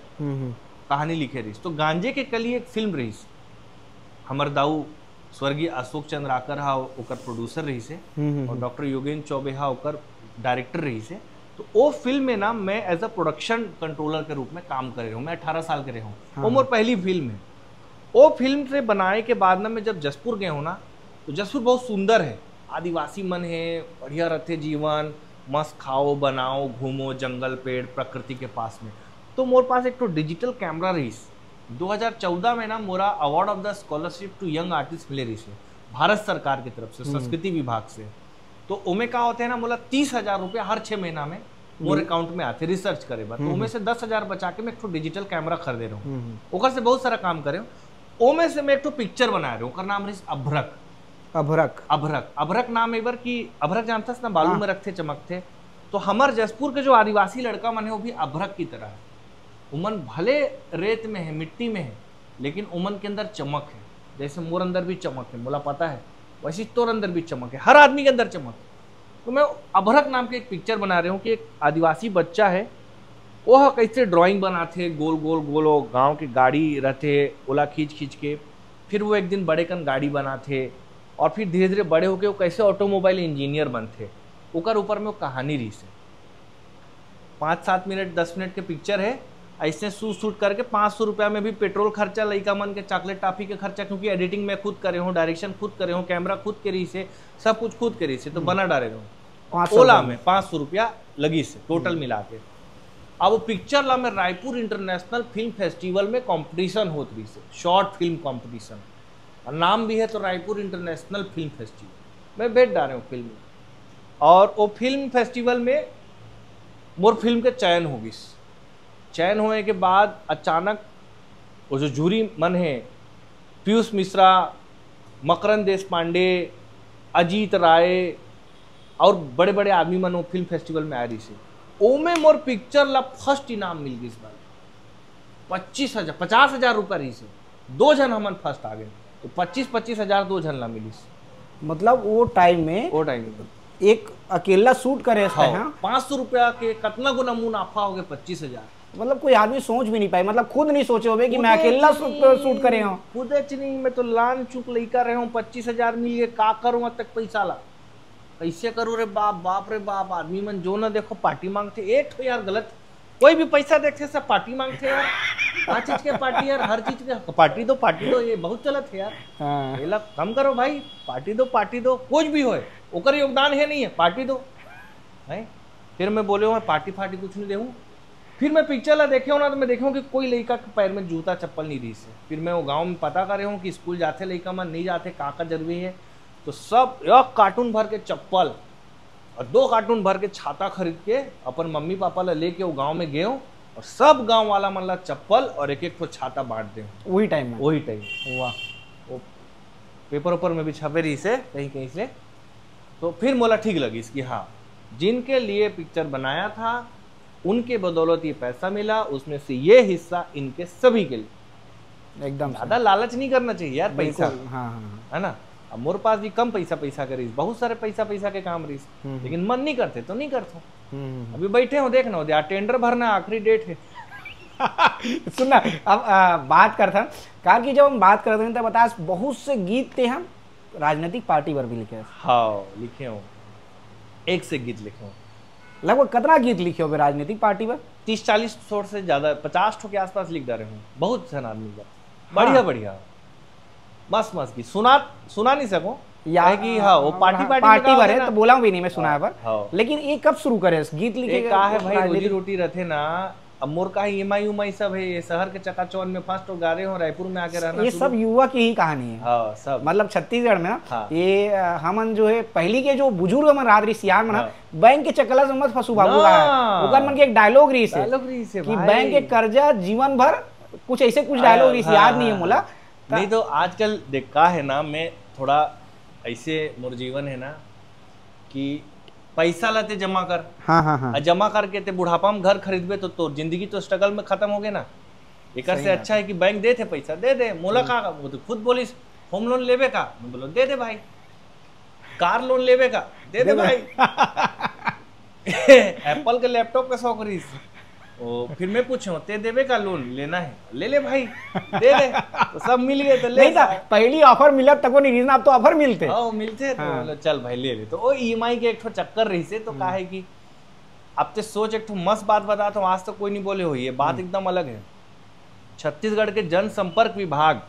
कहानी लिखे रहीस। तो गांजे के कली एक फिल्म रहीस, हमर दाऊ स्वर्गीय अशोक चंद्राकर हा ओकर प्रोड्यूसर रही से, और डॉक्टर योगेंद्र चौबे हा ओकर डायरेक्टर रही से। तो वो फिल्म में ना मैं एज अ प्रोडक्शन कंट्रोलर के रूप में काम कर रहा हूँ। मैं 18 साल के रहा हूँ। वो मोर पहली फिल्म है। वो फिल्म से बनाने के बाद ना मैं जब जसपुर गए हूँ ना, तो जसपुर बहुत सुंदर है, आदिवासी मन है, बढ़िया रहते जीवन, मस्त खाओ बनाओ घूमो, जंगल पेड़ प्रकृति के पास में। तो मोर पास एक तो डिजिटल कैमरा रही। 2014 में ना मोरा award of the scholarship to young artist मिले रही से भारत सरकार की तरफ से, संस्कृति विभाग से। तो उमें क्या होते हैं ना, मोला 30,000 रुपया हर 6 महीना में मोर अकाउंट में आते रिसर्च करे बार। तो उमें से 10,000 बचा के मैं एक तो डिजिटल कैमरा खरीदे रहा हूँ, ओकर से बहुत सारा काम करे। ओमें से मैं एक तो पिक्चर बना रहा हूँ, ओकर नाम रही अभ्रक। अभ्रक अभ्रक अभ्रक नाम एक बार की, अभ्रक जानता ना, बालू में रखते चमकते। तो हमारे जसपुर के जो आदिवासी लड़का मन है वो भी अभ्रक की तरह है। उमन भले रेत में है, मिट्टी में है, लेकिन उमन के अंदर चमक है। जैसे मोर अंदर भी चमक है, मोला पता है, वैसे तोर अंदर भी चमक है, हर आदमी के अंदर चमक है। तो मैं अभ्रक नाम के एक पिक्चर बना रहा हूँ कि एक आदिवासी बच्चा है, वह कैसे ड्राइंग बनाते, गोल गोल गोल गांव की गाड़ी रहते, ओला खींच खींच के, फिर वो एक दिन बड़े कन गाड़ी बनाते, और फिर धीरे धीरे बड़े होके वो कैसे ऑटोमोबाइल इंजीनियर बनते। ओकर ऊपर में वो कहानी रही से 5-7 मिनट 10 मिनट के पिक्चर है। ऐसे शूट करके 500 रुपया में भी पेट्रोल खर्चा, लइका मन के चॉकलेट टॉफी के खर्चा, क्योंकि एडिटिंग मैं खुद करे हूँ, डायरेक्शन खुद करे हूँ, कैमरा खुद के रही से, सब कुछ खुद के रही से, तो बना डाले हूँ। ओला में 500 रुपया लगी से टोटल मिला के। अब वो पिक्चर ला में रायपुर इंटरनेशनल फिल्म फेस्टिवल में कॉम्पिटिशन होत रही से, शॉर्ट फिल्म कॉम्पिटिशन, और नाम भी है तो रायपुर इंटरनेशनल फिल्म फेस्टिवल। मैं भेज डाले हूँ फिल्म। और वो फिल्म फेस्टिवल में मोर फिल्म के चयन होगी। चयन होने के बाद अचानक वो जो जूरी मन है, पीयूष मिश्रा, मकरंद देश पांडे, अजीत राय और बड़े बड़े आदमी मन वो फिल्म फेस्टिवल में आ रही से, ओमे मोर पिक्चर ला फर्स्ट इनाम मिल गई इस बार 50,000 रुपये रही से। 2 जन हमन फर्स्ट आ गए, तो 25,000 2 जन ला मिली। मतलब वो टाइम में एक अकेला शूट करे, हाँ, 500 रुपया के कितना गुना मुनाफा हो गया 25,000। मतलब कोई आदमी सोच भी नहीं पाए, मतलब खुद नहीं सोचे होगे कि मैं अकेला शूट करे हूँ। खुद नहीं, मैं तो लान चुक लइका रहे हूँ, 25,000 मिल गए, का करूँ तक पैसा ला, कैसे करूँ रे बाप, बाप रे बाप। आदमी मन जो ना देखो पार्टी मांगते, एक तो यार गलत, कोई भी पैसा देखते सब पार्टी मांगते यार। हर चीज के पार्टी यार, हर चीज के पार्टी दो, ये बहुत चलत है यार। हाँ। कम करो भाई, पार्टी दो, कुछ भी हो, ओकर योगदान है नहीं है, पार्टी दो है। फिर मैं बोले मैं पार्टी कुछ नहीं देहूँ। फिर मैं पिक्चर ला देखे हो ना, तो मैं देखूँ कि कोई लड़का के पैर में जूता चप्पल नहीं रही से। फिर मैं वो गाँव में पता करे हूँ कि स्कूल जाते लड़का मन नहीं जाते, का जरूरी है, तो सब 1 कार्टून भर के चप्पल और 2 कार्टून भर के छाता खरीद के अपन मम्मी पापा ला लेके वो गांव में गए, और सब गांव वाला मन ला चप्पल और एक तो छाता बांट दे। वही टाइम वाह, वो पेपर ऊपर में भी छपे रही से कहीं से। तो फिर मोला ठीक लगी कि हाँ, जिनके लिए पिक्चर बनाया था उनके बदौलत ये पैसा मिला, उसमें से ये हिस्सा इनके सभी के लिए। एकदम ज्यादा लालच नहीं करना चाहिए यार पैसा। हाँ, है ना। अब मोर पास भी कम पैसा के रही, बहुत सारे पैसा के काम रही, लेकिन मन नहीं करते तो नहीं करते। अभी बैठे हो, देखना हो दिया टेंडर भरना, आखिरी डेट है। सुनना, अब बात करता कार की, जब हम बात करते हैं तो बता, बहुत से गीत थे हम राजनीतिक पार्टी पर भी लिखे। हाँ, लिखे हो, 1 से गीत लिखे हो। लगभग कितना गीत लिखे हो राजनीतिक पार्टी पर? 30-40 से ज्यादा, 50 के आसपास लिख डाले हूँ। बहुत सन आदमी का, बढ़िया बढ़िया मस्त की सुना नहीं सकूं या कि हाँ वो पार्टी पर है, तो बोला भी नहीं मैं सुना है पर। लेकिन ये कब शुरू करे गीत लिखे? का है भाई, रोजी रोटी रहते ना। अब मोर का EMI सब है, ये शहर के चकाचौंध में फर्स्ट हो गा रहे हो, रायपुर में आके रहना। ये सब युवा की ही कहानी है। हाँ, सब मतलब छत्तीसगढ़ में ना, ये हमन जो है पहली के जो बुजुर्ग मन रात रही सियार में, बैंक के चकला से मत फंसू बाबू का है, ओकर मन के एक डायलॉग रही से कि बैंक के कर्जा जीवन भर, कुछ ऐसे कुछ डायलॉग रही, याद नहीं है मोला। नहीं तो आजकल देखा है ना, मैं थोड़ा ऐसे मोर जीवन है ना कि पैसा लाते जमा कर। हाँ। जमा करके ते बुढ़ापा में घर खरीदबे तो जिंदगी तो स्ट्रगल में खत्म हो गए ना। एक से अच्छा है कि बैंक दे थे पैसा, दे मोला का, वो तो खुद बोलिस होम लोन लेवे का, मैं बोलो दे दे भाई। कार लोन लेवे का, दे दे भाई। एप्पल के लैपटॉप का शौक रही, फिर मैं पूछूं ते देवे का लोन लेना है, ले ले भाई, दे दे, तो सब मिल गए। तो ले नहीं था पहली ऑफर मिला तक नहीं रीजन, अब तो ऑफर मिलते। हाँ, मिलते तो हाँ। चल भाई ले ले। तो वो EMI के एक चक्कर रही से, तो कहा है कि अब ते सोच, एक मस्त बात बताता हूँ, आज तक कोई नहीं बोले हो, ये बात एकदम अलग है। छत्तीसगढ़ के जनसंपर्क विभाग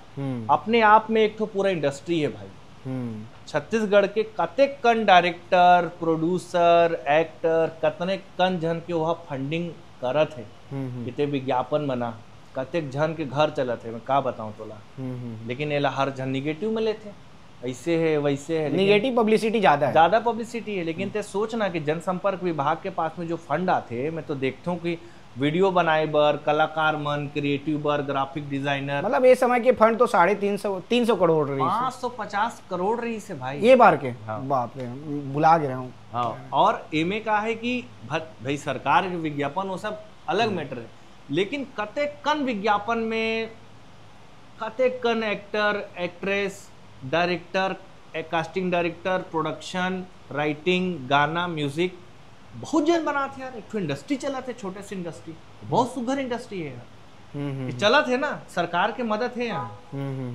अपने आप में एक पूरा इंडस्ट्री है भाई। छत्तीसगढ़ के कतेक कन डायरेक्टर, प्रोड्यूसर, एक्टर, कतने कन जन के वहाँ फंडिंग करत है, कितने विज्ञापन बना, कतेक जन के घर चलत है, मैं का बताऊं तोला। लेकिन एला हर जन निगेटिव में लेते, ऐसे है वैसे है, निगेटिव पब्लिसिटी ज्यादा पब्लिसिटी है। लेकिन ते सोचना कि जनसंपर्क विभाग के पास में जो फंड आते, मैं तो देखता हूँ कि वीडियो बनाए बर, कलाकार मन, क्रिएटिव बर, ग्राफिक डिजाइनर, मतलब ये समय के फंड तो 350 करोड़ रही, 550 करोड़ रही से भाई ये बार के। हाँ। बाप रे, बुला गिरा हूँ। हाँ, और एमे का है कि भाई सरकार के विज्ञापन वो सब अलग मैटर है, लेकिन कतेक कन विज्ञापन में कतेक कन actor, actress, director, casting director, production, writing, गाना, म्यूजिक बहुत जन बनाते यार। एक तो इंडस्ट्री चला थे, छोटे से इंडस्ट्री, बहुत सुघर इंडस्ट्री है यार। चला थे ना, सरकार के मदद है यहाँ,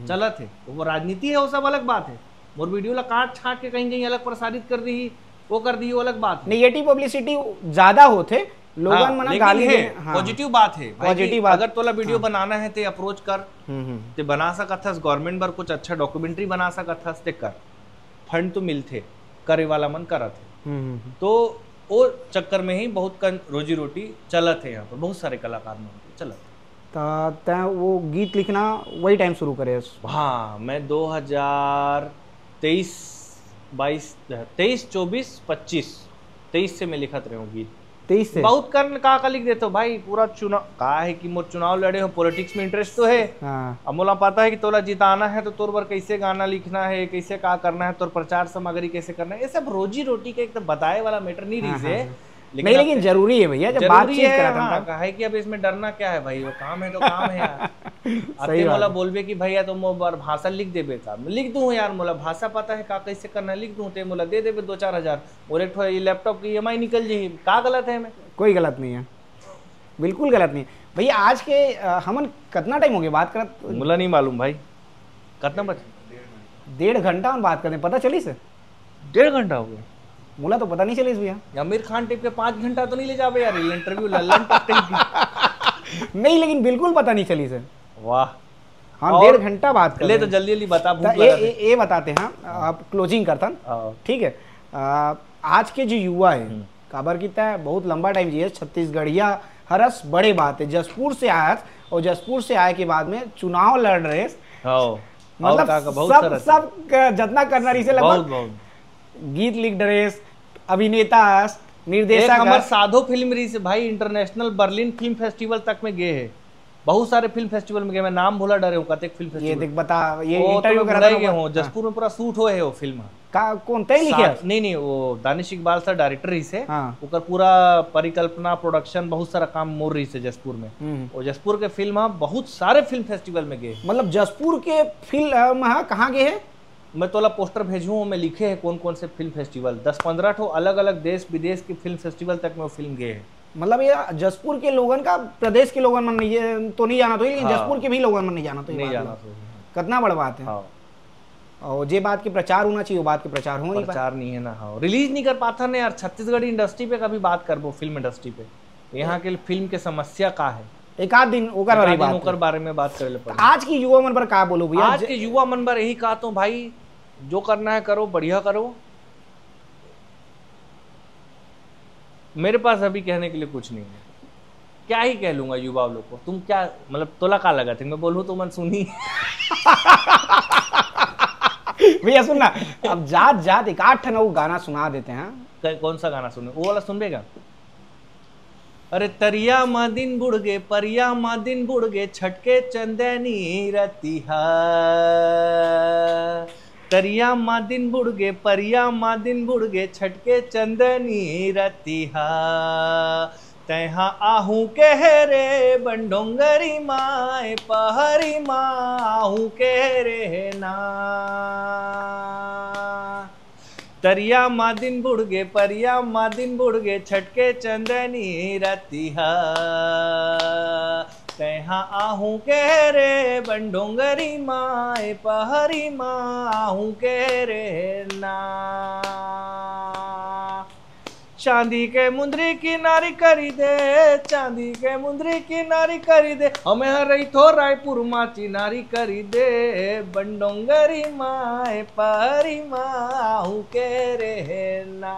चला थे। वो राजनीति है, वो सब अलग बात है। और वीडियो ला काट छाट के कहीं अलग प्रसारित कर दी, वो कर दी, वो अलग बात है। नेगेटिव पब्लिसिटी ज्यादा होते लोगन मना गाली है। पॉजिटिव बात है, पॉजिटिव बात। अगर तोला वीडियो बनाना है ते अप्रोच कर, ते बना सकत हस, गवर्नमेंट बर कुछ अच्छा डॉक्यूमेंट्री बना सकत हस, ते कर, फंड तो मिलते, करे वाला मन करत है। तो वो चक्कर में ही बहुत कन रोजी रोटी चलत है यहाँ पर, बहुत सारे कलाकार में चलत। वो गीत लिखना वही टाइम शुरू करे? हाँ, मैं 2023 22, 23, 24, 25, 23 से मैं लिखत रहे हूँ गीत। 23 से बहुत कर्ण का लिख देते हो भाई, पूरा चुनाव कहा है कि मोर चुनाव लड़े हो, पॉलिटिक्स में इंटरेस्ट तो है। हाँ अब मोला पता है कि तोला जिताना है तो तोर पर कैसे गाना लिखना है, कैसे का करना है, तोर प्रचार सामग्री कैसे करना है, ये सब रोजी रोटी के एकदम बताए वाला मैटर नहीं रही से। नहीं, लेकिन जरूरी है भैया, जब बातचीत करता हाँ, कहा है कि अब इसमें डरना क्या है भाई, वो काम है तो काम है यार। सही अब बात मोला है। बोलबे कि भैया तो मोबार भाषा लिख देबे का, मैं लिख दूं यार, मोला भाषा पता है का कैसे करना है, लिख दूं ते मोला दे देबे 2-4 हजार और एक ये लैपटॉप की EMI निकल जाही, का गलत है में? कोई गलत नहीं है, बिल्कुल गलत नहीं है भैया। आज के हमन कितना टाइम हो गया बात करत? मोला नहीं मालूम भाई कितना बचे। 1.5 घंटा हम बात करते, पता चली से? 1.5 घंटा हो गया। मोला तो पता नहीं चली भैया। आमिर खान टिप के 5 घंटा तो नहीं ले जाबे यार, ये इंटरव्यू लल्लन टप नहीं, लेकिन बिल्कुल पता नहीं चली से। वाह, हम और 1.5 घंटा बात कर ले तो जल्दी जल्दी बता, भूख तो लगा है। ये बताते हैं, आप क्लोजिंग करतन, ठीक है। आज के जो युवा है काबर की तय बहुत लंबा टाइम जिए छत्तीसगढ़िया हरस, बड़े बात है जसपुर से आया, और जसपुर से आए के बाद में चुनाव लड़ रहे, मतलब सब जितना करना रही से लगभग गीत लिख ड्रेस, अभिनेता, निर्देशक, हमारे साधो फिल्म रही से भाई, इंटरनेशनल बर्लिन फिल्म फेस्टिवल तक में गए है, बहुत सारे फिल्म फेस्टिवल में गए, मैं नाम भूला डरे हूँ कतेक फिल्म फेस्टिवल। ये देख बता, ये वो इंटरव्यू तो करा गए हूँ, जसपुर में पूरा शूट होए है वो फिल्म का, कौन तय लिखे? नहीं, वो दानिश इकबाल सर डायरेक्टर रही से, हाँ। ओकर पूरा परिकल्पना, प्रोडक्शन, बहुत सारा काम मोर रही से जसपुर में। और जसपुर के फिल्म बहुत सारे फिल्म फेस्टिवल में गए। मतलब जसपुर के फिल्म कहाँ गए हैं? मैं तोला पोस्टर भेजूँ, में लिखे हैं कौन कौन से फिल्म फेस्टिवल, 10-15 ठो अलग अलग देश विदेश के फिल्म फेस्टिवल तक में वो फिल्म गए हैं। मतलब ये जसपुर के लोगन का, प्रदेश के लोगन में नहीं तो नहीं जाना तो, लेकिन जसपुर के भी लोगन में नहीं जाना तो, नहीं जाना तो कितना बड़ा बात है। और जे बात के प्रचार होना चाहिए, वो बात के प्रचार हो प्रचार नहीं है ना। हाँ, रिलीज नहीं कर पाता ना यार। छत्तीसगढ़ी इंडस्ट्री पे कभी बात करबो, फिल्म इंडस्ट्री पे यहाँ के फिल्म के समस्या का है, एक आध दिन ओकर बारे में बात करे ले। आज की युवा मन पर का बोलो भैया? आज के युवा मन पर यही कहा तो भाई, जो करना है करो, बढ़िया करो। मेरे पास अभी कहने के लिए कुछ नहीं है, क्या ही कह लूंगा युवा लोग को। तुम क्या मतलब तोला का लगा थे मैं बोलूं तो मन सुनी। भैया सुनना, अब जात जात एक 8 ठन वो गाना सुना देते हैं। कौन सा गाना सुने? वो वाला सुनबेगा? अरे तरिया मा दिन बुड़ गे, परिया मा दिन बुड़ गे, छटके चंदनी रतिहा। तरिया मा दिन बुड़ गे, परिया मा दिन बुड़ गे, छटके चंदनी रतिहा। तैहा आहू कह रे बंडोंगरी माए, पहरी माँ आहू कह रे ना। तरिया मा दिन बुड़ गे, परिया मा दिन बुड़ गे, छटके चंदनी रतिहा। तैहा आहू कह रे बंडोंगरी माए, पहरी माँ आहू कह रे ना। चांदी के मुंदरी की नारी करी दे, चांदी के मुंदरी की नारी करी दे, हमें रही थो रायपुर माची नारी करी दे। बंडोंगरी माए परी माहू के रे ना।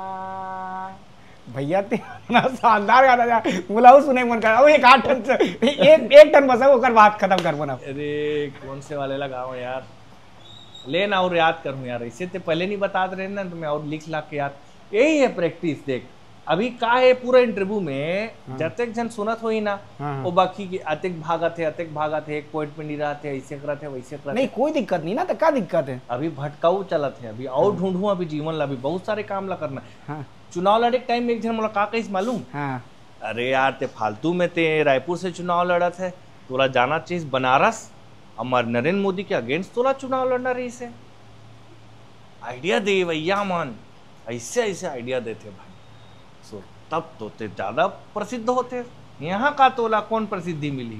भैया तेरा शानदार गाना जा, मुलाऊ सुने मन कर। अब एक 8 टन से एक टन बसा होकर बात खत्म कर बना। अरे कौन से वाले लगाओ यार, लेना और याद करूं यार, इसे तो पहले नहीं बता रहे ना, तो मैं और लिख ला के याद। यही है प्रैक्टिस। देख अभी का है पूरा इंटरव्यू में जतेक जन सुनत हो ही ना, वो बाकी के अतेक भागत है, एक पॉइंट पे नहीं रहते, ऐसे करते वैसे करते। नहीं कोई दिक्कत नहीं ना, तो क्या दिक्कत है? अभी भटकाऊ चलत है, अभी और ढूंढू, अभी जीवन ला भी बहुत सारे काम ला करना है। चुनाव लड़े टाइम में एक जन मोला का कहिस मालूम? अरे यार ते फालतू में ते रायपुर से चुनाव लड़त है, तोला जाना चाहिए बनारस, हमार नरेंद्र मोदी के अगेंस्ट तोला चुनाव लड़ना रही से। आइडिया दे भैया मन, ऐसे ऐसे आइडिया देते भाई, सो तब तो ते ज्यादा प्रसिद्ध होते। यहाँ का तोला कौन प्रसिद्धि मिली?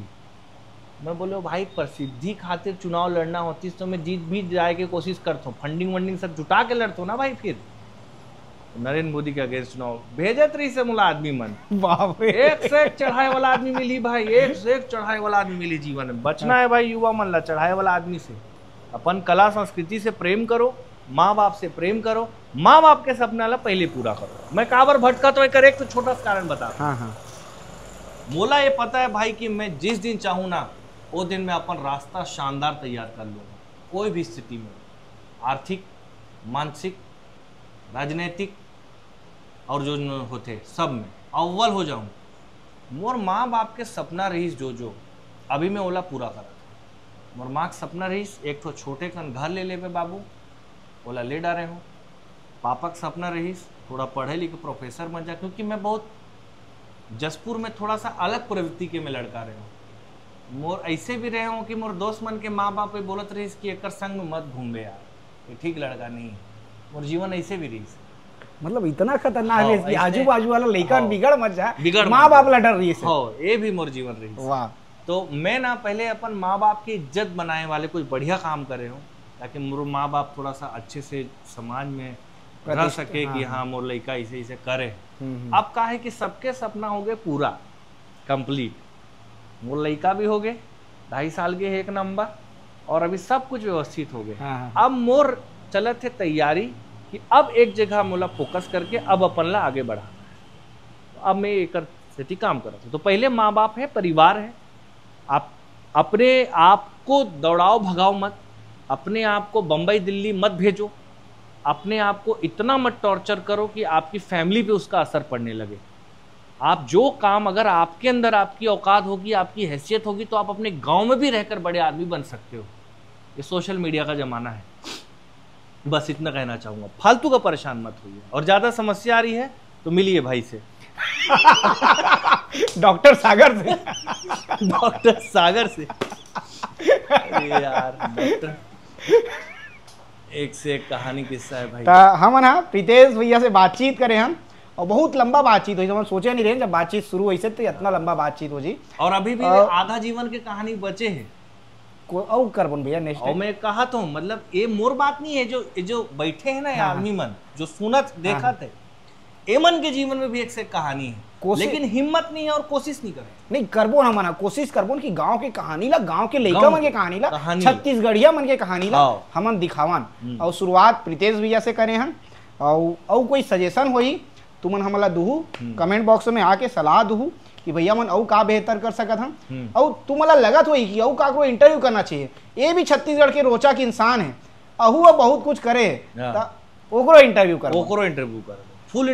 मैं बोलो भाई प्रसिद्धि खातिर चुनाव लड़ना होती तो मैं जीत भी जाए की कोशिश करता हूँ, फंडिंग वंडिंग सब जुटा के लड़ता हूँ ना भाई। फिर नरेंद्र मोदी के अगेंस्ट चुनाव भेजत रही से मुला आदमी मन, एक से एक चढ़ाए वाला आदमी मिली भाई, एक से एक चढ़ाए वाला आदमी मिली। जीवन में बचना है भाई युवा मन ला चढ़ाए वाला आदमी से। अपन कला संस्कृति से प्रेम करो, माँ बाप से प्रेम करो, माँ बाप के सपना ला पहले पूरा करो। मैं काबर भटका तो एक तो छोटा सा कारण बता। मोला ये पता है भाई कि मैं जिस दिन चाहूँ ना वो दिन मैं अपन रास्ता शानदार तैयार कर लूँगा, कोई भी स्थिति में, आर्थिक, मानसिक, राजनीतिक और जो होते सब में अव्वल हो जाऊं। मोर माँ बाप के सपना रहीस जो अभी मैं ओला पूरा करा। मोर माँ के सपना रहीस एक तो छोटे कन घर ले लेवे बाबू, ओला ले डारे हूँ। पापा का सपना रहीस थोड़ा पढ़े लिखे प्रोफेसर बन जा, क्योंकि मैं बहुत जसपुर में थोड़ा सा अलग प्रवृत्ति के में लड़का रहे हूँ। मोर ऐसे भी रहे हूँ कि मोर दोस्त मन के माँ बाप बोलत रहीस कि एक संग में मत घूमे यार, ये ठीक लड़का नहीं है। मोर जीवन ऐसे भी रहीस, मतलब इतना खतरनाक हाँ, है कि आजू बाजू वाला लड़का हाँ, बिगड़ मत जाए, बिगड़ माँ बाप ला डर रही है। हाँ, ये भी मोर जीवन रही। वाह। तो मैं ना पहले अपन माँ बाप की इज्जत बनाने वाले कोई बढ़िया काम करे हूँ, ताकि मोर माँ बाप थोड़ा सा अच्छे से समाज में रह सके कि हाँ मोर लड़का इसे इसे करे। अब का है कि सबके सपना हो गए पूरा कंप्लीट। मोर लड़का भी हो गए 2.5 साल के एक नंबर, और अभी सब कुछ व्यवस्थित हो गए। अब मोर चलत है तैयारी कि अब एक जगह मोला फोकस करके अब अपन ला आगे बढ़ा। अब मैं एक सेठी काम कर रहा था। तो पहले माँ बाप है, परिवार है, आप अपने आप को दौड़ाओ भगाओ मत, अपने आप को बम्बई दिल्ली मत भेजो, अपने आप को इतना मत टॉर्चर करो कि आपकी फैमिली पे उसका असर पड़ने लगे। आप जो काम अगर आपके अंदर आपकी औकात होगी, आपकी हैसियत होगी, तो आप अपने गांव में भी रहकर बड़े आदमी बन सकते हो। ये सोशल मीडिया का जमाना है। बस इतना कहना चाहूंगा, फालतू का परेशान मत होइए। और ज्यादा समस्या आ रही है तो मिलिए भाई से डॉक्टर सागर से डॉक्टर सागर से। अरे यार डॉक्टर, एक से एक कहानी किस्सा है भाई। हम ना प्रीतेश भैया से बातचीत करें हम, और बहुत लंबा बातचीत हुई। हम सोचे नहीं रहे जब बातचीत शुरू हुई से तो इतना लंबा बातचीत हो जी। और अभी भी आधा जीवन के कहानी बचे हैं। और करबन भैया नेक्स्ट। और मैं कहा तो मतलब ये मोर बात नहीं है, जो बैठे हैं ना आदमी मन जो सुनत देखा थे, एमन के जीवन में भी एक से कहानी है, लेकिन हिम्मत नहीं है और कोशिश नहीं करे। नहीं करबो ना मना, कोशिश करबो कि गांव के कहानी ला, गांव के लड़का मन के कहानी ला, छत्तीसगढ़िया मन के कहानी ला हमन दिखावन। और शुरुआत प्रीतेश भैया से करें हम। और कोई सजेशन होई तुमन हमला दुहू, कमेंट बॉक्स में आके सलाह दुहू कि भैया मन औ का बेहतर कर सकत हम। और तुमला लगत होई कि औ का को इंटरव्यू करना चाहिए, ये भी छत्तीसगढ़ के रोचक इंसान है, अहू बहुत कुछ करे, ओकरो इंटरव्यू कर, फुल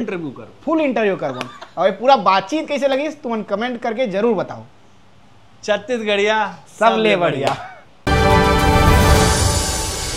इंटरव्यू कर। और पूरा बातचीत कैसे लगी तुम कमेंट करके जरूर बताओ। छत्तीसगढ़िया सब ले बढ़िया।